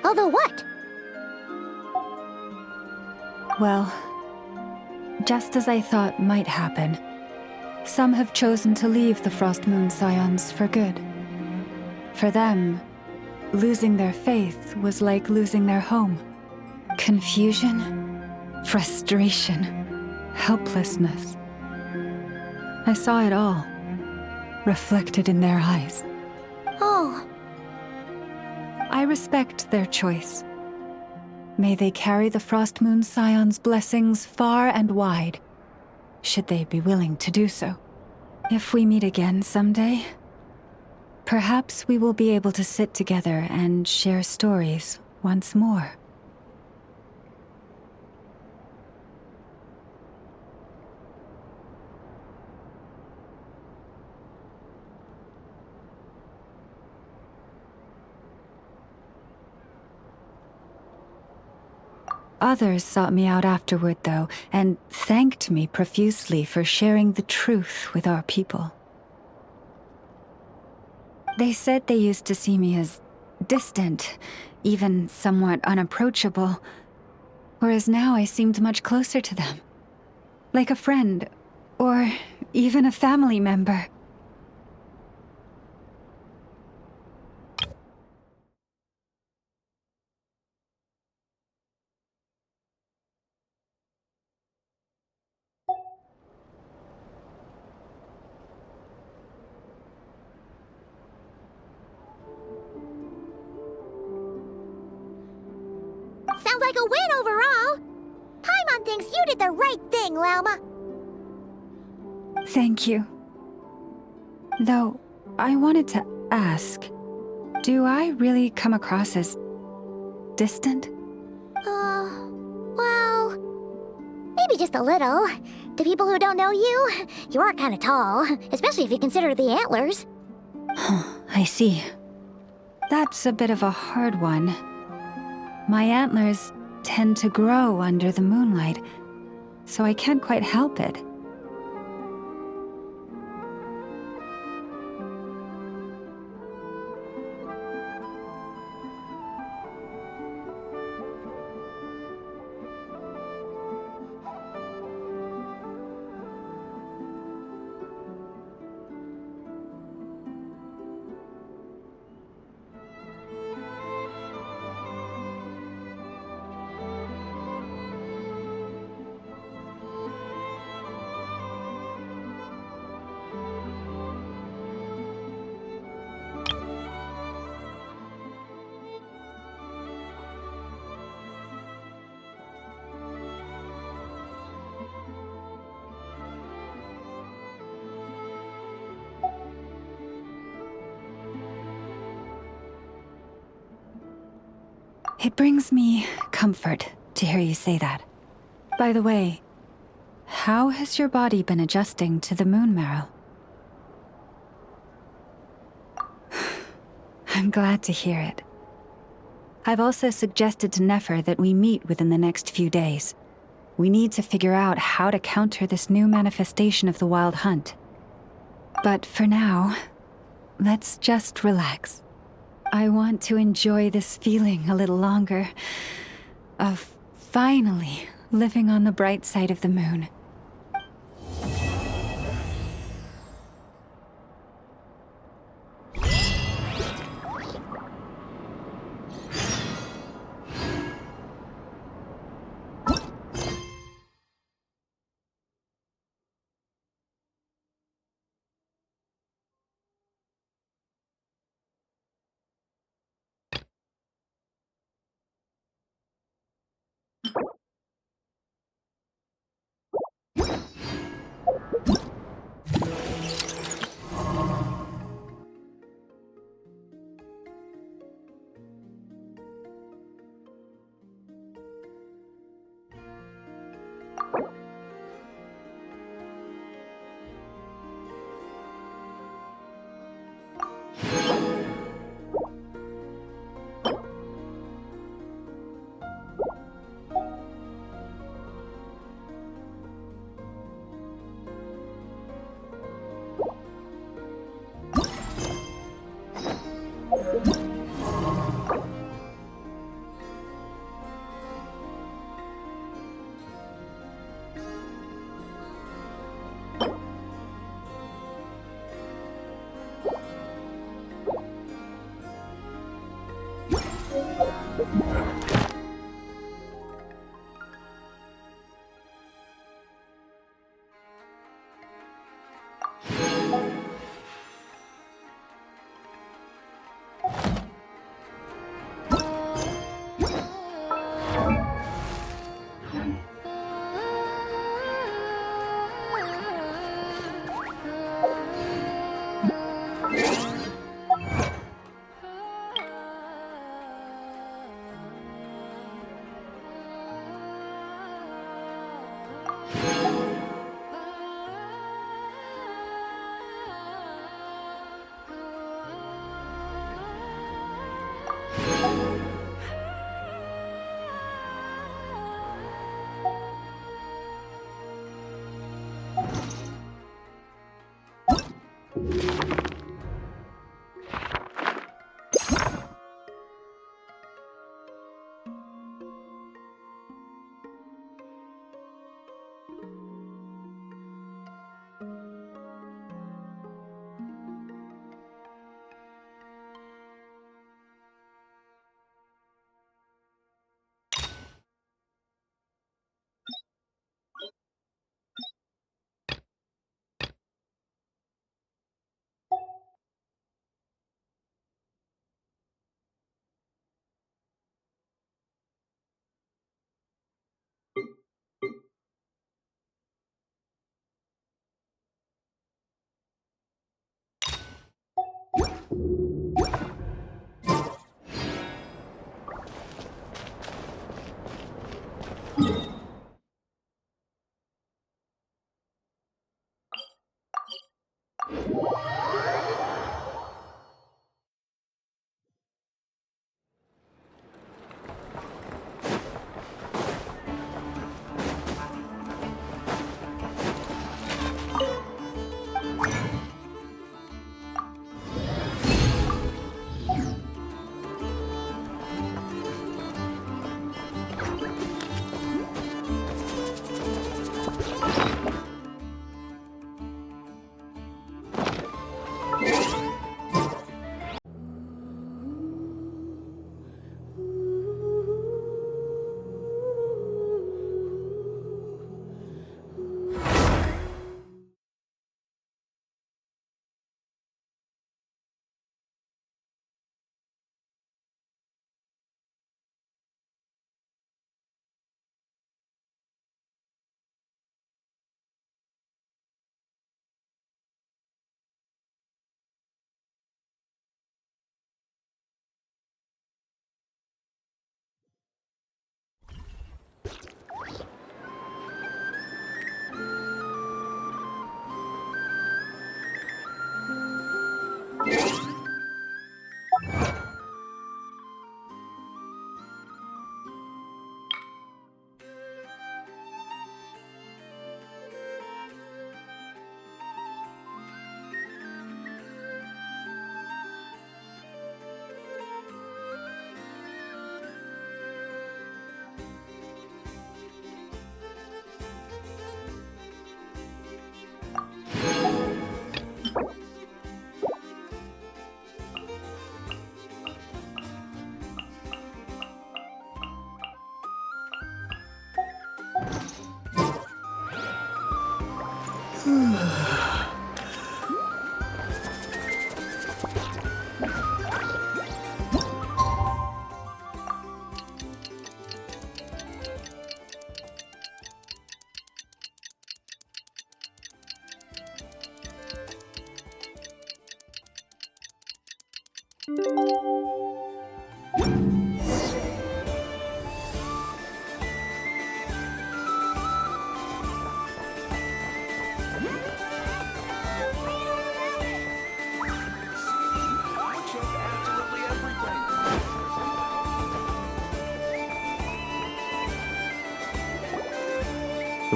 Although what? Well, just as I thought might happen, some have chosen to leave the Frost Moon Scions for good. For them, losing their faith was like losing their home. Confusion, frustration, helplessness. I saw it all, reflected in their eyes. Oh. I respect their choice. May they carry the Frost Moon Scions' blessings far and wide, should they be willing to do so. If we meet again someday, perhaps we will be able to sit together and share stories once more. Others sought me out afterward, though, and thanked me profusely for sharing the truth with our people. They said they used to see me as distant, even somewhat unapproachable, whereas now I seemed much closer to them. Like a friend, or even a family member. Sounds like a win overall! Paimon thinks you did the right thing, Lauma. Thank you. Though, I wanted to ask, do I really come across as distant? Well, maybe just a little. To people who don't know you, you are kind of tall, especially if you consider the antlers. I see. That's a bit of a hard one. My antlers tend to grow under the moonlight, so I can't quite help it. It brings me comfort to hear you say that. By the way, how has your body been adjusting to the moon marrow? I'm glad to hear it. I've also suggested to Nefer that we meet within the next few days. We need to figure out how to counter this new manifestation of the Wild Hunt. But for now, let's just relax. I want to enjoy this feeling a little longer, of finally living on the bright side of the moon.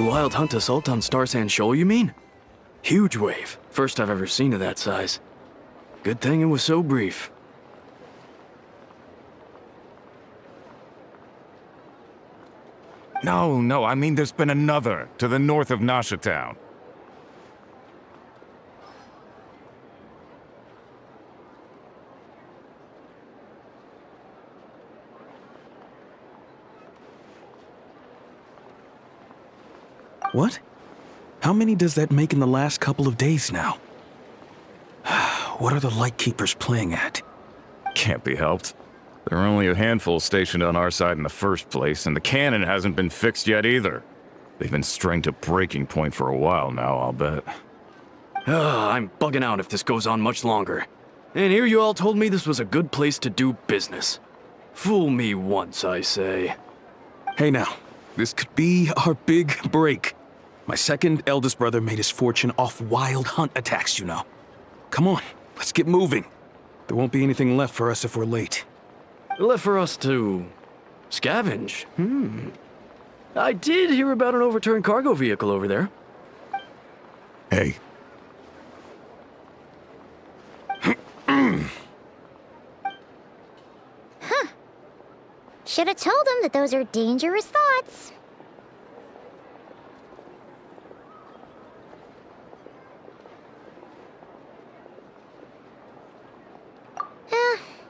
The Wild Hunt assault on Star Sand Shoal, you mean? Huge wave. First I've ever seen of that size. Good thing it was so brief. No, I mean there's been another, to the north of Nasha Town. What? How many does that make in the last couple of days now? What are the Lightkeepers playing at? Can't be helped. There are only a handful stationed on our side in the first place, and the cannon hasn't been fixed yet either. They've been strained to breaking point for a while now, I'll bet. I'm bugging out if this goes on much longer. And here you all told me this was a good place to do business. Fool me once, I say. Hey now, this could be our big break. My second eldest brother made his fortune off wild hunt attacks, you know. Come on, let's get moving. There won't be anything left for us if we're late. Left for us to scavenge? I did hear about an overturned cargo vehicle over there. Hey. Should have told him that those are dangerous thoughts.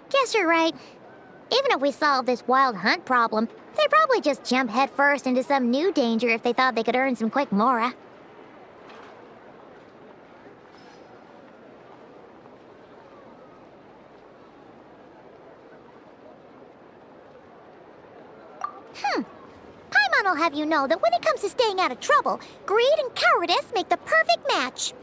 Guess you're right. Even if we solve this wild hunt problem, they'd probably just jump headfirst into some new danger if they thought they could earn some quick mora. Paimon will have you know that when it comes to staying out of trouble, greed and cowardice make the perfect match.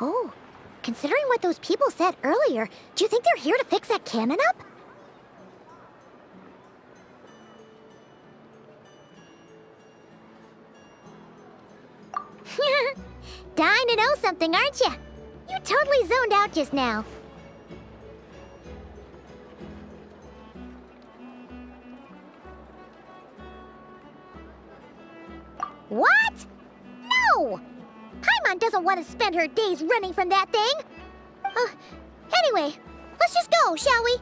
Oh, considering what those people said earlier, do you think they're here to fix that cannon up? Dying to know something, aren't you? You totally zoned out just now. What? No! Paimon doesn't want to spend her days running from that thing. Anyway, let's just go, shall we?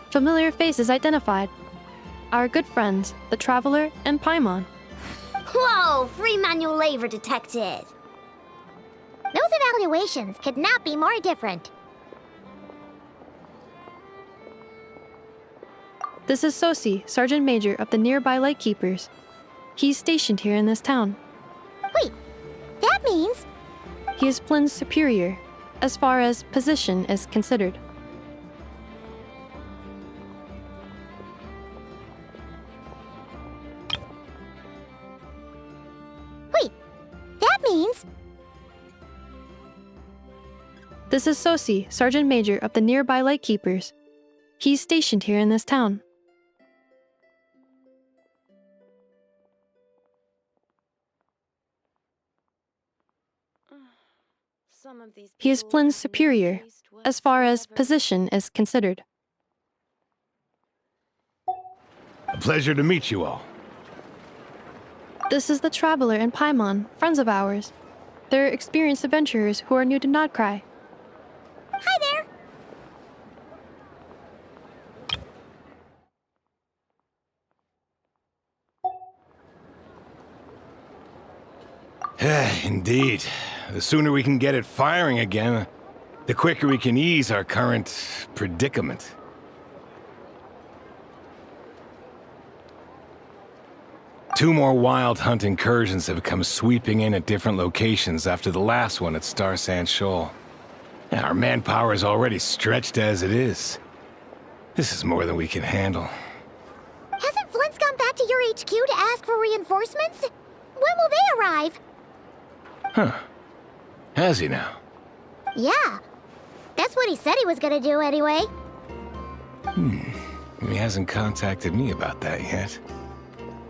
Familiar faces identified. Our good friends, the Traveler and Paimon. Whoa, free manual labor detected. Those evaluations could not be more different. This is Sosi, Sergeant Major of the nearby Lightkeepers. He's stationed here in this town. Wait, that means... He is Flynn's superior, as far as position is considered. This is Sosi, Sergeant Major of the nearby Lightkeepers. He's stationed here in this town. He is Flynn's superior, as far as position is considered. A pleasure to meet you all. This is the Traveler and Paimon, friends of ours. They're experienced adventurers who are new to Nodcry. Hi there. Indeed. The sooner we can get it firing again, the quicker we can ease our current predicament. Two more Wild Hunt incursions have come sweeping in at different locations after the last one at Star Sand Shoal. Our manpower is already stretched as it is. This is more than we can handle. Hasn't Flint's gone back to your HQ to ask for reinforcements? When will they arrive? Huh. Has he now? Yeah. That's what he said he was gonna do anyway. He hasn't contacted me about that yet.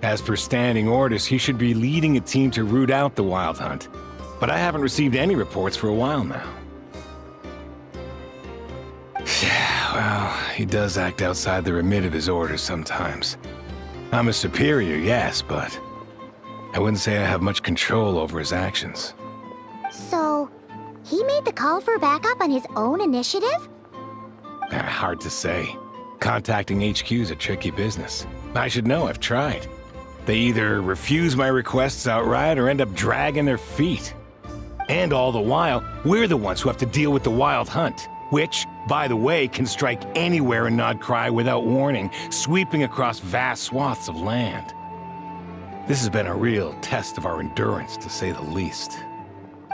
As per standing orders, he should be leading a team to root out the Wild Hunt. But I haven't received any reports for a while now. Well, he does act outside the remit of his orders sometimes. I'm a superior, yes, but I wouldn't say I have much control over his actions. So, he made the call for backup on his own initiative? Hard to say. Contacting HQ is a tricky business. I should know, I've tried. They either refuse my requests outright or end up dragging their feet. And all the while, we're the ones who have to deal with the Wild Hunt, which, by the way, can strike anywhere in Nodcry without warning, sweeping across vast swaths of land. This has been a real test of our endurance, to say the least.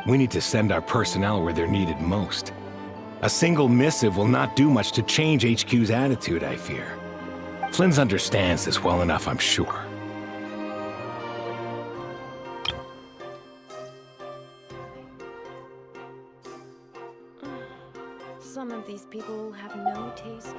We need to send our personnel where they're needed most. A single missive will not do much to change HQ's attitude, I fear. Flynn's understands this well enough, I'm sure. Some of these people have no taste.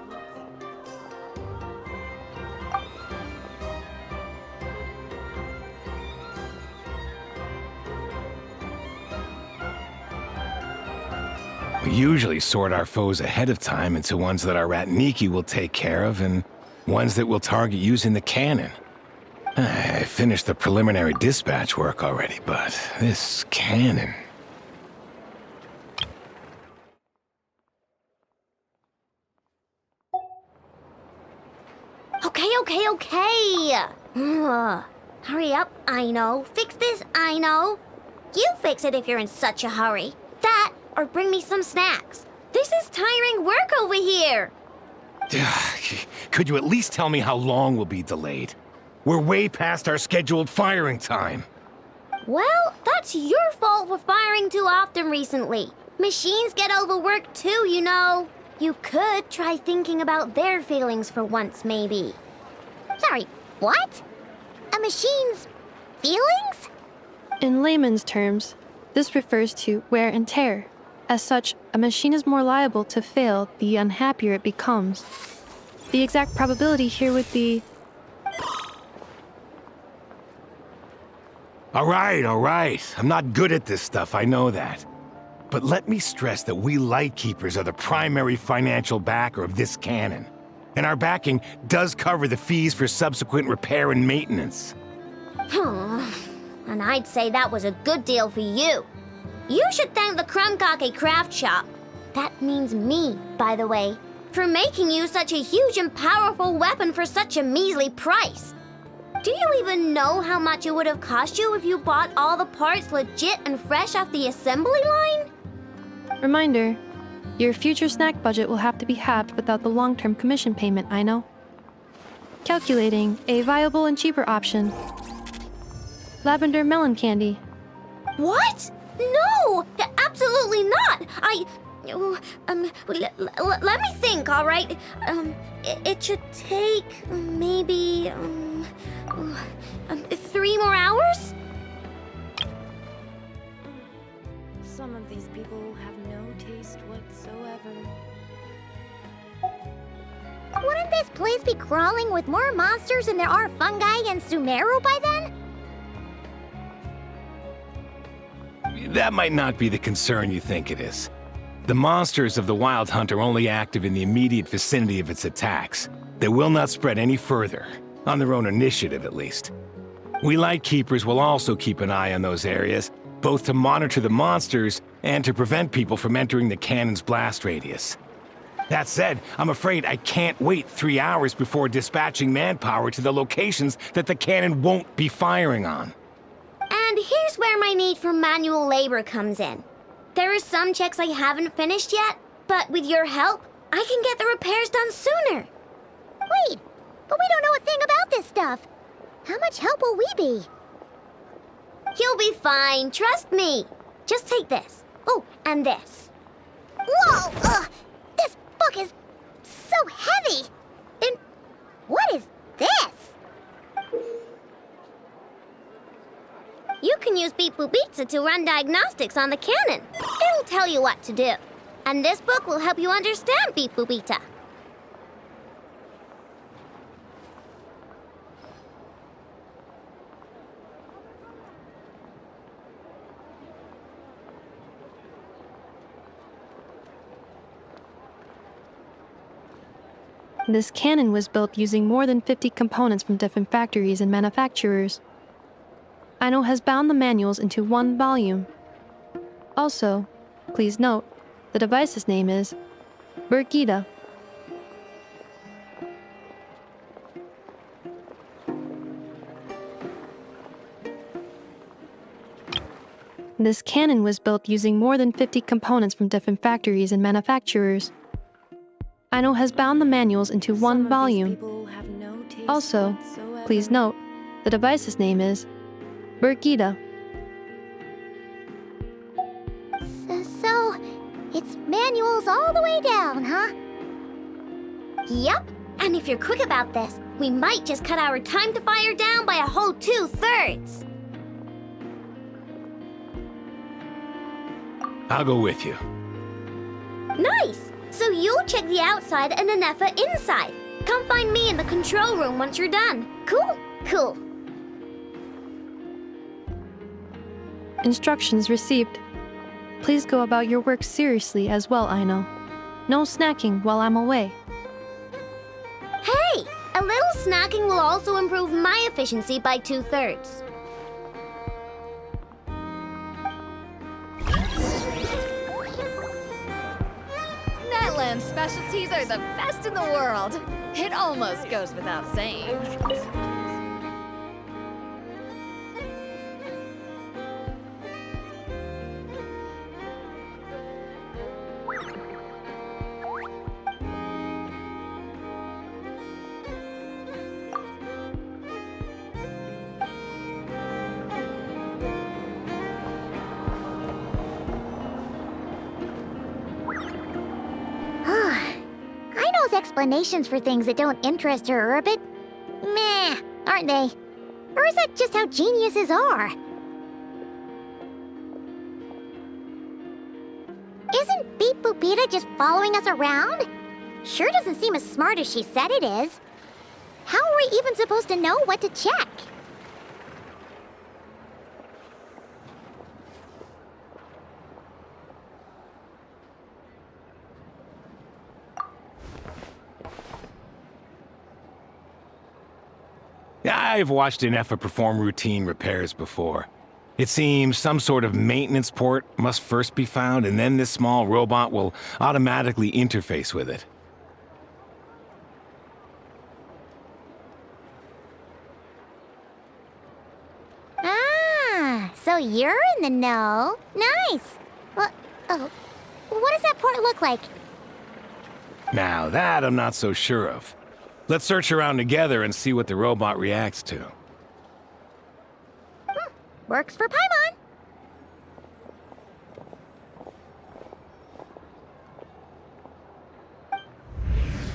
We usually sort our foes ahead of time into ones that our Ratniki will take care of and ones that we'll target using the cannon. I finished the preliminary dispatch work already, but this cannon... Okay. Hurry up, I know. Fix this, I know. You fix it if you're in such a hurry. That, or bring me some snacks. This is tiring work over here. Could you at least tell me how long we'll be delayed? We're way past our scheduled firing time. Well, that's your fault for firing too often recently. Machines get overworked too, you know. You could try thinking about their feelings for once, maybe. Sorry, what? A machine's feelings? In layman's terms, this refers to wear and tear. As such, a machine is more liable to fail the unhappier it becomes. The exact probability here would be... All right. I'm not good at this stuff, I know that. But let me stress that we Lightkeepers are the primary financial backer of this cannon. And our backing does cover the fees for subsequent repair and maintenance. And I'd say that was a good deal for you. You should thank the Krumkake Craft Shop. That means me, by the way, for making you such a huge and powerful weapon for such a measly price. Do you even know how much it would have cost you if you bought all the parts legit and fresh off the assembly line? Reminder, your future snack budget will have to be halved without the long-term commission payment, I know. Calculating a viable and cheaper option. Lavender melon candy. What? No! Absolutely not! Let me think, all right? It should take maybe 3 more hours? Some of these people have no taste whatsoever. Wouldn't this place be crawling with more monsters than there are fungi and Sumeru by then? That might not be the concern you think it is. The monsters of the Wild Hunt are only active in the immediate vicinity of its attacks. They will not spread any further, on their own initiative at least. We Lightkeepers will also keep an eye on those areas, both to monitor the monsters and to prevent people from entering the cannon's blast radius. That said, I'm afraid I can't wait 3 hours before dispatching manpower to the locations that the cannon won't be firing on. And here's where my need for manual labor comes in. There are some checks I haven't finished yet, but with your help, I can get the repairs done sooner. Wait, but we don't know a thing about this stuff. How much help will we be? You'll be fine, trust me. Just take this. Oh, and this. Whoa! This book is so heavy! And what is this? You can use Beep Boop Pizza to run diagnostics on the cannon. It'll tell you what to do. And this book will help you understand Beep Boop Pizza. This cannon was built using more than 50 components from different factories and manufacturers. Aino has bound the manuals into one volume. Also, please note, the device's name is Birgitta. This cannon was built using more than 50 components from different factories and manufacturers. Aino has bound the manuals into one volume. Also, please note, the device's name is Birgitta. So, it's manuals all the way down, huh? Yep, and if you're quick about this, we might just cut our time to fire down by a whole 2/3. I'll go with you. Nice! So you'll check the outside and Anefa inside. Come find me in the control room once you're done. Cool? Cool. Instructions received. Please go about your work seriously as well, Aino. No snacking while I'm away. Hey! A little snacking will also improve my efficiency by 2/3. Netland specialties are the best in the world. It almost goes without saying. Explanations for things that don't interest her are a bit meh, aren't they? Or is that just how geniuses are? Isn't Beep Boopita just following us around? Sure doesn't seem as smart as she said it is. How are we even supposed to know what to check? I've watched an Effa perform routine repairs before. It seems some sort of maintenance port must first be found, and then this small robot will automatically interface with it. Ah, so you're in the know. Nice. Well, oh, what does that port look like? Now that I'm not so sure of. Let's search around together and see what the robot reacts to. Works for Paimon.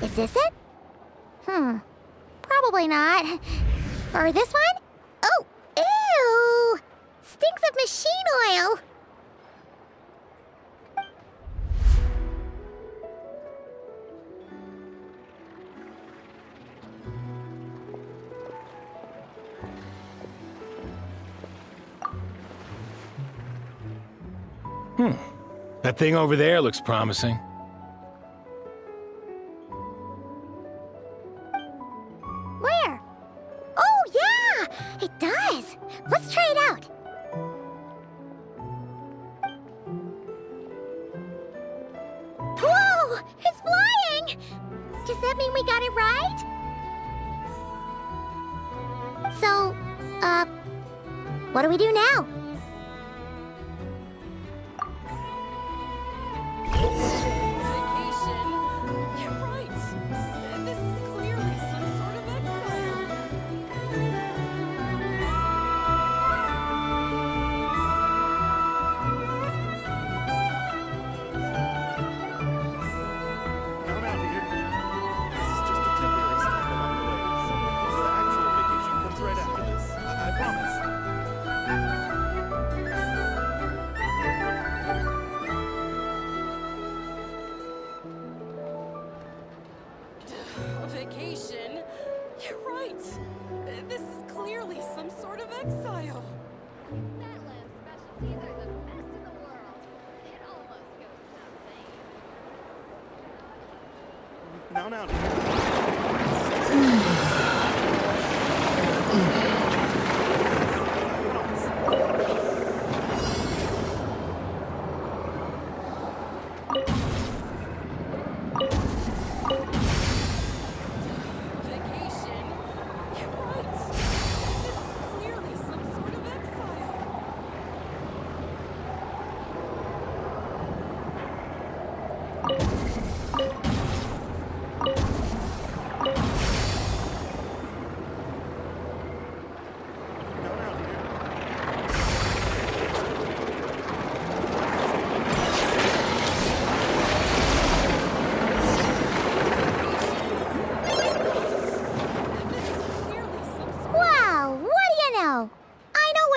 Is this it? Probably not. Or this one? Oh, ew! Stinks of machine oil! That thing over there looks promising. Where? Oh, yeah! It does! Let's try it out. Whoa! It's flying! Does that mean we got it right? So, what do we do now? Vacation? You're right. This is clearly some sort of exile. Netland specialties are the best in the world. It almost goes without saying. Now.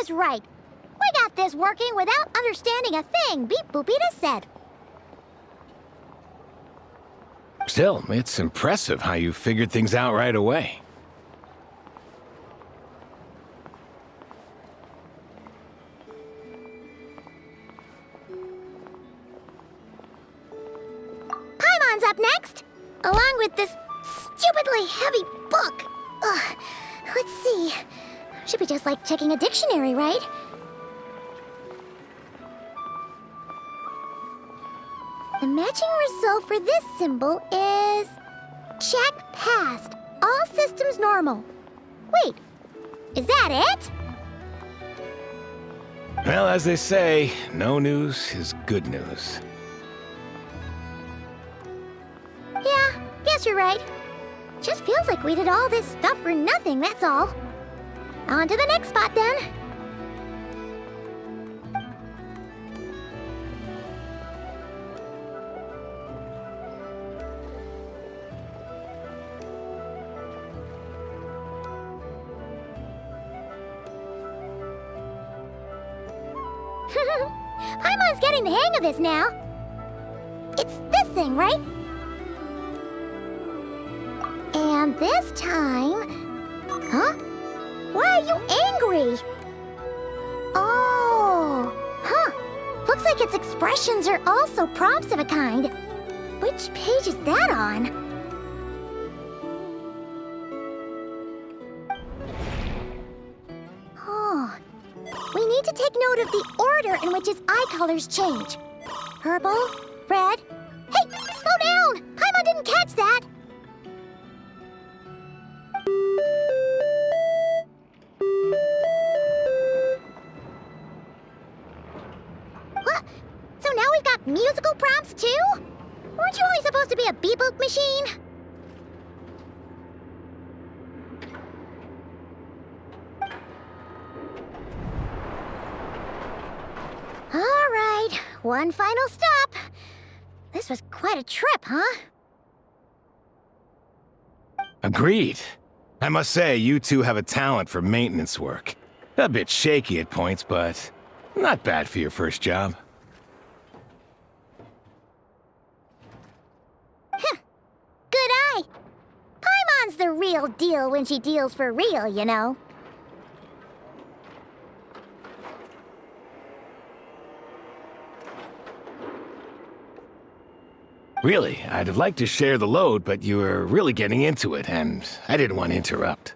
Right. We got this working without understanding a thing Beep Boopita said. Still, it's impressive how you figured things out right away. Paimon's up next, along with this stupidly heavy book. Ugh. Let's see. Should be just like checking a dictionary, right? The matching result for this symbol is... check passed. All systems normal. Wait, is that it? Well, as they say, no news is good news. Yeah, guess you're right. Just feels like we did all this stuff for nothing, that's all. On to the next spot, then. Paimon's getting the hang of this now. It's this thing, right? And this time... Huh? Why are you angry? Oh... Huh. Looks like its expressions are also prompts of a kind. Which page is that on? Oh... We need to take note of the order in which its eye colors change. Purple, red... Hey! Slow down! Paimon didn't catch that! What? So now we've got musical prompts too? Weren't you only supposed to be a beep-boop machine? All right, one final stop. This was quite a trip, huh? Agreed. I must say, you two have a talent for maintenance work. A bit shaky at points, but not bad for your first job. Huh. Good eye. Paimon's the real deal when she deals for real, you know. Really, I'd have liked to share the load, but you were really getting into it, and I didn't want to interrupt.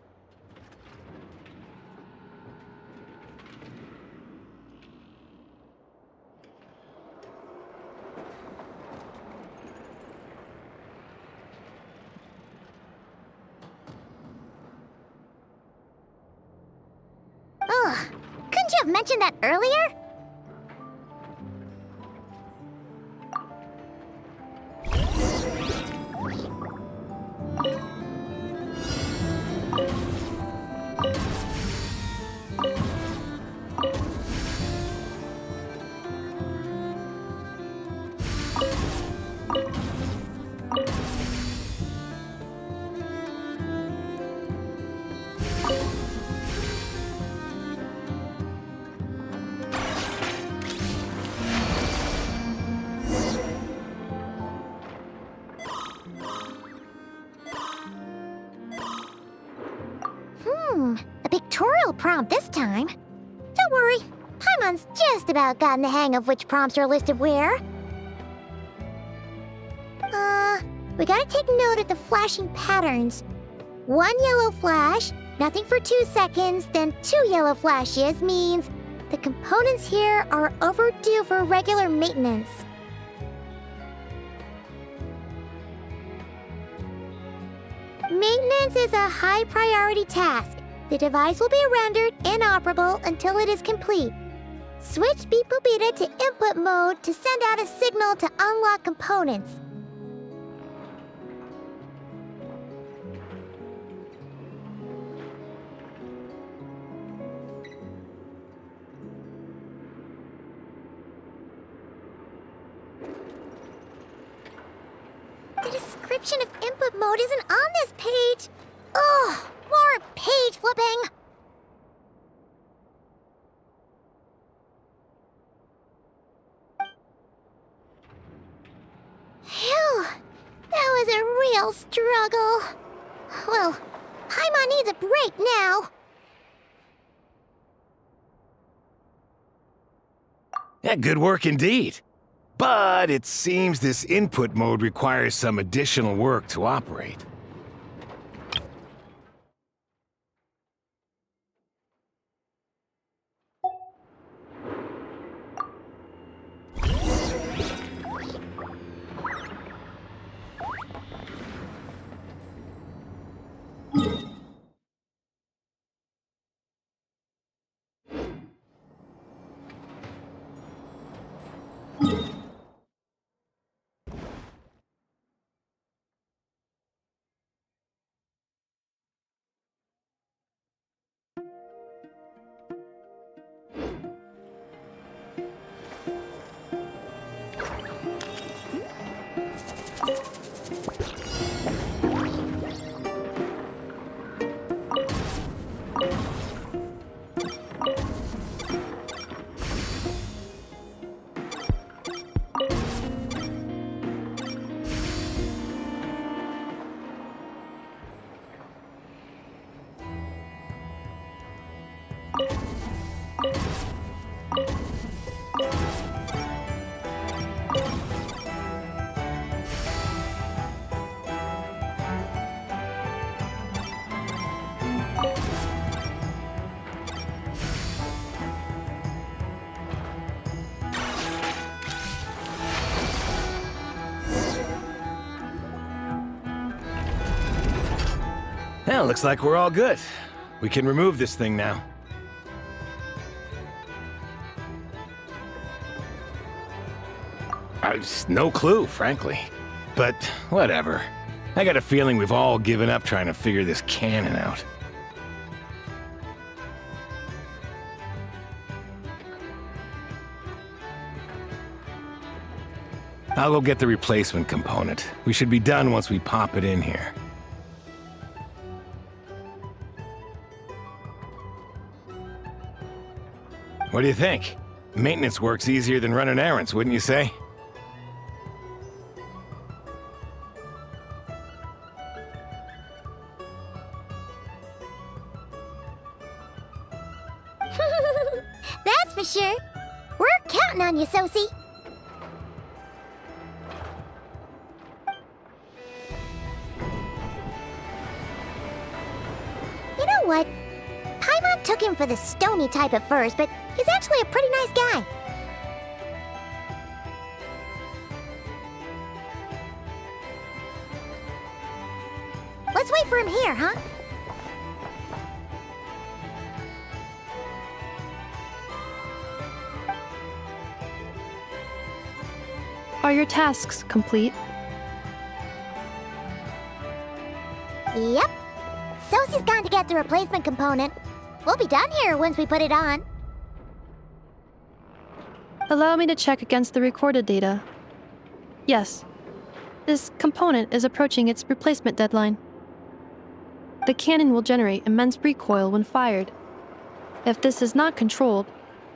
Ugh, couldn't you have mentioned that earlier? A pictorial prompt this time. Don't worry, Paimon's just about gotten the hang of which prompts are listed where. We gotta take note of the flashing patterns. One yellow flash, nothing for 2 seconds, then 2 yellow flashes means the components here are overdue for regular maintenance. Maintenance is a high priority task. The device will be rendered inoperable until it is complete. Switch Beep Boopita to input mode to send out a signal to unlock components. The description of input mode isn't on this page. Ugh, more page flipping. Phew, that was a real struggle. Well, Paimon needs a break now. Yeah, good work indeed. But it seems this input mode requires some additional work to operate. Well, looks like we're all good. We can remove this thing now. I've no clue, frankly. But whatever. I got a feeling we've all given up trying to figure this cannon out. I'll go get the replacement component. We should be done once we pop it in here. What do you think? Maintenance work's easier than running errands, wouldn't you say? That's for sure. We're counting on you, Sosie. You know what? Paimon took him for the stony type at first, but he's actually a pretty nice guy. Let's wait for him here, huh? Are your tasks complete? Yep. Sosie's gone to get the replacement component. We'll be done here once we put it on. Allow me to check against the recorded data. Yes. This component is approaching its replacement deadline. The cannon will generate immense recoil when fired. If this is not controlled,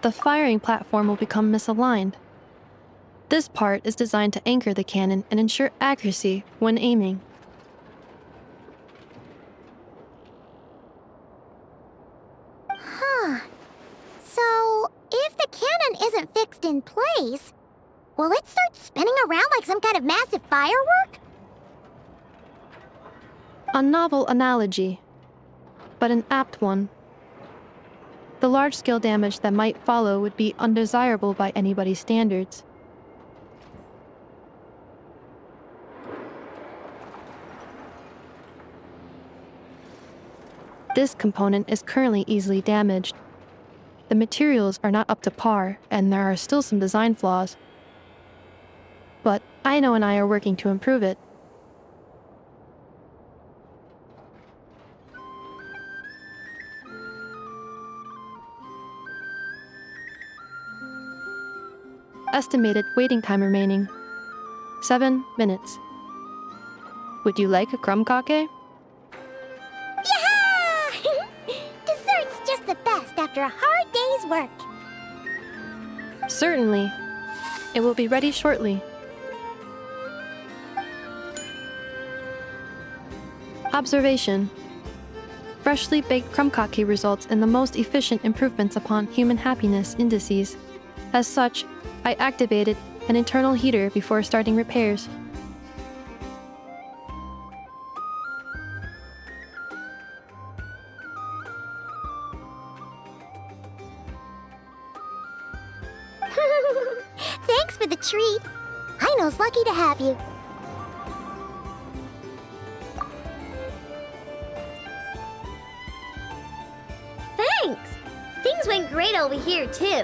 the firing platform will become misaligned. This part is designed to anchor the cannon and ensure accuracy when aiming. Huh. So, if the cannon isn't fixed in place, will it start spinning around like some kind of massive firework? A novel analogy, but an apt one. The large-scale damage that might follow would be undesirable by anybody's standards. This component is currently easily damaged. The materials are not up to par, and there are still some design flaws. But Aino and I are working to improve it. Estimated waiting time remaining: 7 minutes. Would you like a crumb cake? Dessert's just the best after a hard day's work. Certainly. It will be ready shortly. Observation. Freshly baked crumb cake results in the most efficient improvements upon human happiness indices. As such, I activated an internal heater before starting repairs. Thanks for the treat. Aino's lucky to have you. Thanks. Things went great over here, too.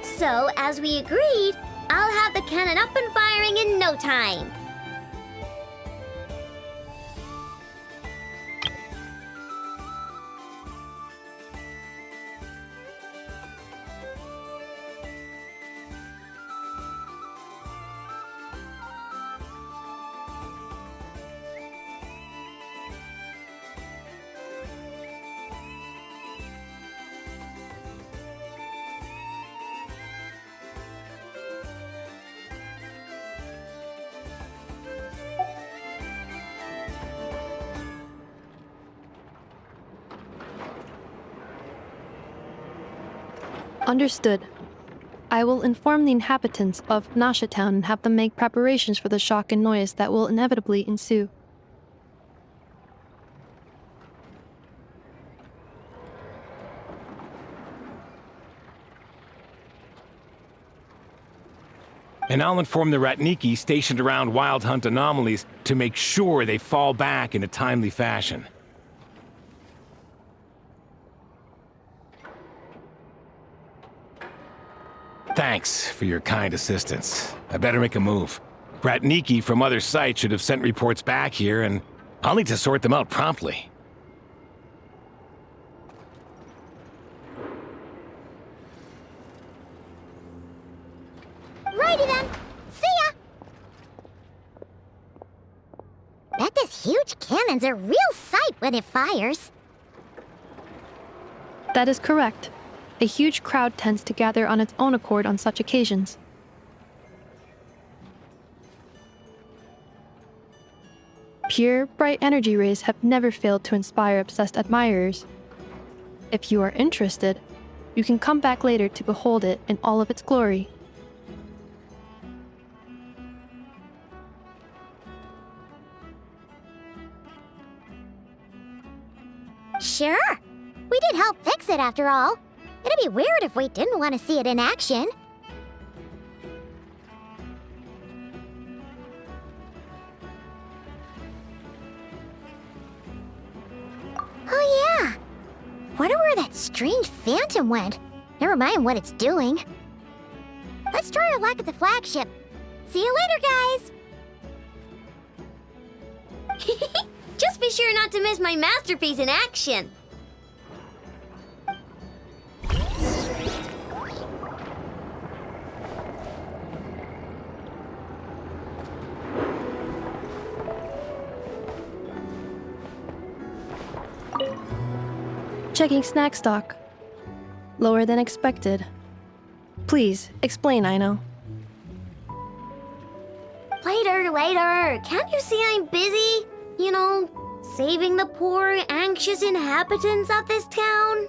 So, as we agreed, I'll have the cannon up and firing in no time. Understood. I will inform the inhabitants of Nasha Town and have them make preparations for the shock and noise that will inevitably ensue. And I'll inform the Ratniki stationed around Wild Hunt anomalies to make sure they fall back in a timely fashion. Thanks for your kind assistance. I better make a move. Bratniki from other sites should have sent reports back here, and I'll need to sort them out promptly. Righty then. See ya! Bet this huge cannon's a real sight when it fires. That is correct. A huge crowd tends to gather on its own accord on such occasions. Pure, bright energy rays have never failed to inspire obsessed admirers. If you are interested, you can come back later to behold it in all of its glory. Sure. We did help fix it after all. It'd be weird if we didn't want to see it in action. Oh yeah. Wonder where that strange phantom went. Never mind what it's doing. Let's try our luck at the flagship. See you later, guys! Just be sure not to miss my masterpiece in action. Checking snack stock. Lower than expected. Please, explain, Aino. Later. Can't you see I'm busy? You know, saving the poor, anxious inhabitants of this town?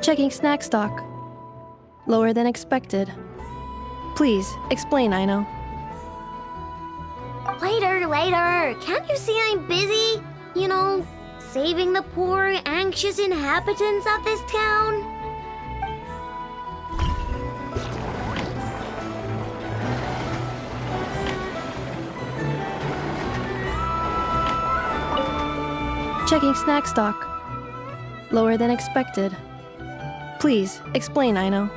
Checking snack stock. Lower than expected. Please, explain, Aino. Later. Can't you see I'm busy? You know, saving the poor, anxious inhabitants of this town? Checking snack stock. Lower than expected. Please, explain, Aino.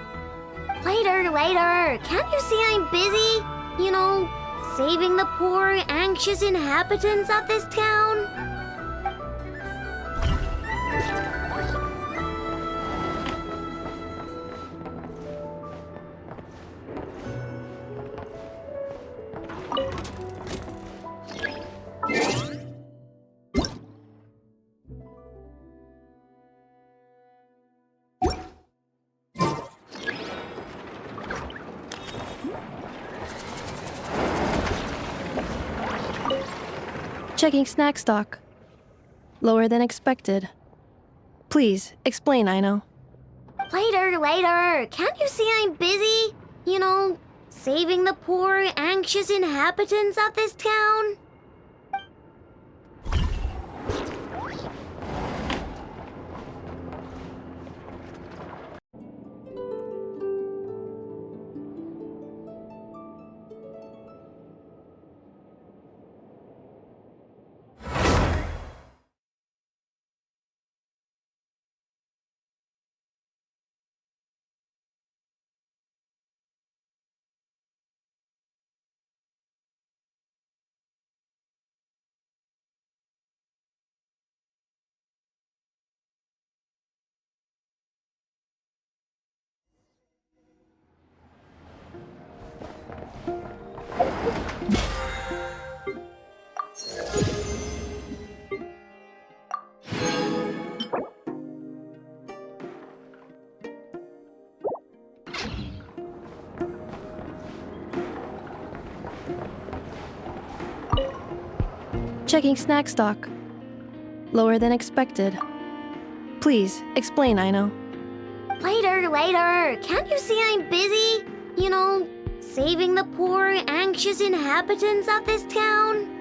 Later. Can't you see I'm busy? You know, saving the poor, anxious inhabitants of this town? Checking snack stock. Lower than expected. Please, explain, Aino. Later. Can't you see I'm busy? You know, saving the poor, anxious inhabitants of this town? Checking snack stock. Lower than expected. Please, explain, Aino. Later. Can't you see I'm busy? You know, saving the poor, anxious inhabitants of this town?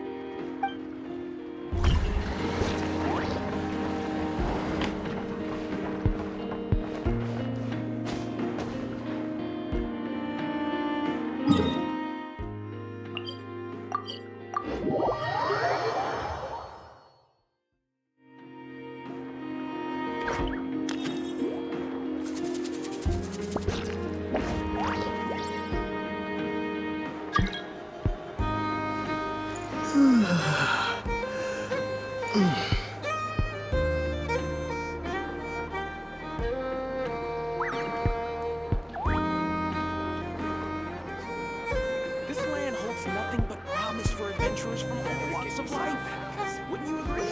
This land holds nothing but promise for adventurers from all walks of life. Wouldn't you agree?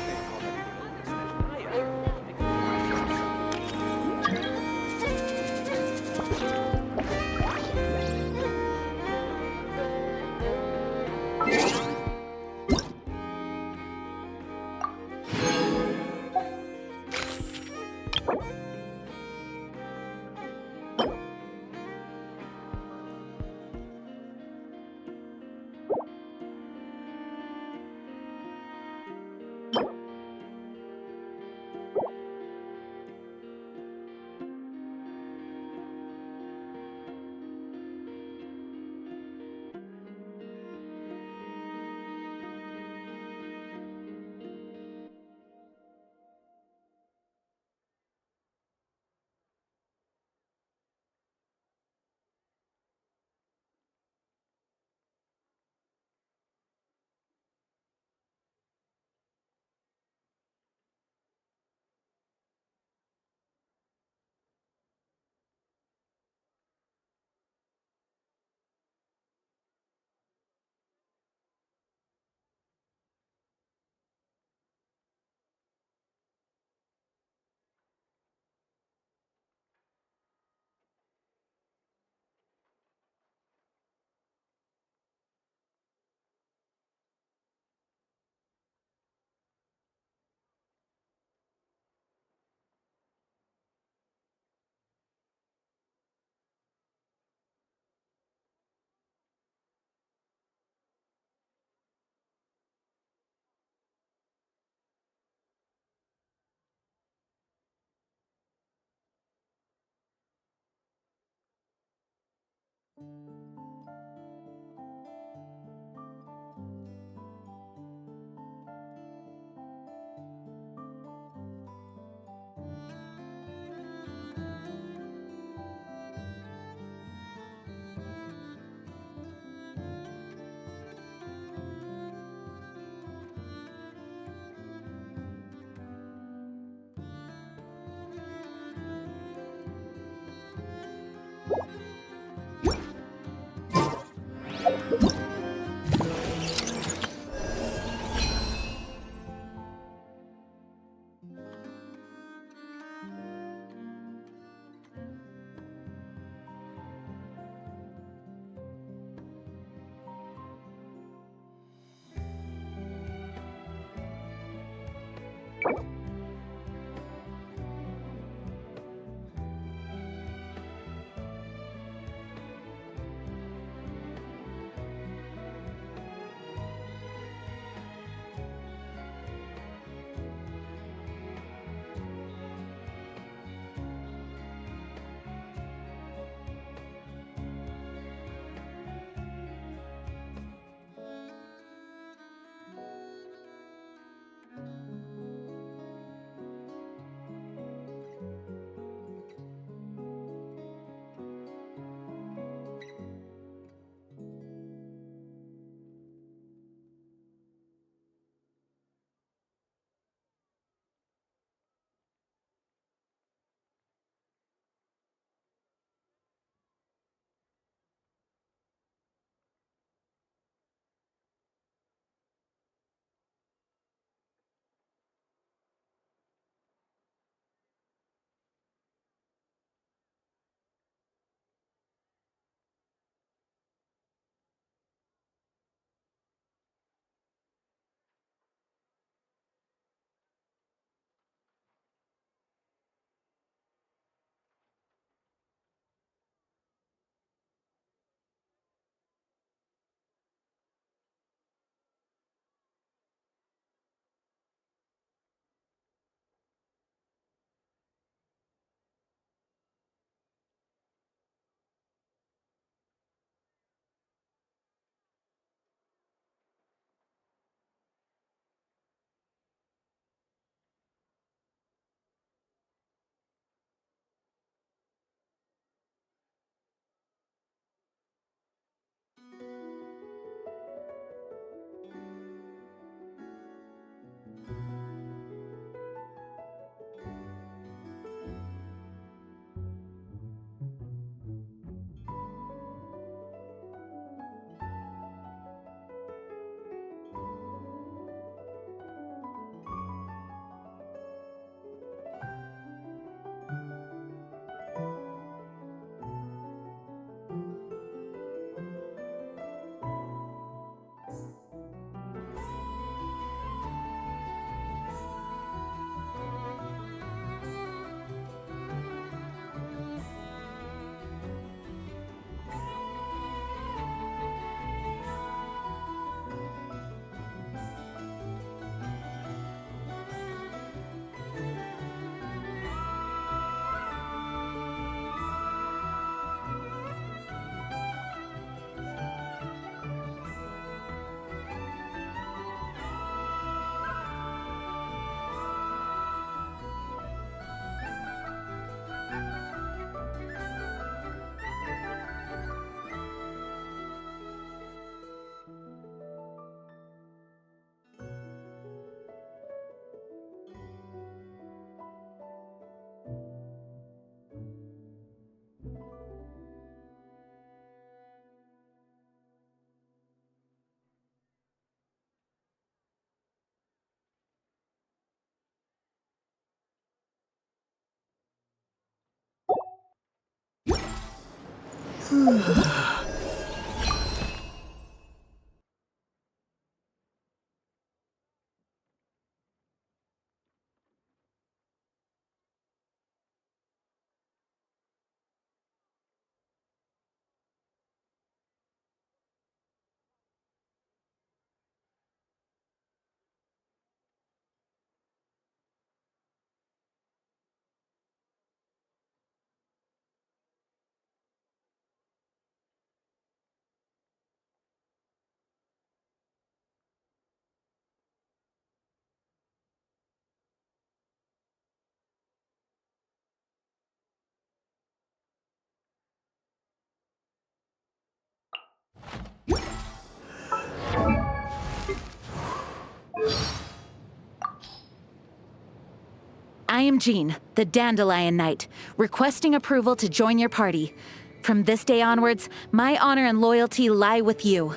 I am Jean, the Dandelion Knight, requesting approval to join your party. From this day onwards, my honor and loyalty lie with you.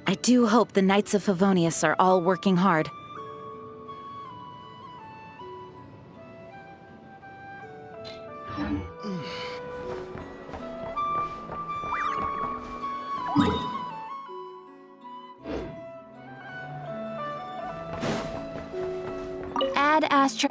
I do hope the Knights of Favonius are all working hard. Add Astra.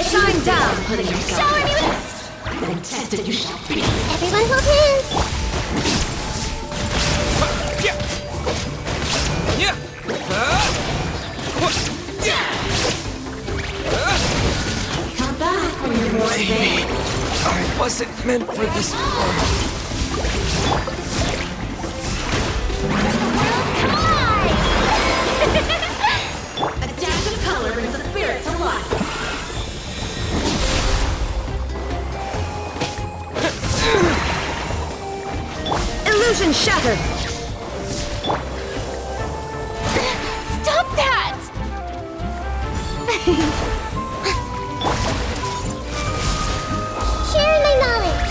Shine down, putting yourself show me what then tested you shall be. Everyone hold hands. Come back when you're more advanced. I wasn't meant for this world. A dash of color brings the spirit to life. Illusion shattered! Stop that! Share my knowledge.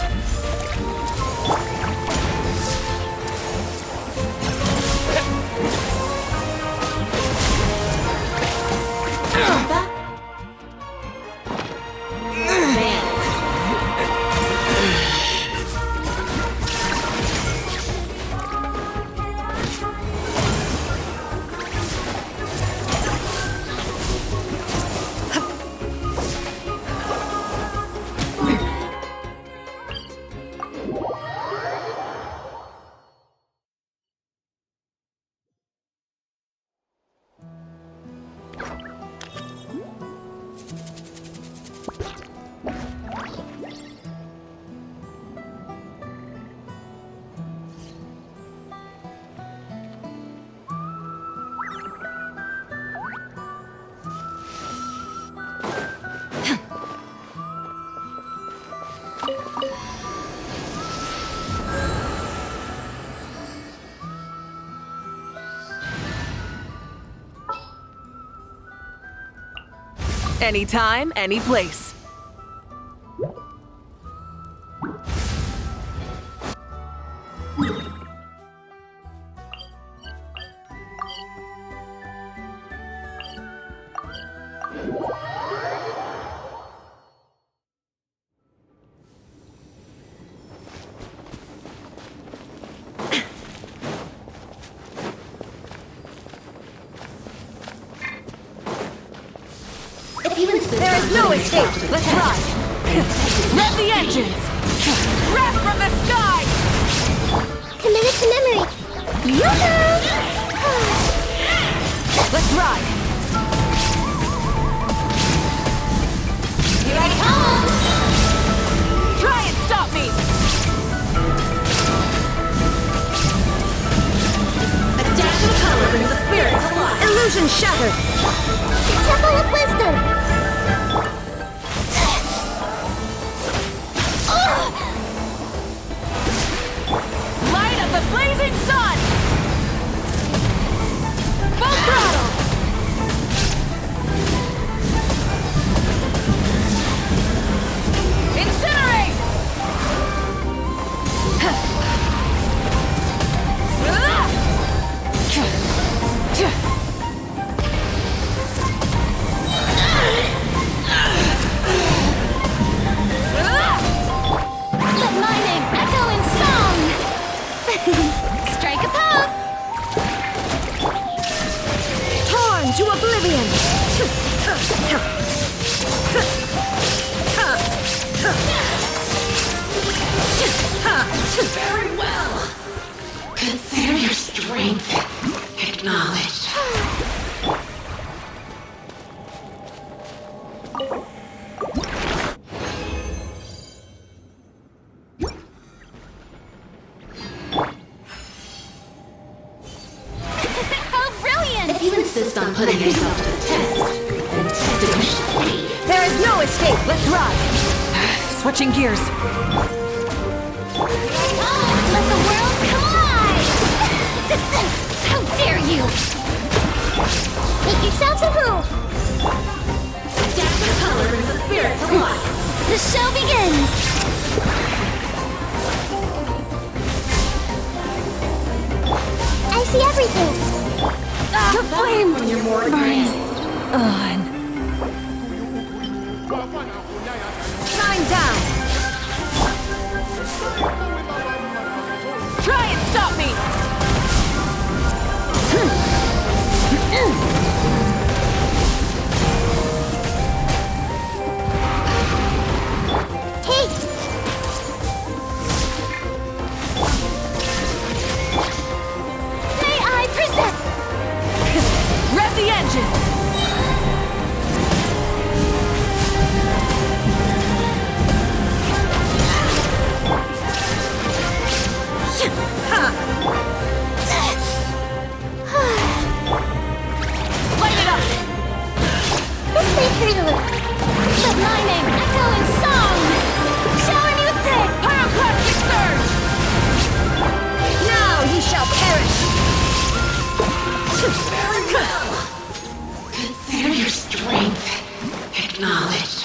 Anytime, any place. There is no escape. Let's ride. Rev the engines! Wrath from the sky! Committed to memory. Yoo-hoo! Let's ride! Here I come! Try and stop me! A dash of color brings the spirit to life. Illusion shattered. Temple of Wisdom. Light of the blazing sun! Full throttle! Incinerate! Let my name echo in song! Strike a pop! Torn to oblivion. Very well. Consider your strength acknowledged. How brilliant! If you insist on putting yourself to the test, then test it you should be. There is no escape. Let's ride. Switching gears. Let the world collide! How dare you! Make yourselves a move. Dash of color brings the spirit to life. The show begins! I see everything. The flame When you're more burns on. Shine down. Try and stop me! Take. May I present Rev the engines! Light it up! This may hurt a little. Let my name echo in song! Shower me with praise! Pyroclastic surge! Now ye shall perish. Very well. Consider your strength acknowledged.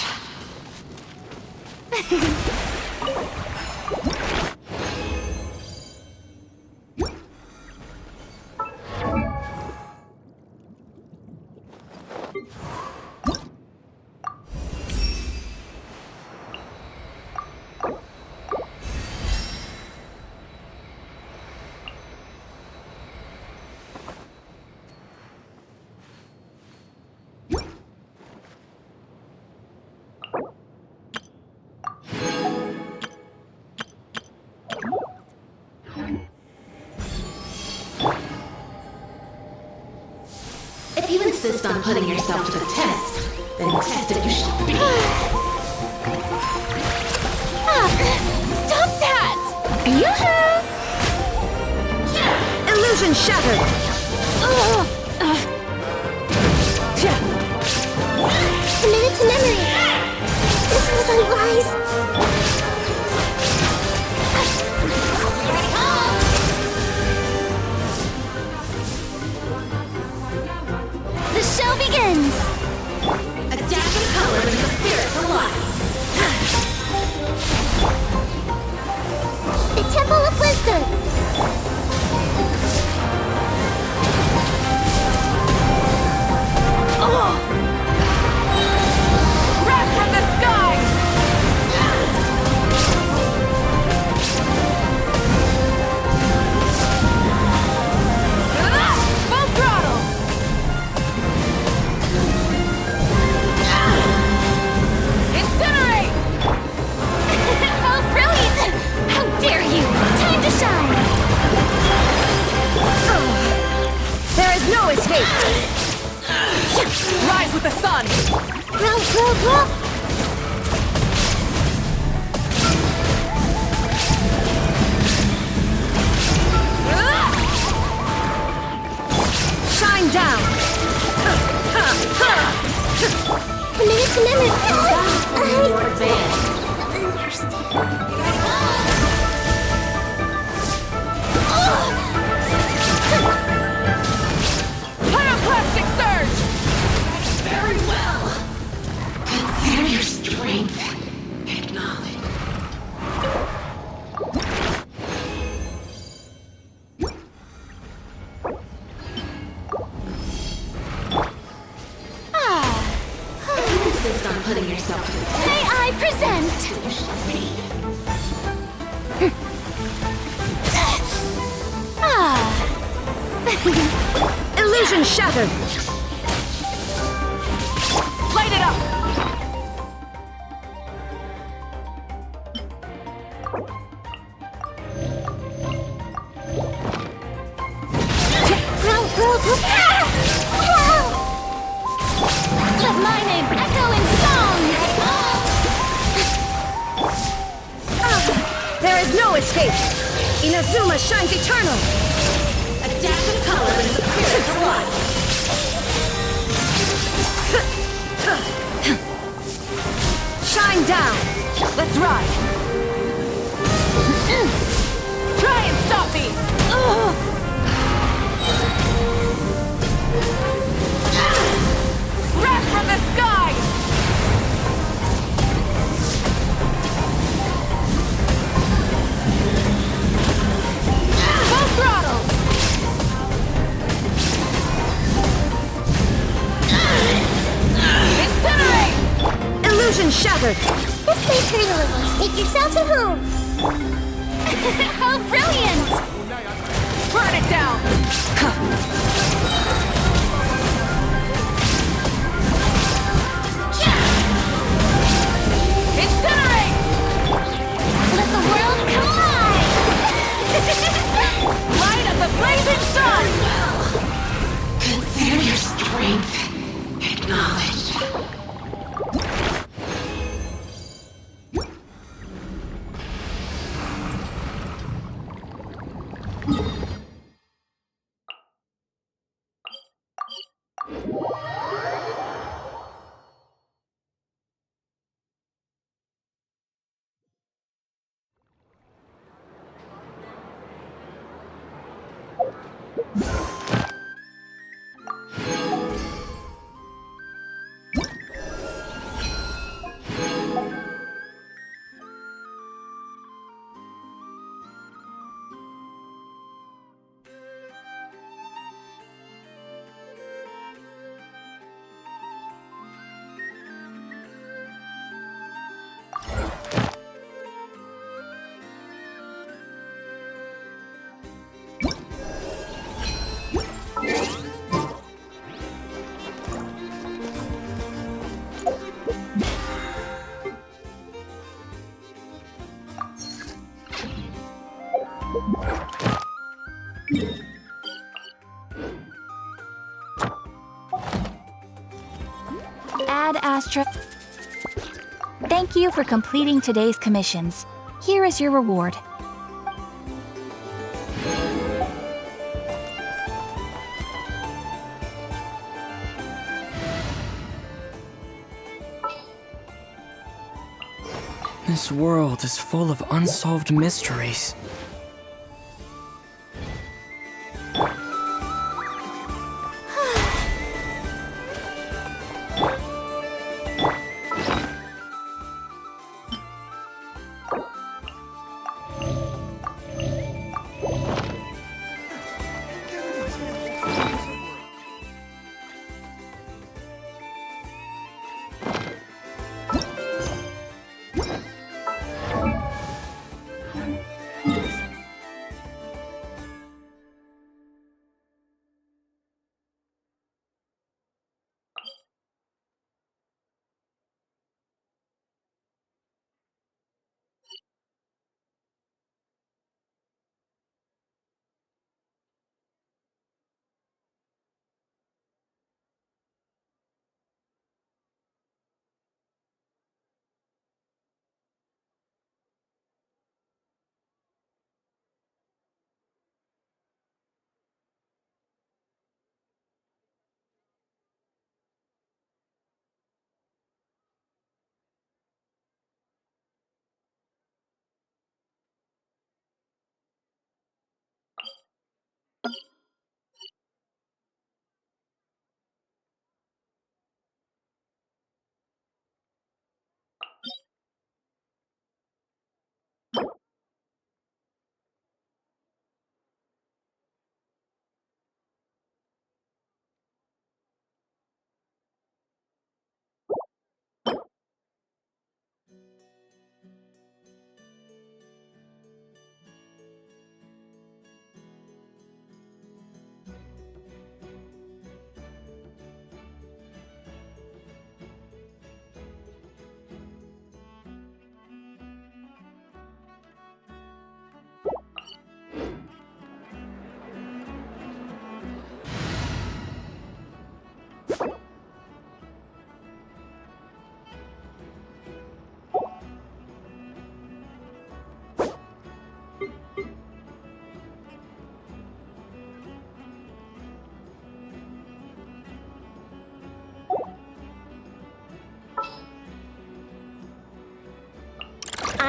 If you insist on putting yourself to the test, then test it you should be. Stop that! Yoo-hoo! Illusion shattered. Committed to memory. This was unwise. The show begins! A dash of Rise with the sun! Shine down! Committed. Your advance. Pyroclastic surge! Very well. Consider your strength. Acknowledge. If you insist on putting yourself to the test, May I present? Illusion shattered! Light it up! Let my name echo in song! There is no escape! Inazuma shines eternal! adaptive color is the spirit of life. Shine down! Let's ride! Try and stop me! Wrath from the sky! Full throttle! Incinerate! Illusion shattered! This way, Turtle. Make yourselves at home. How brilliant! Burn it down! Incinerate! Let the world collide! Light of the blazing sun! Consider your strength acknowledged. Ad Astra. Thank you for completing today's commissions. Here is your reward. This world is full of unsolved mysteries.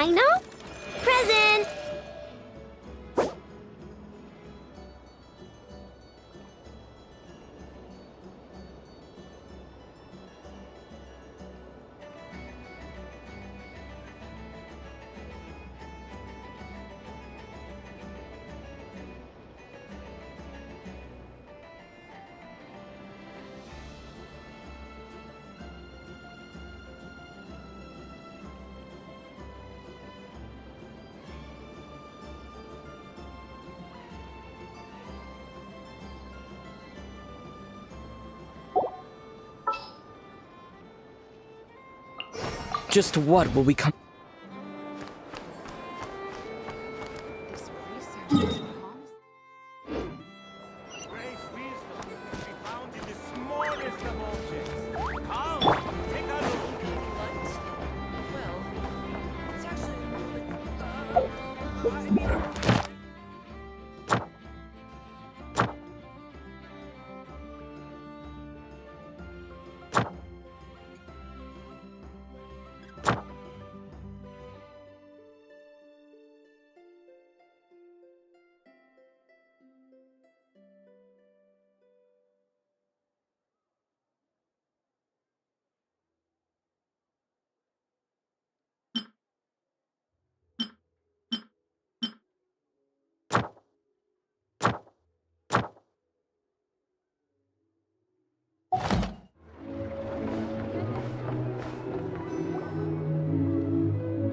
Dino? Present! Just what will we come?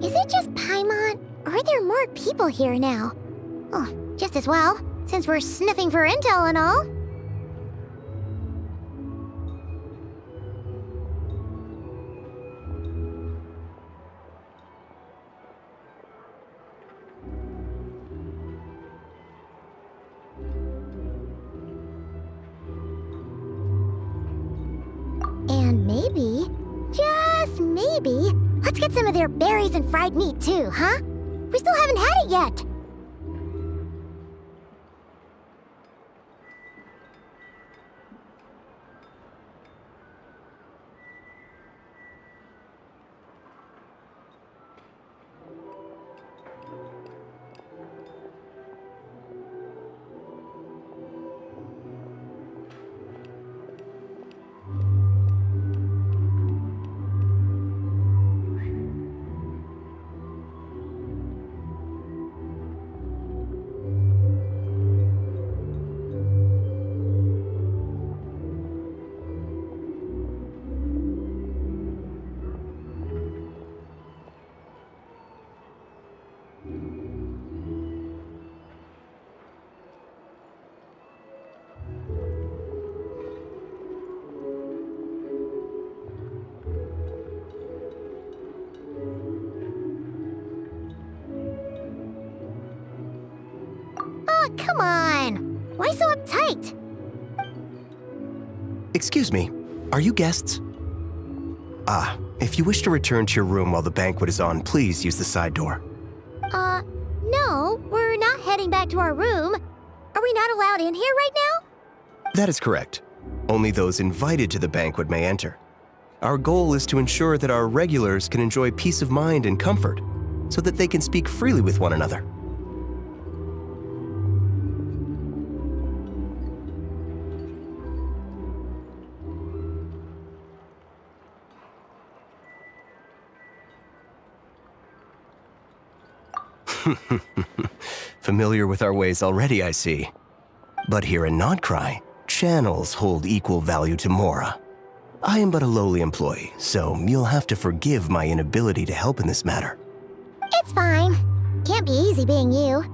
Is it just Paimon, or are there more people here now? Oh, just as well, since we're sniffing for intel and all. And maybe, just maybe, let's get some of their berries and fried meat too, huh? We still haven't had it yet. Come on! Why so uptight? Excuse me, are you guests? If you wish to return to your room while the banquet is on, please use the side door. No, we're not heading back to our room. Are we not allowed in here right now? That is correct. Only those invited to the banquet may enter. Our goal is to ensure that our regulars can enjoy peace of mind and comfort, so that they can speak freely with one another. Familiar with our ways already, I see. But here in Nodcry, channels hold equal value to Mora. I am but a lowly employee, so you'll have to forgive my inability to help in this matter. It's fine. Can't be easy being you.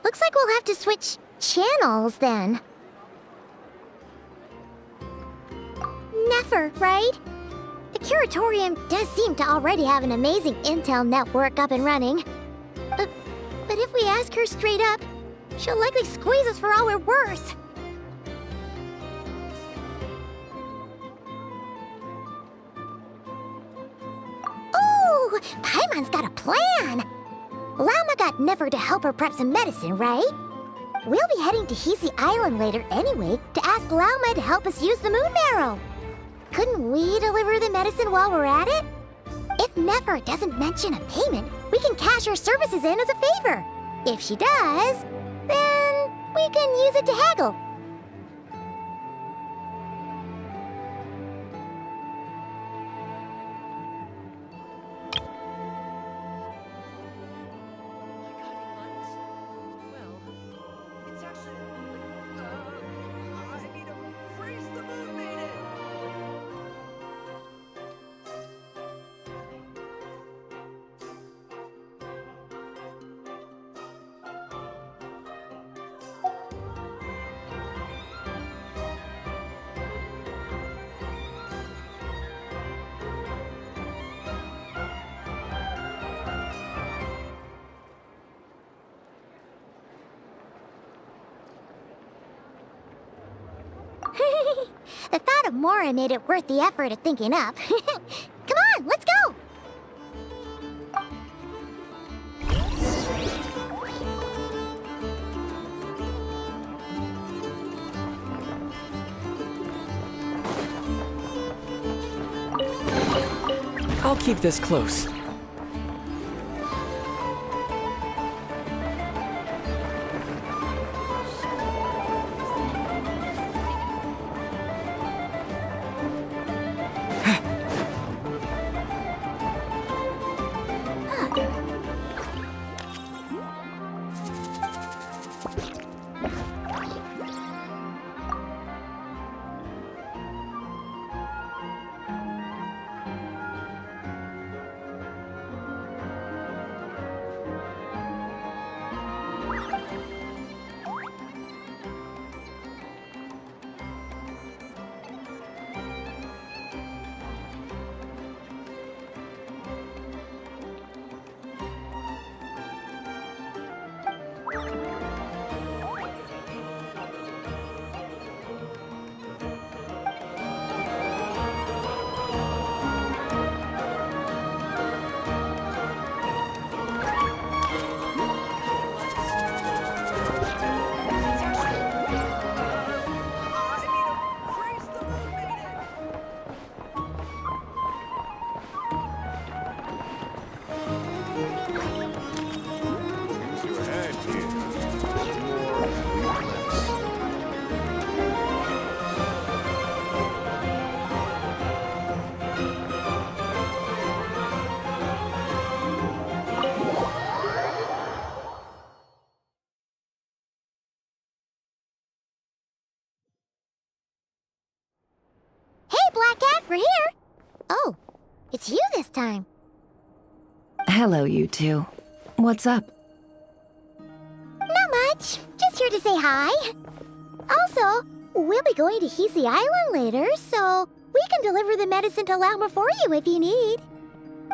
Looks like we'll have to switch channels then. Never, right? The Curatorium does seem to already have an amazing intel network up and running. But if we ask her straight up, she'll likely squeeze us for all we're worth. Ooh, Paimon's got a plan! Lauma got Never to help her prep some medicine, right? We'll be heading to Hisi Island later anyway to ask Lauma to help us use the moon marrow. Couldn't we deliver the medicine while we're at it? If Nefer doesn't mention a payment, we can cash her services in as a favor. If she does, then we can use it to haggle. The thought of Mora made it worth the effort of thinking up. Come on, let's go! I'll keep this close. Black Cat, we're here! Oh, it's you this time. Hello, you two. What's up? Not much. Just here to say hi. Also, we'll be going to Hisi Island later, so we can deliver the medicine to Lauma for you if you need.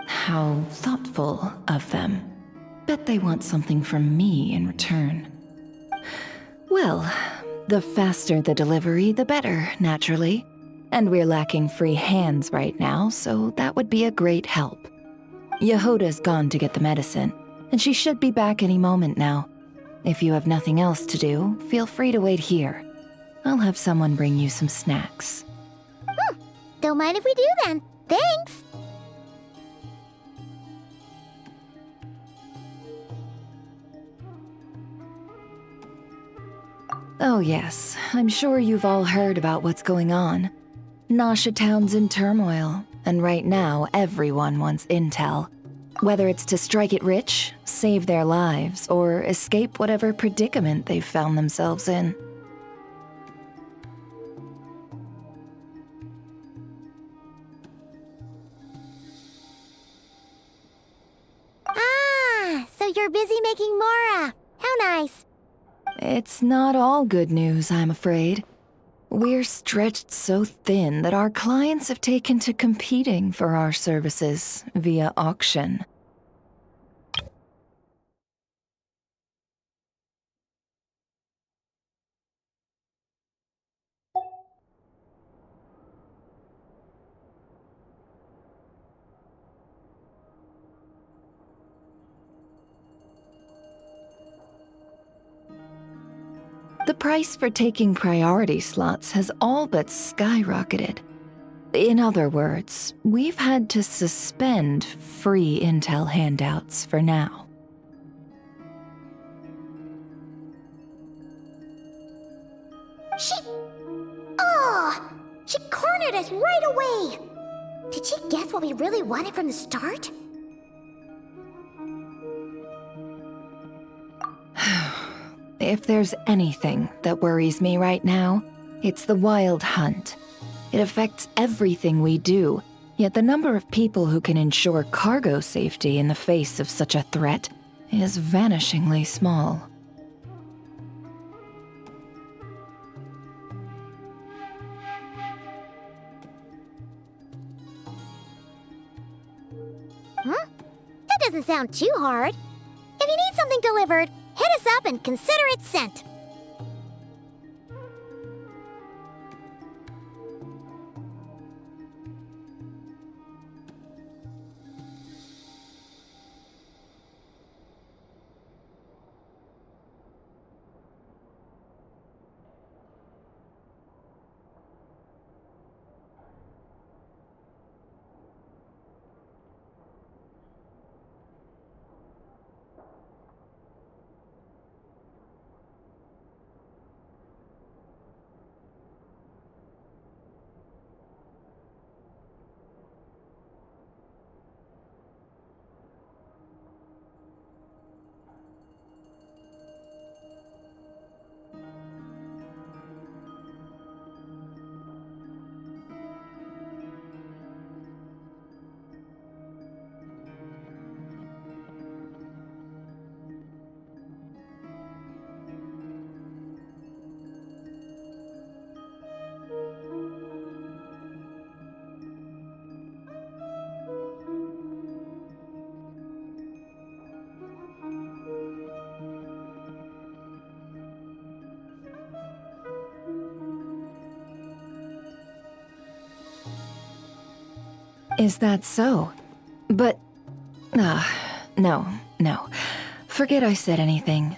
How thoughtful of them. Bet they want something from me in return. Well, the faster the delivery, the better, naturally. And we're lacking free hands right now, so that would be a great help. Yehoda's gone to get the medicine, and she should be back any moment now. If you have nothing else to do, feel free to wait here. I'll have someone bring you some snacks. Don't mind if we do then. Thanks! Oh yes, I'm sure you've all heard about what's going on. Nasha Town's in turmoil, and right now everyone wants intel. Whether it's to strike it rich, save their lives, or escape whatever predicament they've found themselves in. Ah, so you're busy making Mora. How nice. It's not all good news, I'm afraid. We're stretched so thin that our clients have taken to competing for our services via auction. The price for taking priority slots has all but skyrocketed. In other words, we've had to suspend free intel handouts for now. She cornered us right away! Did she guess what we really wanted from the start? If there's anything that worries me right now, it's the Wild Hunt. It affects everything we do, yet the number of people who can ensure cargo safety in the face of such a threat is vanishingly small. Huh? That doesn't sound too hard. If you need something delivered, hit us up and consider it sent. Is that so? But... no. Forget I said anything.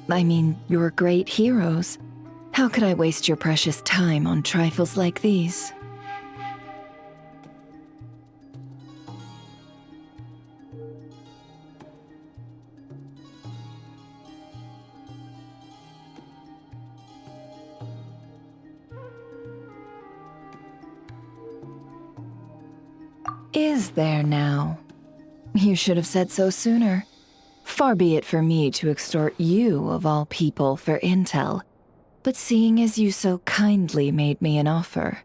I mean, you're great heroes. How could I waste your precious time on trifles like these? Is there now? You should have said so sooner. Far be it for me to extort you, of all people, for intel. But seeing as you so kindly made me an offer,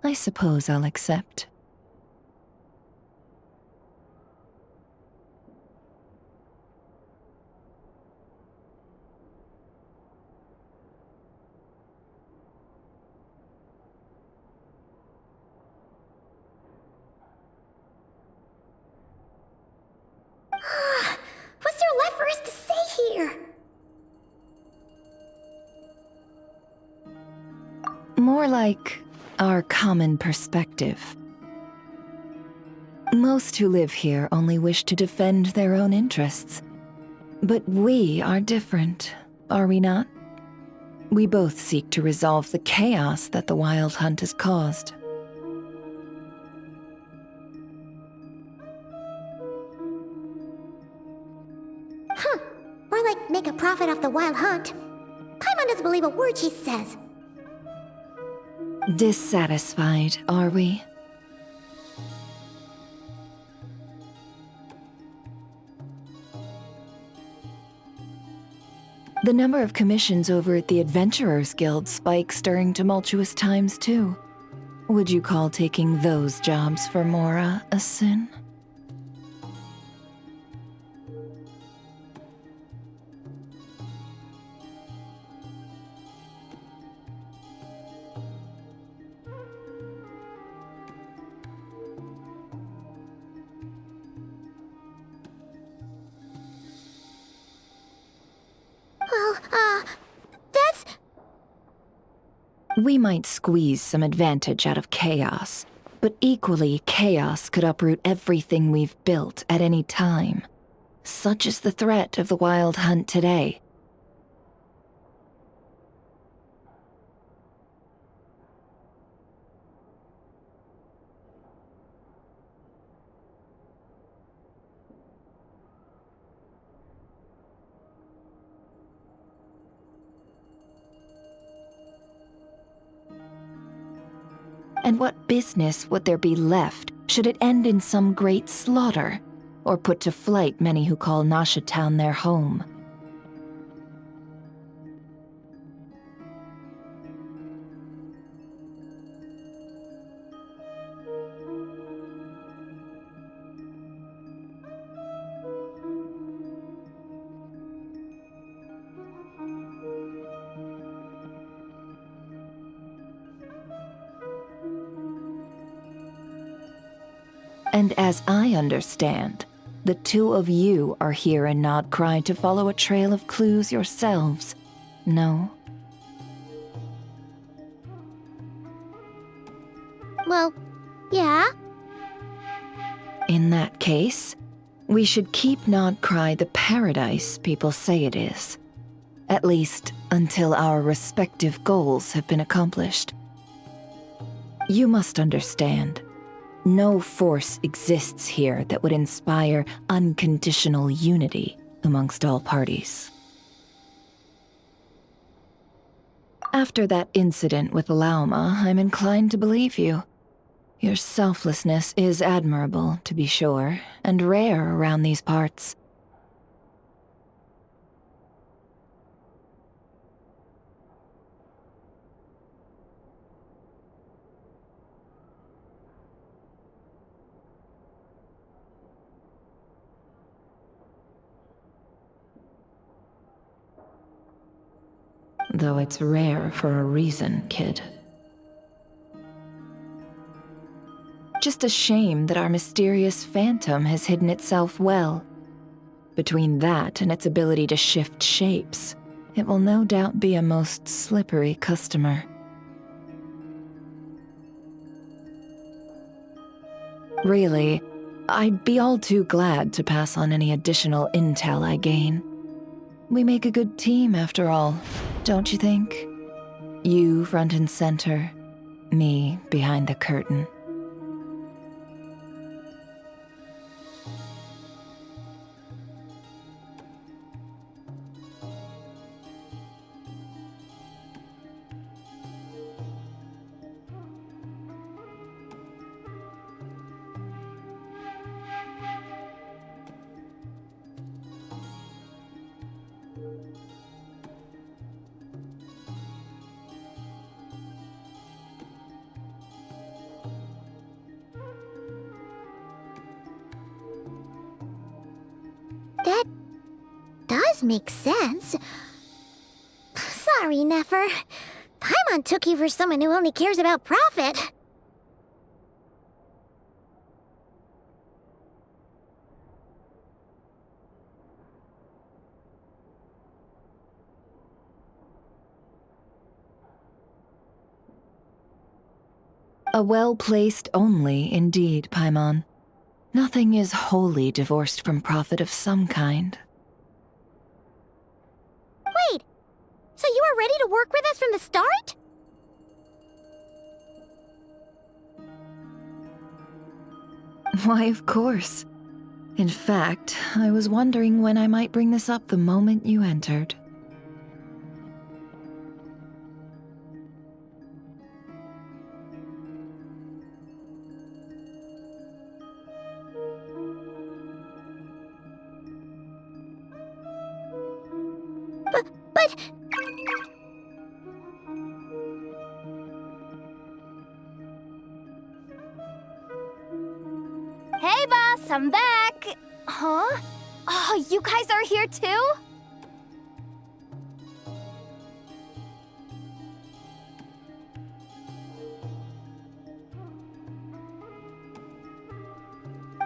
I suppose I'll accept. What's there left for us to say here? More like our common perspective. Most who live here only wish to defend their own interests. But we are different, are we not? We both seek to resolve the chaos that the Wild Hunt has caused. More like make a profit off the Wild Hunt. Paimon doesn't believe a word she says. Dissatisfied, are we? The number of commissions over at the Adventurers Guild spikes during tumultuous times, too. Would you call taking those jobs for Mora a sin? Well, that's... We might squeeze some advantage out of chaos, but equally, chaos could uproot everything we've built at any time. Such is the threat of the Wild Hunt today. And what business would there be left should it end in some great slaughter, or put to flight many who call Nasha Town their home? And as I understand, the two of you are here in Nodcry to follow a trail of clues yourselves, no? Well, yeah. In that case, we should keep Nodcry the paradise people say it is. At least until our respective goals have been accomplished. You must understand. No force exists here that would inspire unconditional unity amongst all parties. After that incident with Lauma, I'm inclined to believe you. Your selflessness is admirable, to be sure, and rare around these parts. Though it's rare for a reason, kid. Just a shame that our mysterious phantom has hidden itself well. Between that and its ability to shift shapes, it will no doubt be a most slippery customer. Really, I'd be all too glad to pass on any additional intel I gain. We make a good team, after all, don't you think? You front and center, me behind the curtain. That does make sense. Sorry, Nefer. Paimon took you for someone who only cares about profit. A well-placed only, indeed, Paimon. Nothing is wholly divorced from profit of some kind. Wait, so you were ready to work with us from the start? Why, of course. In fact, I was wondering when I might bring this up the moment you entered. But... Hey, boss, I'm back! Huh? Oh, you guys are here too?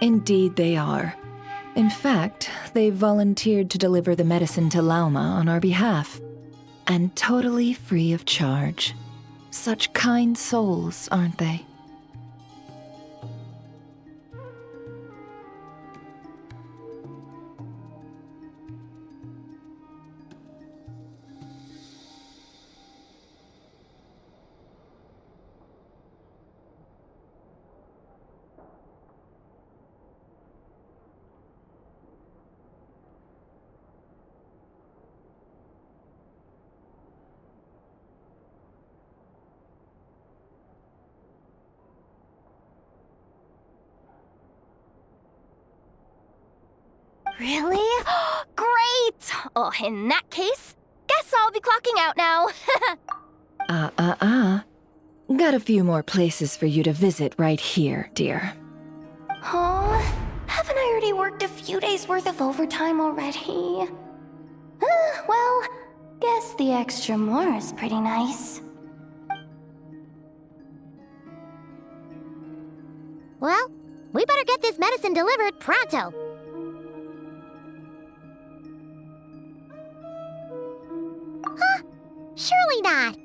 Indeed they are. In fact, they volunteered to deliver the medicine to Lauma on our behalf. And totally free of charge. Such kind souls, aren't they? Really? Great! Oh, in that case, guess I'll be clocking out now. Got a few more places for you to visit right here, dear. Huh? Haven't I already worked a few days' worth of overtime already? Well, guess the extra more is pretty nice. Well, we better get this medicine delivered pronto. Huh? Surely not.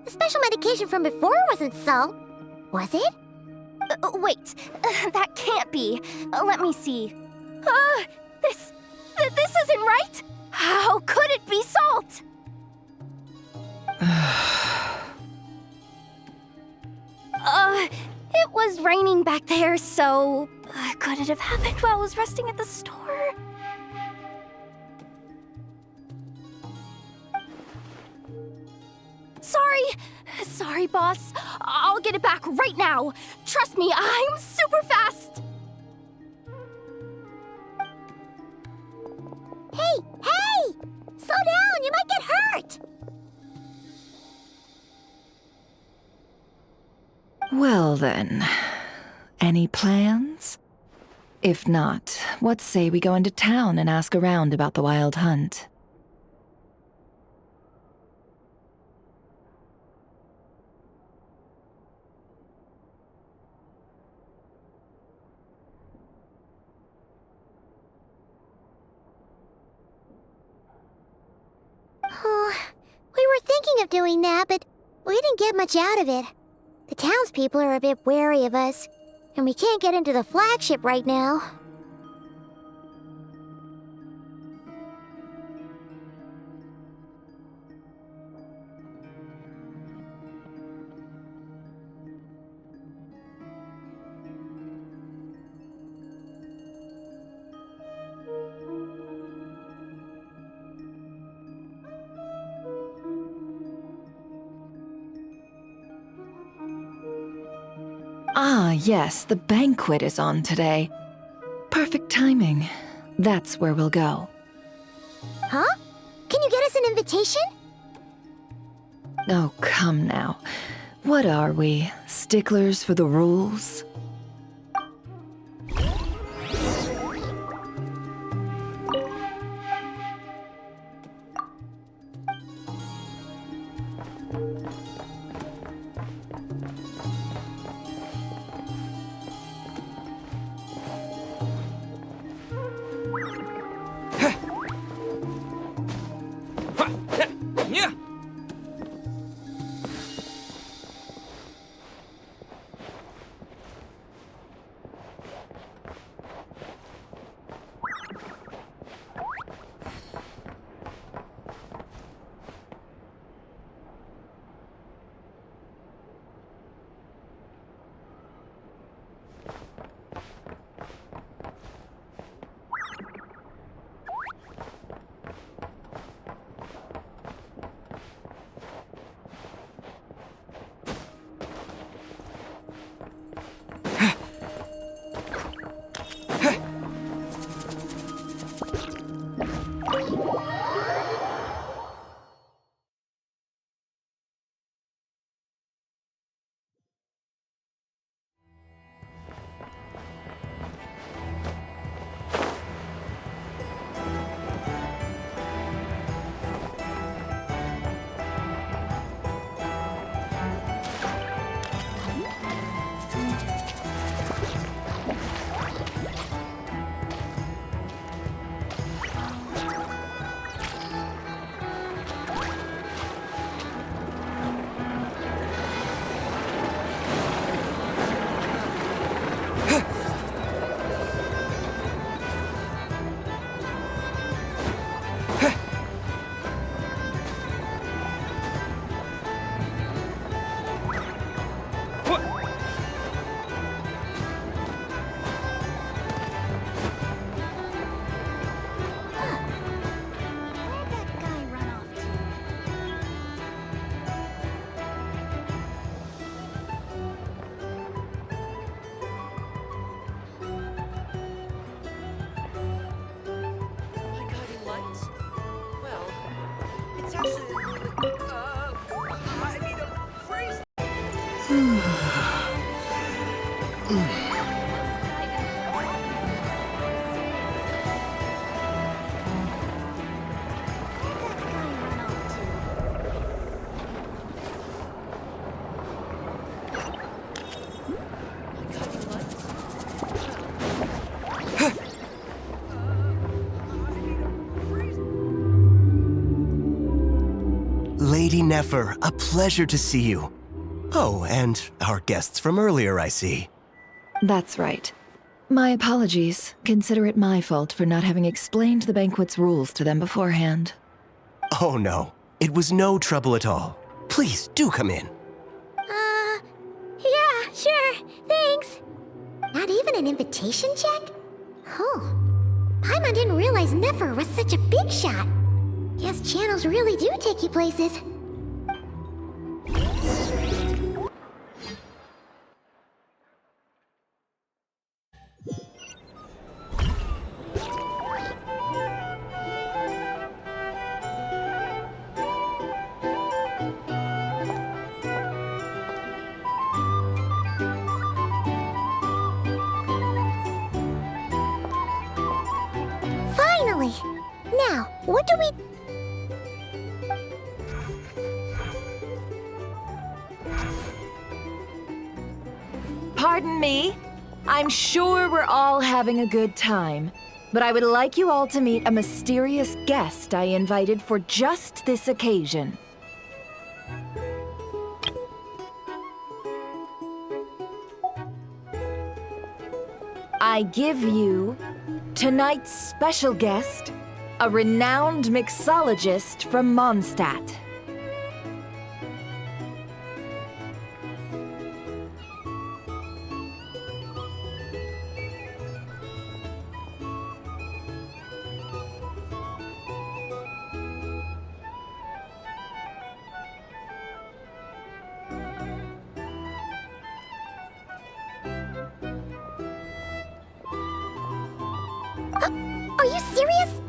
The special medication from before wasn't salt, was it? Wait, that can't be. Let me see. This isn't right! How could it be salt? It was raining back there, so could it have happened while I was resting at the store? Sorry, boss. I'll get it back right now. Trust me, I'm super fast. Hey! Slow down, you might get hurt! Well then, any plans? If not, what say we go into town and ask around about the wild hunt? We were thinking of doing that, but we didn't get much out of it. The townspeople are a bit wary of us, and we can't get into the flagship right now. Ah, yes, the banquet is on today. Perfect timing. That's where we'll go. Huh? Can you get us an invitation? Oh, come now. What are we, sticklers for the rules? Lady Nefer, a pleasure to see you. Oh, and our guests from earlier, I see. That's right. My apologies. Consider it my fault for not having explained the banquet's rules to them beforehand. Oh no, it was no trouble at all. Please, do come in. Yeah, sure, thanks. Not even an invitation check? Oh. Paimon didn't realize Nefer was such a big shot. Guess channels really do take you places. Finally! Now, what do we... Pardon me. I'm sure we're all having a good time, but I would like you all to meet a mysterious guest I invited for just this occasion. I give you tonight's special guest, a renowned mixologist from Mondstadt. Are you serious?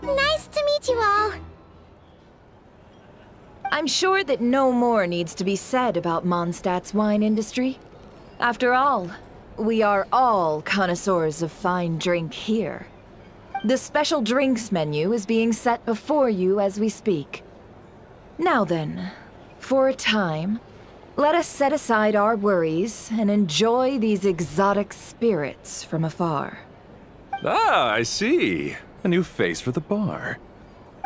Nice to meet you all. I'm sure that no more needs to be said about Mondstadt's wine industry. After all, we are all connoisseurs of fine drink here. The special drinks menu is being set before you as we speak. Now then, for a time, let us set aside our worries and enjoy these exotic spirits from afar. Ah, I see. A new face for the bar.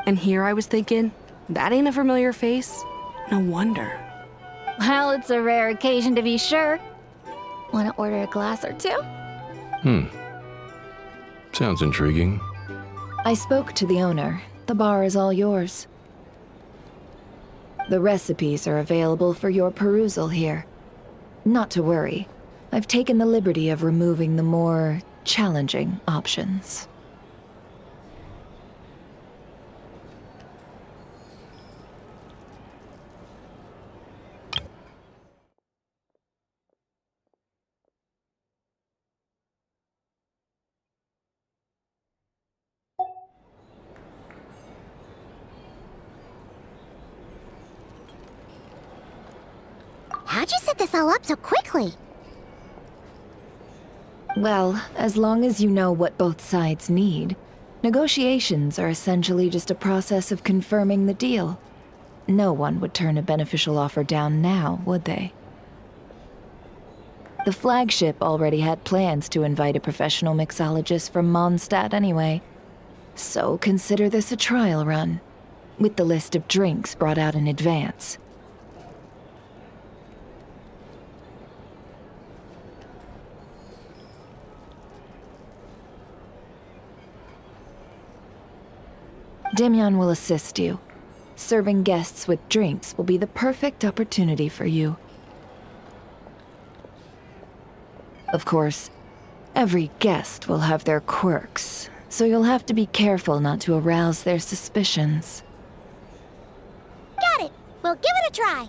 And here I was thinking, that ain't a familiar face. No wonder. Well, it's a rare occasion to be sure. Want to order a glass or two? Sounds intriguing. I spoke to the owner. The bar is all yours. The recipes are available for your perusal here. Not to worry. I've taken the liberty of removing the more challenging options. How'd you set this all up so quickly? Well, as long as you know what both sides need, negotiations are essentially just a process of confirming the deal. No one would turn a beneficial offer down now, would they? The flagship already had plans to invite a professional mixologist from Mondstadt anyway. So consider this a trial run, with the list of drinks brought out in advance. Demyon will assist you. Serving guests with drinks will be the perfect opportunity for you. Of course, every guest will have their quirks, so you'll have to be careful not to arouse their suspicions. Got it! We'll give it a try!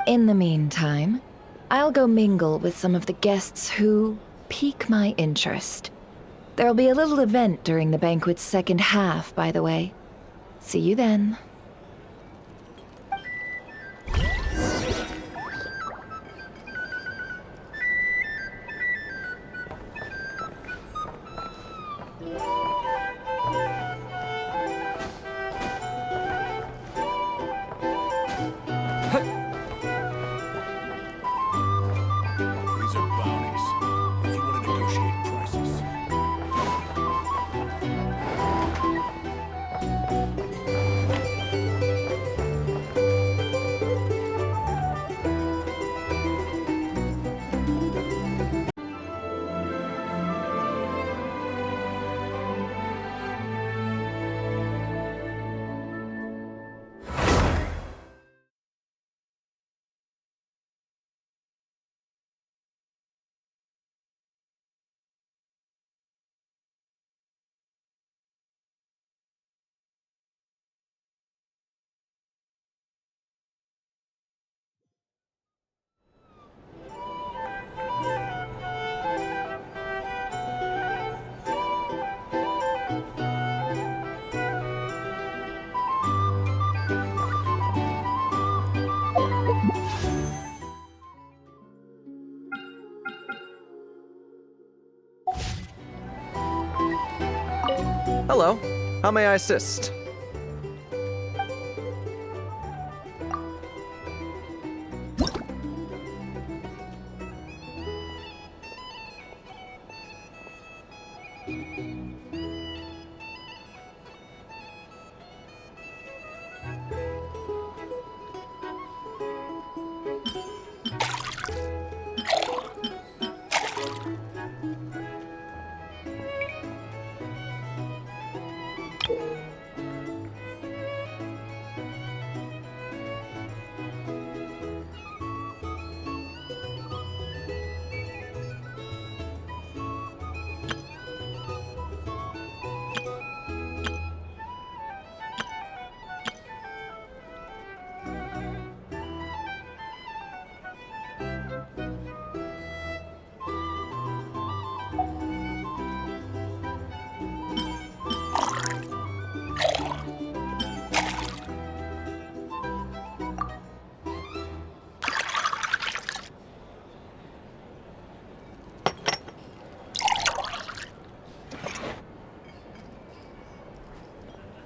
In the meantime, I'll go mingle with some of the guests who pique my interest. There'll be a little event during the banquet's second half, by the way. See you then. Hello. How may I assist?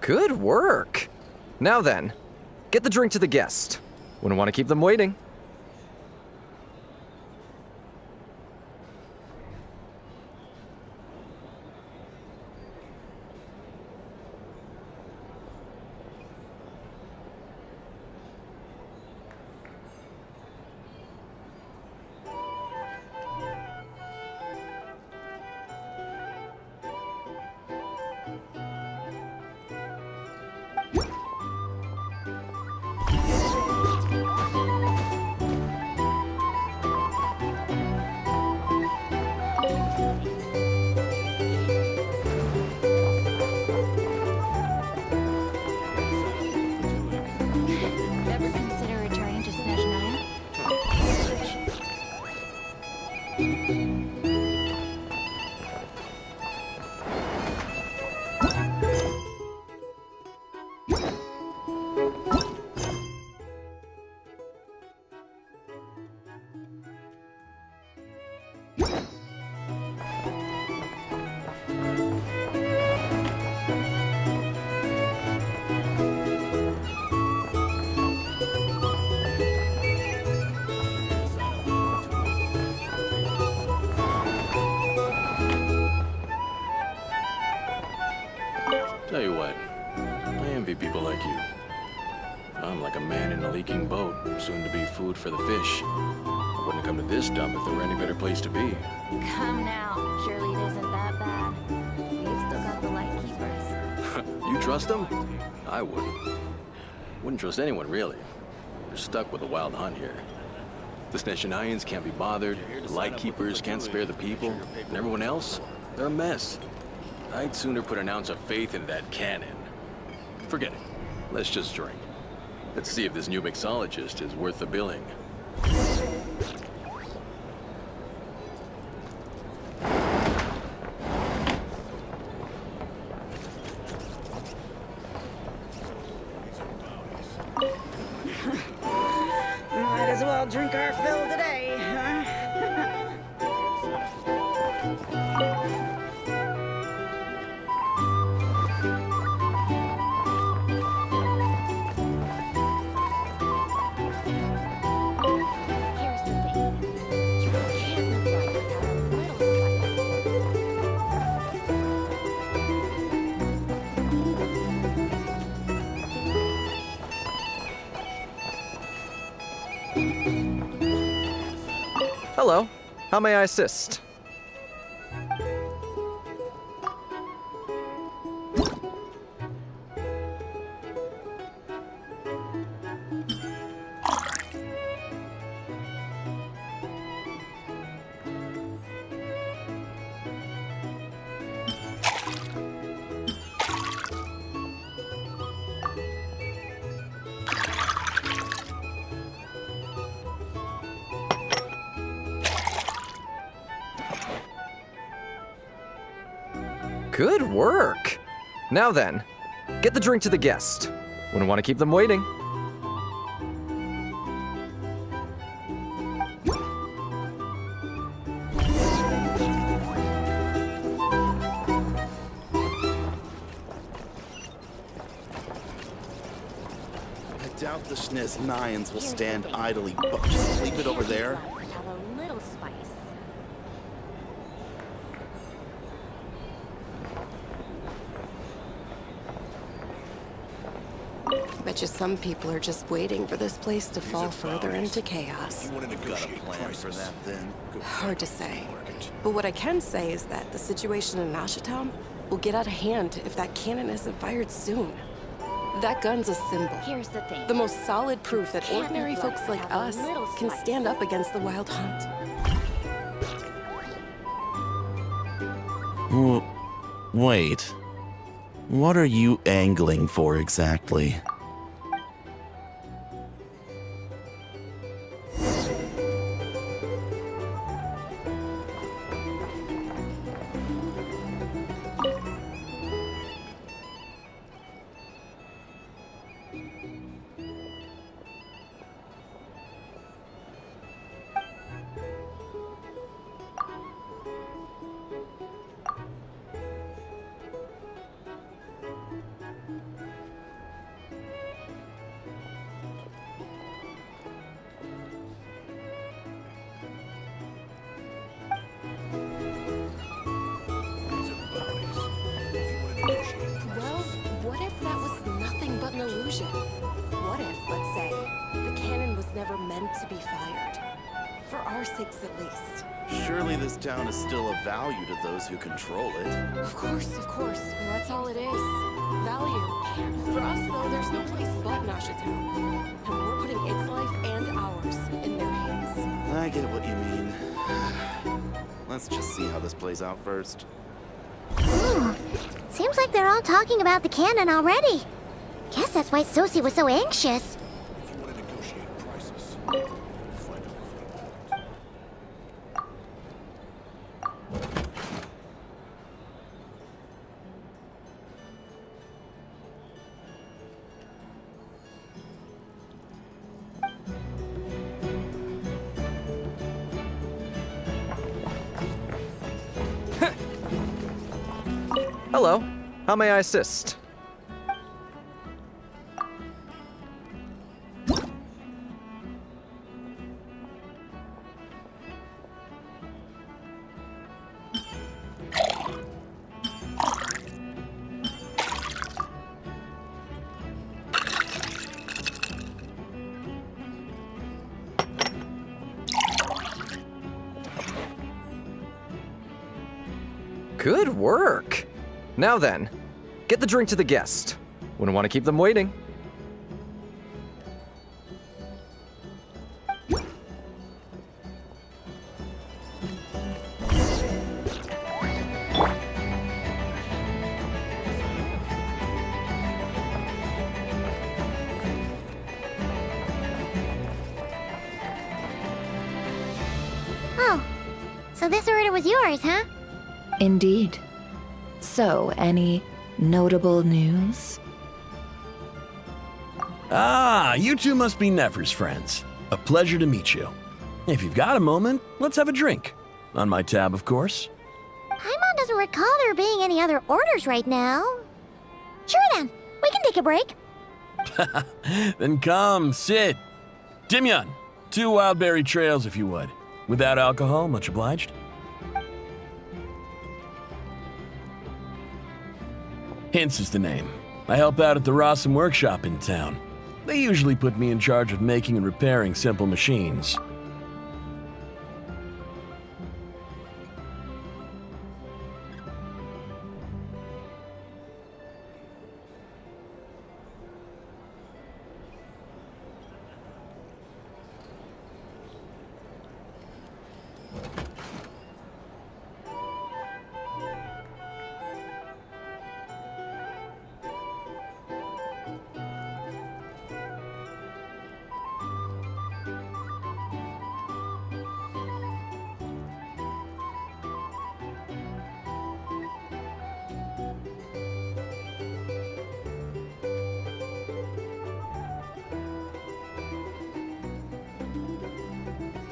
Good work! Now then, get the drink to the guest. Wouldn't want to keep them waiting. Tell you what, I envy people like you. I'm like a man in a leaking boat, soon to be food for the fish. I wouldn't come to this dump if there were any better place to be. Come now. Surely it isn't that bad. We've still got the Lightkeepers. You trust them? I wouldn't. Wouldn't trust anyone, really. We're stuck with a wild hunt here. The Sneshanians can't be bothered, the Lightkeepers can't spare the people, and everyone else, they're a mess. I'd sooner put an ounce of faith in that cannon. Forget it. Let's just drink. Let's see if this new mixologist is worth the billing. all drink our fill today, huh? Hello. How may I assist? Good work! Now then, get the drink to the guest. Wouldn't want to keep them waiting. I doubt the Schniz Nyans will stand idly, but just leave it over there. Bet you some people are just waiting for this place to fall further into chaos. You want to negotiate a plan for that, then? Hard to say. But what I can say is that the situation in Nashatown will get out of hand if that cannon isn't fired soon. That gun's a symbol. Here's the thing. The most solid proof that ordinary folks like us can stand up against the Wild Hunt. Wait. What are you angling for exactly? Well, what if that was nothing but an illusion? What if, let's say, the cannon was never meant to be fired? For our sakes at least. Surely this town is still of value to those who control it. Of course, well, that's all it is. Value. For us, though, there's no place but Nashatown. And we're putting its life and ours in their hands. I get what you mean. Let's just see how this plays out first. Seems like they're all talking about the cannon already. Guess that's why Sosie was so anxious. Hello. How may I assist? Good work! Now then, get the drink to the guest. Wouldn't want to keep them waiting. Oh, so this order was yours, huh? Indeed. So, any notable news? Ah, you two must be Nefer's friends. A pleasure to meet you. If you've got a moment, let's have a drink. On my tab, of course. Paimon doesn't recall there being any other orders right now. Sure then, we can take a break. Then come, sit. Dimyon, 2 wildberry trails if you would. Without alcohol, much obliged. Hints is the name. I help out at the Rossum workshop in town. They usually put me in charge of making and repairing simple machines.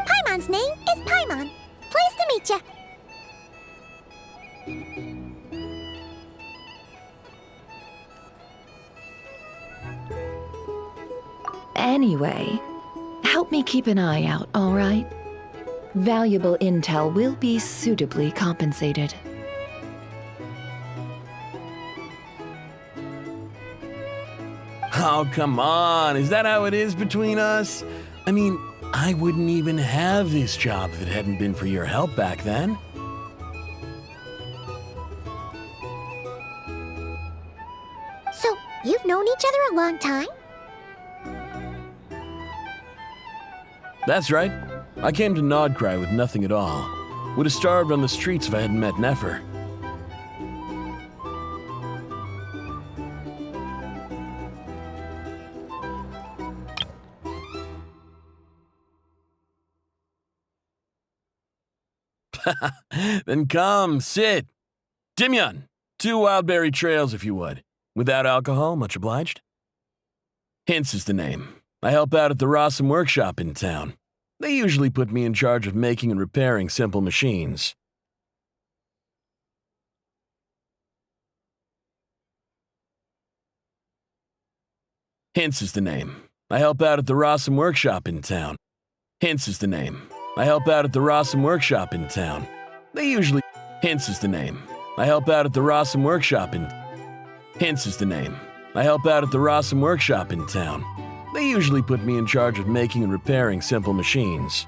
Paimon's name is Paimon. Pleased to meet ya. Anyway, help me keep an eye out, all right? Valuable intel will be suitably compensated. Oh, come on. Is that how it is between us? I mean, I wouldn't even have this job if it hadn't been for your help back then. So, you've known each other a long time? That's right. I came to Nodcry with nothing at all. Would have starved on the streets if I hadn't met Nefer. Then come, sit. Dimyon, 2 wildberry trails if you would. Without alcohol, much obliged. Hints is the name. I help out at the Rossum workshop in town. They usually put me in charge of making and repairing simple machines. Hints is the name. I help out at the Rossum workshop in town. Hints is the name. I help out at the Rossum workshop in town. They usually... Hints is the name. I help out at the Rossum workshop in... Hints is the name. I help out at the Rossum workshop in town. They usually put me in charge of making and repairing simple machines.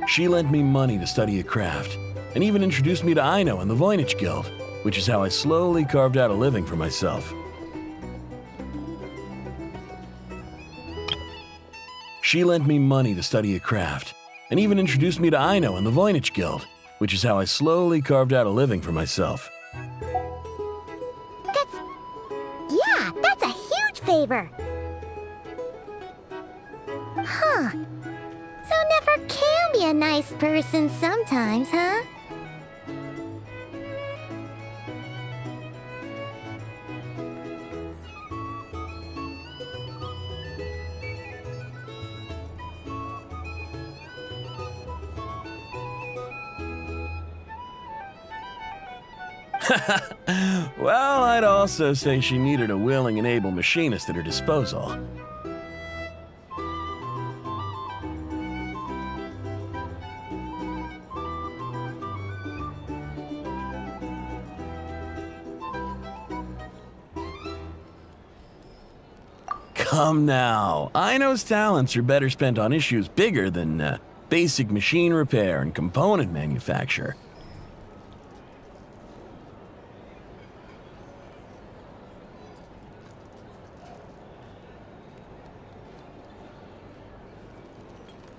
She lent me money to study a craft, and even introduced me to Aino and the Voynich Guild, which is how I slowly carved out a living for myself. She lent me money to study a craft, and even introduced me to Aino and the Voynich Guild, which is how I slowly carved out a living for myself. That's a huge favor. Huh. So Nefer can be a nice person sometimes, huh? Well, I'd also say she needed a willing and able machinist at her disposal. Come now, Aino's talents are better spent on issues bigger than basic machine repair and component manufacture.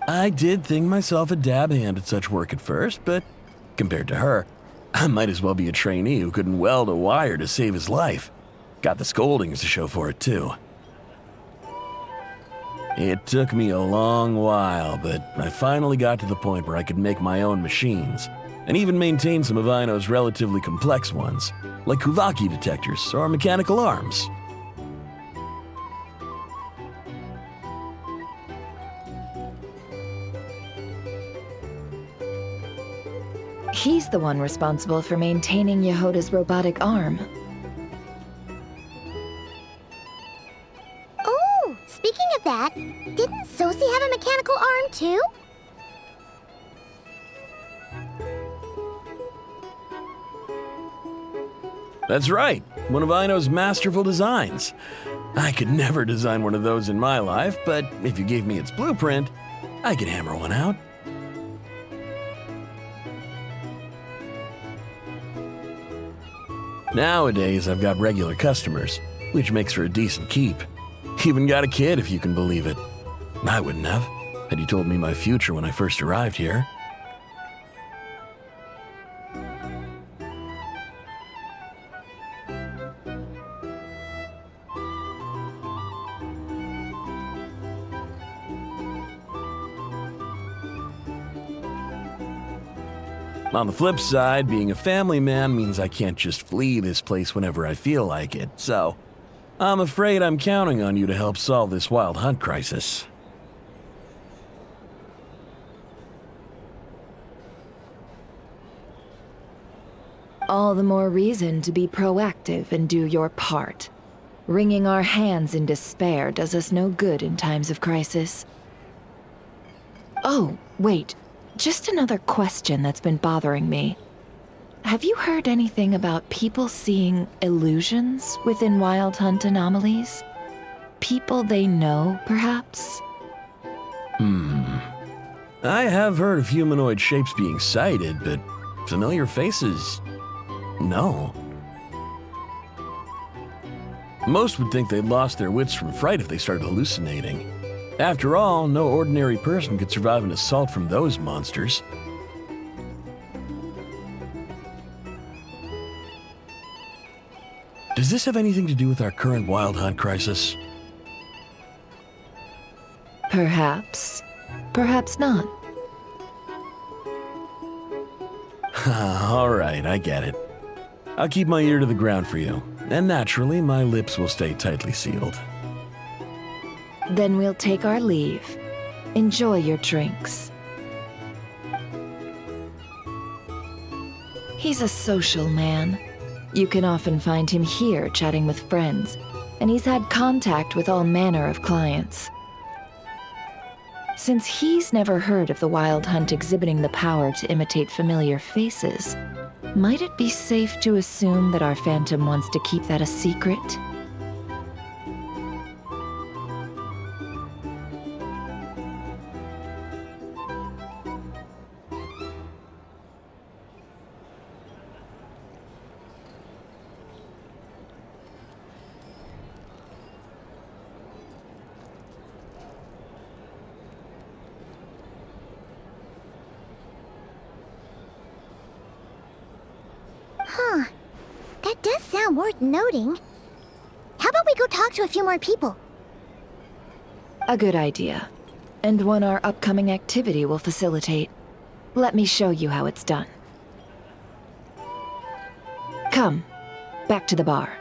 I did think myself a dab hand at such work at first, but compared to her, I might as well be a trainee who couldn't weld a wire to save his life. Got the scoldings to show for it, too. It took me a long while, but I finally got to the point where I could make my own machines, and even maintain some of Aino's relatively complex ones, like Kuvaki detectors or mechanical arms. He's the one responsible for maintaining Yehoda's robotic arm. Oh, speaking of that, didn't Sosie have a mechanical arm too? That's right, one of Aino's masterful designs. I could never design one of those in my life, but if you gave me its blueprint, I could hammer one out. Nowadays, I've got regular customers, which makes for a decent keep. Even got a kid, if you can believe it. I wouldn't have, had you told me my future when I first arrived here. On the flip side, being a family man means I can't just flee this place whenever I feel like it, so I'm afraid I'm counting on you to help solve this wild hunt crisis. All the more reason to be proactive and do your part. Wringing our hands in despair does us no good in times of crisis. Oh, wait. Just another question that's been bothering me. Have you heard anything about people seeing illusions within Wild Hunt anomalies? People they know, perhaps? I have heard of humanoid shapes being sighted, but familiar faces? No. Most would think they'd lost their wits from fright if they started hallucinating. After all, no ordinary person could survive an assault from those monsters. Does this have anything to do with our current wild hunt crisis? Perhaps. Perhaps not. All right, I get it. I'll keep my ear to the ground for you, and naturally, my lips will stay tightly sealed. Then we'll take our leave. Enjoy your drinks. He's a social man. You can often find him here chatting with friends, and he's had contact with all manner of clients. Since he's never heard of the Wild Hunt exhibiting the power to imitate familiar faces, might it be safe to assume that our Phantom wants to keep that a secret? Huh. That does sound worth noting. How about we go talk to a few more people? A good idea. And one our upcoming activity will facilitate. Let me show you how it's done. Come, back to the bar.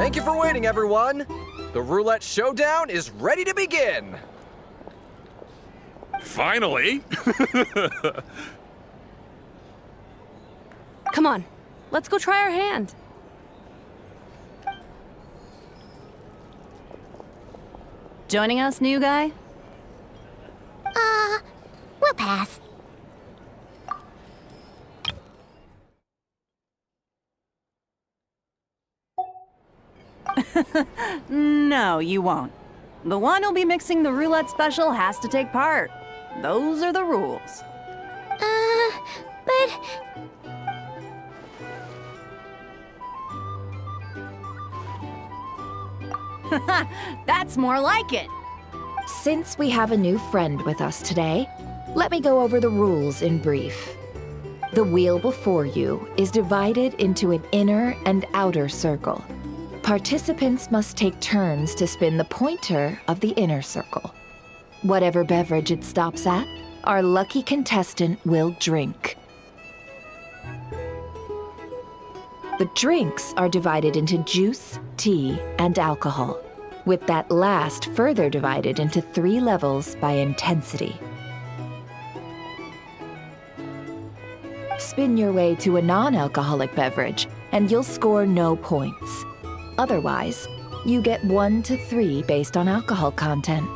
Thank you for waiting, everyone. The roulette showdown is ready to begin. Finally! Come on, let's go try our hand. Joining us, new guy? We'll pass. No, you won't. The one who'll be mixing the roulette special has to take part. Those are the rules. But... That's more like it. Since we have a new friend with us today, let me go over the rules in brief. The wheel before you is divided into an inner and outer circle. Participants must take turns to spin the pointer of the inner circle. Whatever beverage it stops at, our lucky contestant will drink. The drinks are divided into juice, tea, and alcohol, with that last further divided into 3 levels by intensity. Spin your way to a non-alcoholic beverage, and you'll score no points. Otherwise, you get 1 to 3 based on alcohol content.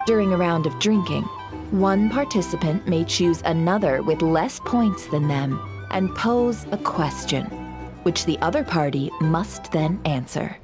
During a round of drinking, one participant may choose another with less points than them and pose a question, which the other party must then answer.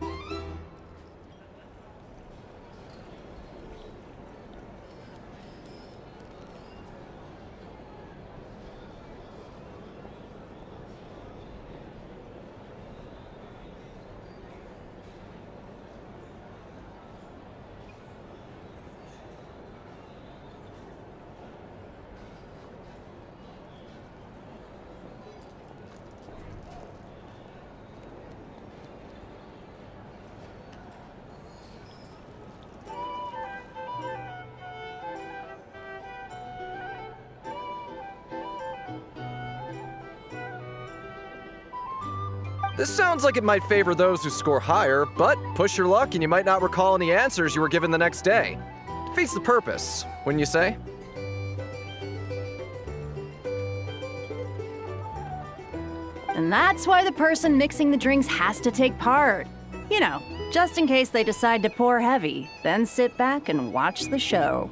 This sounds like it might favor those who score higher, but push your luck and you might not recall any answers you were given the next day. Defeats the purpose, wouldn't you say? And that's why the person mixing the drinks has to take part. You know, just in case they decide to pour heavy, then sit back and watch the show.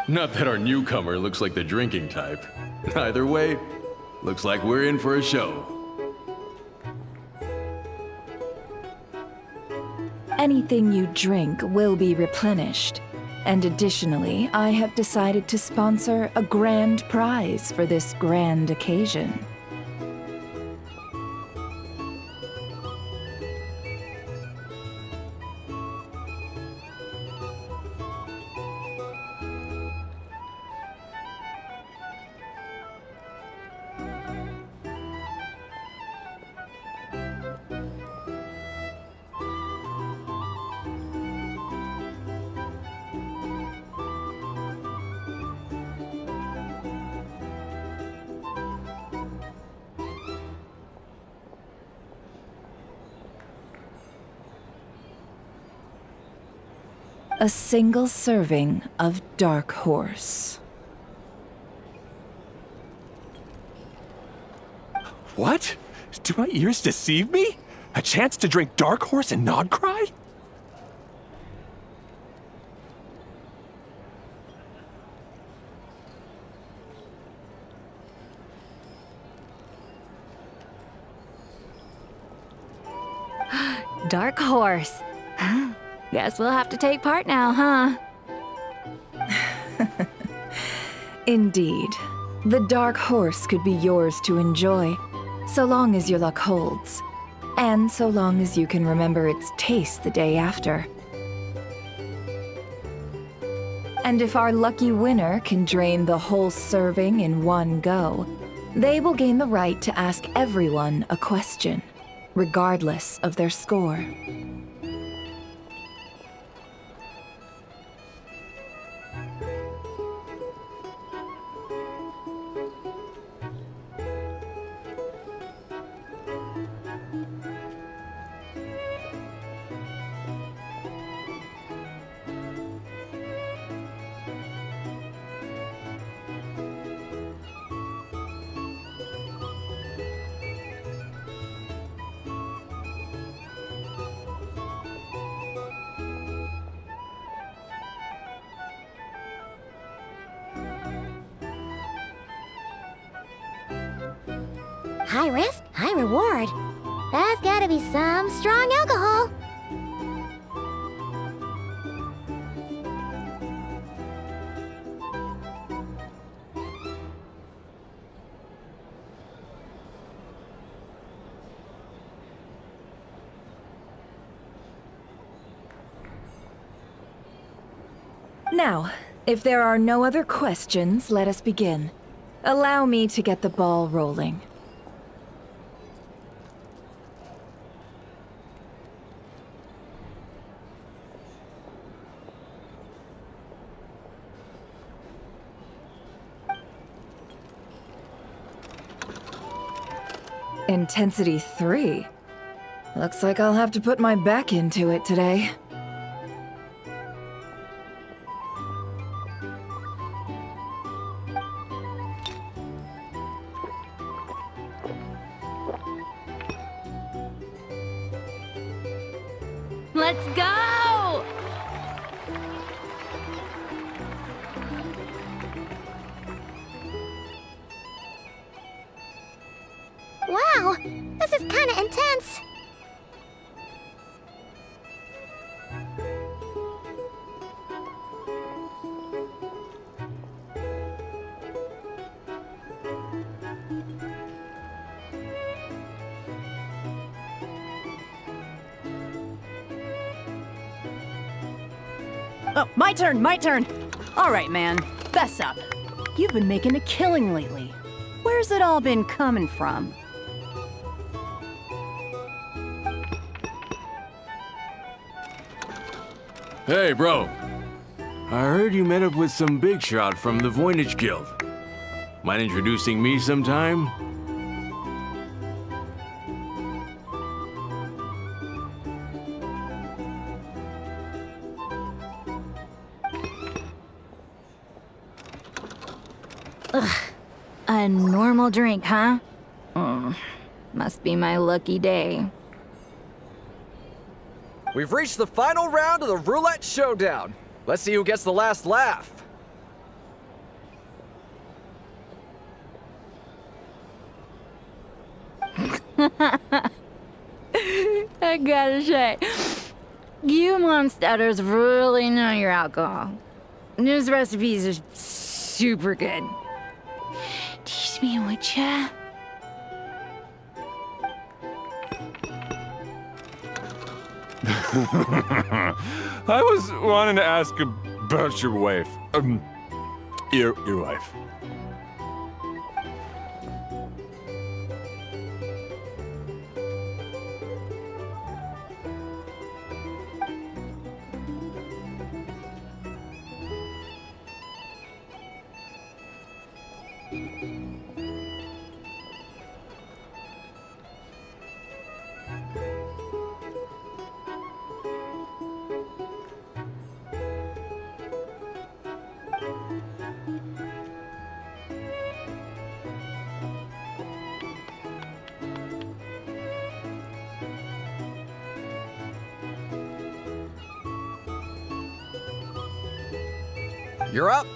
Not that our newcomer looks like the drinking type. Either way, looks like we're in for a show. Anything you drink will be replenished. And additionally, I have decided to sponsor a grand prize for this grand occasion. A single serving of Dark Horse. What? Do my ears deceive me? A chance to drink Dark Horse and not cry? Dark Horse. Guess we'll have to take part now, huh? Indeed. The Dark Horse could be yours to enjoy, so long as your luck holds, and so long as you can remember its taste the day after. And if our lucky winner can drain the whole serving in one go, they will gain the right to ask everyone a question, regardless of their score. High risk, high reward. That's gotta be some strong alcohol. Now, if there are no other questions, let us begin. Allow me to get the ball rolling. Intensity 3. Looks like I'll have to put my back into it today. Let's go! Wow, this is kinda intense. Oh, my turn, my turn. All right, man, fess up. You've been making a killing lately. Where's it all been coming from? Hey, bro. I heard you met up with some big shot from the Voynich Guild. Mind introducing me sometime? Ugh. A normal drink, huh? Must be my lucky day. We've reached the final round of the Roulette Showdown. Let's see who gets the last laugh. I gotta say, you monsters really know your alcohol. These recipes are super good. Teach me, would ya? I was wanting to ask about your wife. Your wife. You're up.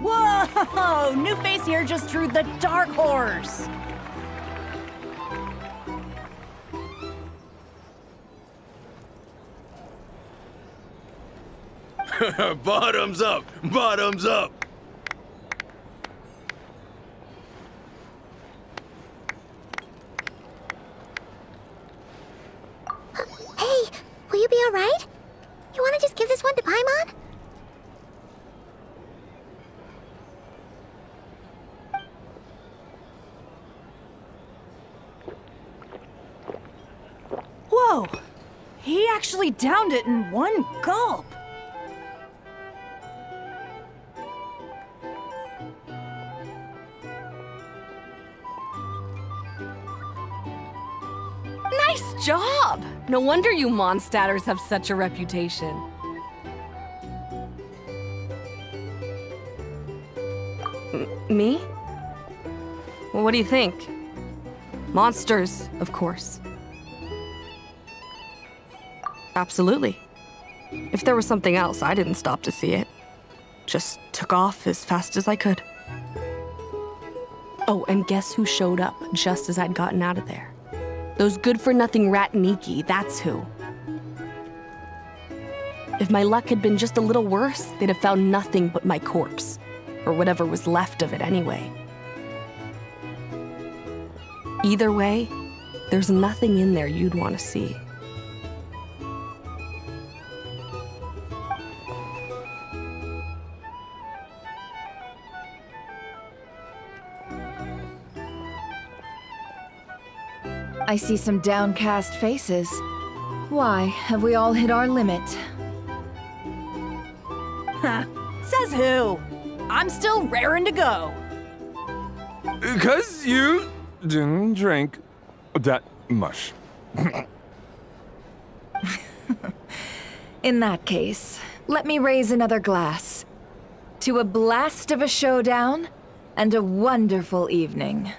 Whoa! New face here just drew the dark horse. Bottoms up! Bottoms up! Hey, will you be alright? You wanna just give this one to Paimon? Whoa! He actually downed it in one gulp. Nice job! No wonder you Mondstadters have such a reputation. Me? Well, what do you think? Monsters, of course. Absolutely. If there was something else, I didn't stop to see it. Just took off as fast as I could. Oh, and guess who showed up just as I'd gotten out of there? Those good-for-nothing rat Niki, that's who. If my luck had been just a little worse, they'd have found nothing but my corpse. Or whatever was left of it anyway. Either way, there's nothing in there you'd want to see. I see some downcast faces. Why, have we all hit our limit? Says who? I'm still raring to go. 'Cause you didn't drink that much. In that case, let me raise another glass. To a blast of a showdown and a wonderful evening.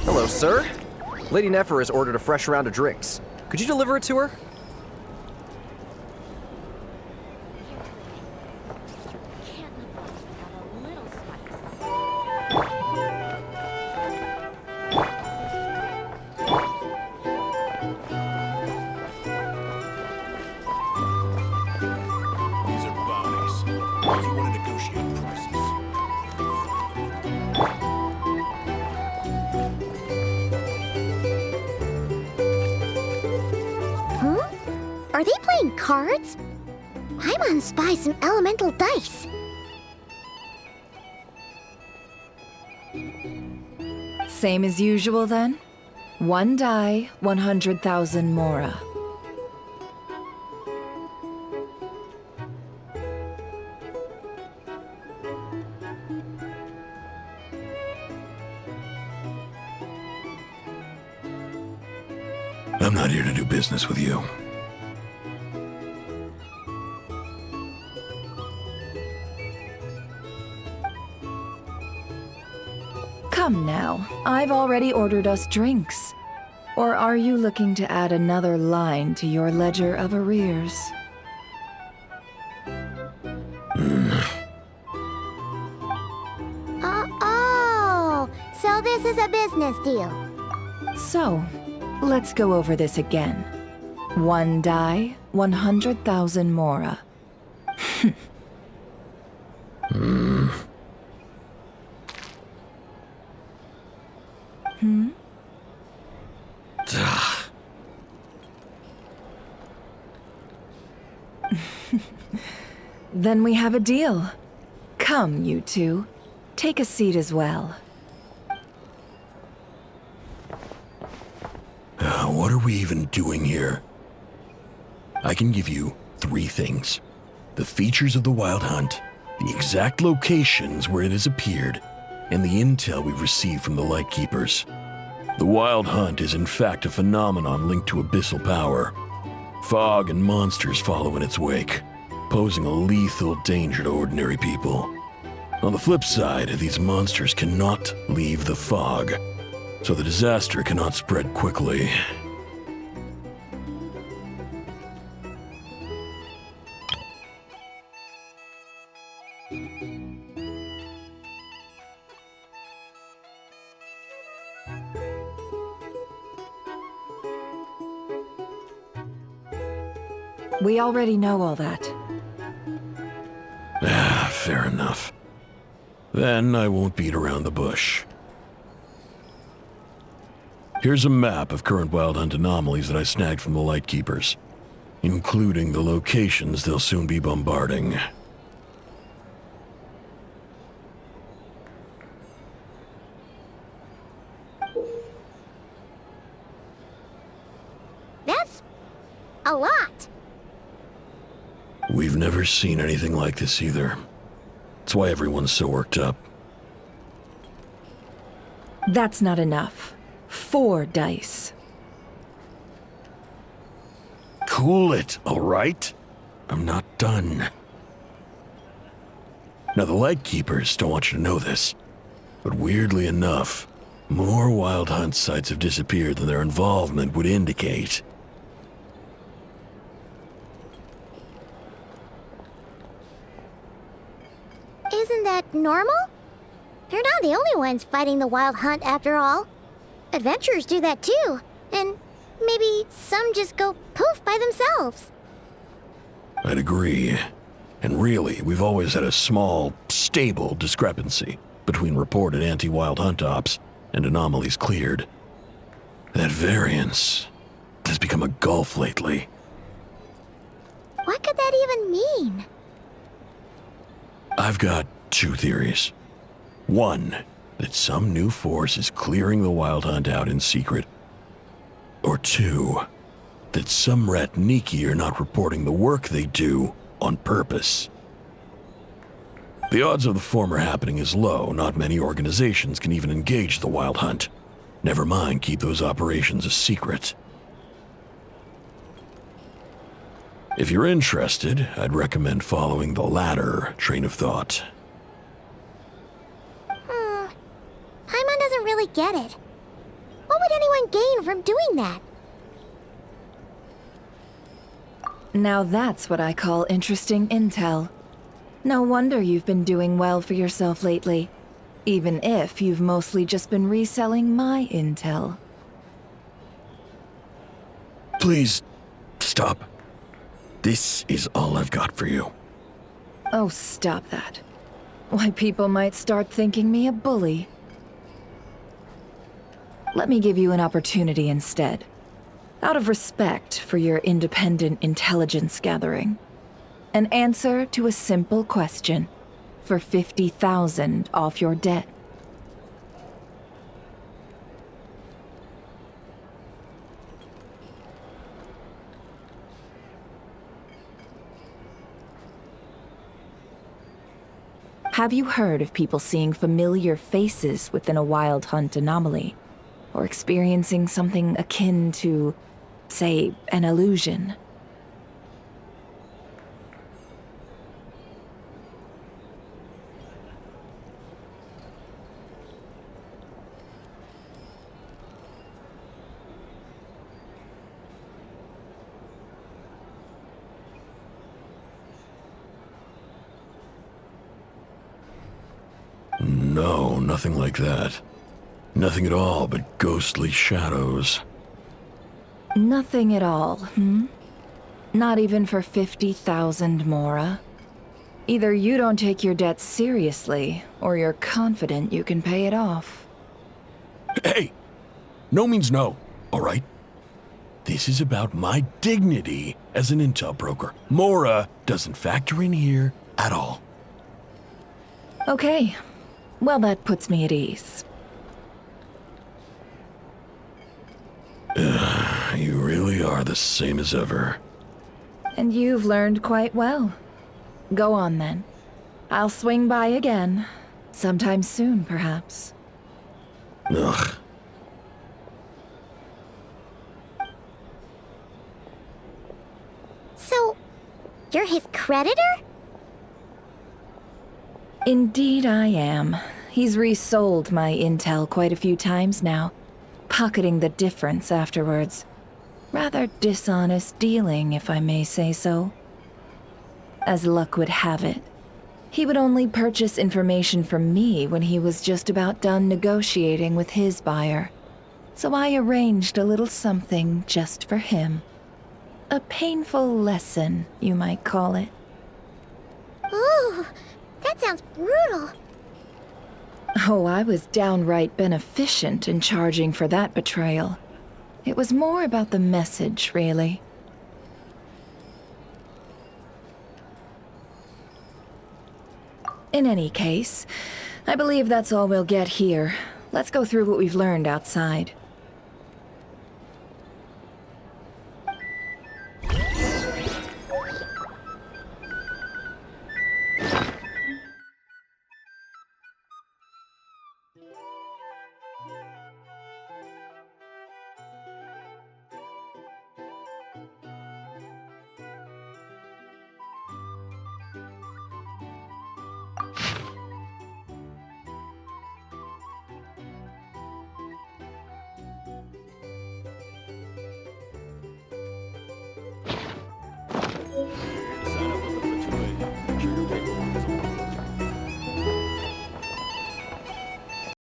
Hello, sir. Lady Nefer has ordered a fresh round of drinks. Could you deliver it to her? These are bounties. If you want to negotiate prices. Are they playing cards? Paimon spies some elemental dice. Same as usual then? 1 die, 100,000 mora. I'm not here to do business with you. Come now, I've already ordered us drinks. Or are you looking to add another line to your ledger of arrears? Oh, so this is a business deal. So, let's go over this again. 1 die, 100,000 mora. Then we have a deal. Come, you two. Take a seat as well. What are we even doing here? I can give you 3 things. The features of the Wild Hunt, the exact locations where it has appeared, and the intel we've received from the Lightkeepers. The Wild Hunt is in fact a phenomenon linked to abyssal power. Fog and monsters follow in its wake, posing a lethal danger to ordinary people. On the flip side, these monsters cannot leave the fog, so the disaster cannot spread quickly. We already know all that. Fair enough. Then I won't beat around the bush. Here's a map of current Wild Hunt anomalies that I snagged from the Lightkeepers, including the locations they'll soon be bombarding. That's a lot. We've never seen anything like this either. That's why everyone's so worked up. That's not enough. 4 dice. Cool it, all right? I'm not done. Now, the Lightkeepers don't want you to know this, but weirdly enough, more Wild Hunt sites have disappeared than their involvement would indicate. Isn't that normal? They're not the only ones fighting the Wild Hunt after all. Adventurers do that too, and maybe some just go poof by themselves. I'd agree. And really, we've always had a small, stable discrepancy between reported anti-Wild Hunt ops and anomalies cleared. That variance has become a gulf lately. What could that even mean? I've got two theories. One, that some new force is clearing the Wild Hunt out in secret. Or two, that some Ratniki are not reporting the work they do on purpose. The odds of the former happening is low. Not many organizations can even engage the Wild Hunt. Never mind keep those operations a secret. If you're interested, I'd recommend following the latter train of thought. Paimon doesn't really get it. What would anyone gain from doing that? Now that's what I call interesting intel. No wonder you've been doing well for yourself lately, even if you've mostly just been reselling my intel. Please, stop. This is all I've got for you. Oh, stop that. Why, people might start thinking me a bully. Let me give you an opportunity instead. Out of respect for your independent intelligence gathering. An answer to a simple question for 50,000 off your debt. Have you heard of people seeing familiar faces within a Wild Hunt anomaly? Or experiencing something akin to, say, an illusion? No, nothing like that. Nothing at all but ghostly shadows. Nothing at all, hmm? Not even for 50,000 Mora? Either you don't take your debt seriously, or you're confident you can pay it off. Hey! No means no, all right? This is about my dignity as an intel broker. Mora doesn't factor in here at all. Okay. Well, that puts me at ease. You really are the same as ever. And you've learned quite well. Go on, then. I'll swing by again. Sometime soon, perhaps. Ugh. So, you're his creditor? Indeed I am. He's resold my intel quite a few times now, pocketing the difference afterwards. Rather dishonest dealing, if I may say so. As luck would have it, he would only purchase information from me when he was just about done negotiating with his buyer. So I arranged a little something just for him. A painful lesson, you might call it. Ooh, that sounds brutal. Oh, I was downright beneficent in charging for that betrayal. It was more about the message, really. In any case, I believe that's all we'll get here. Let's go through what we've learned outside.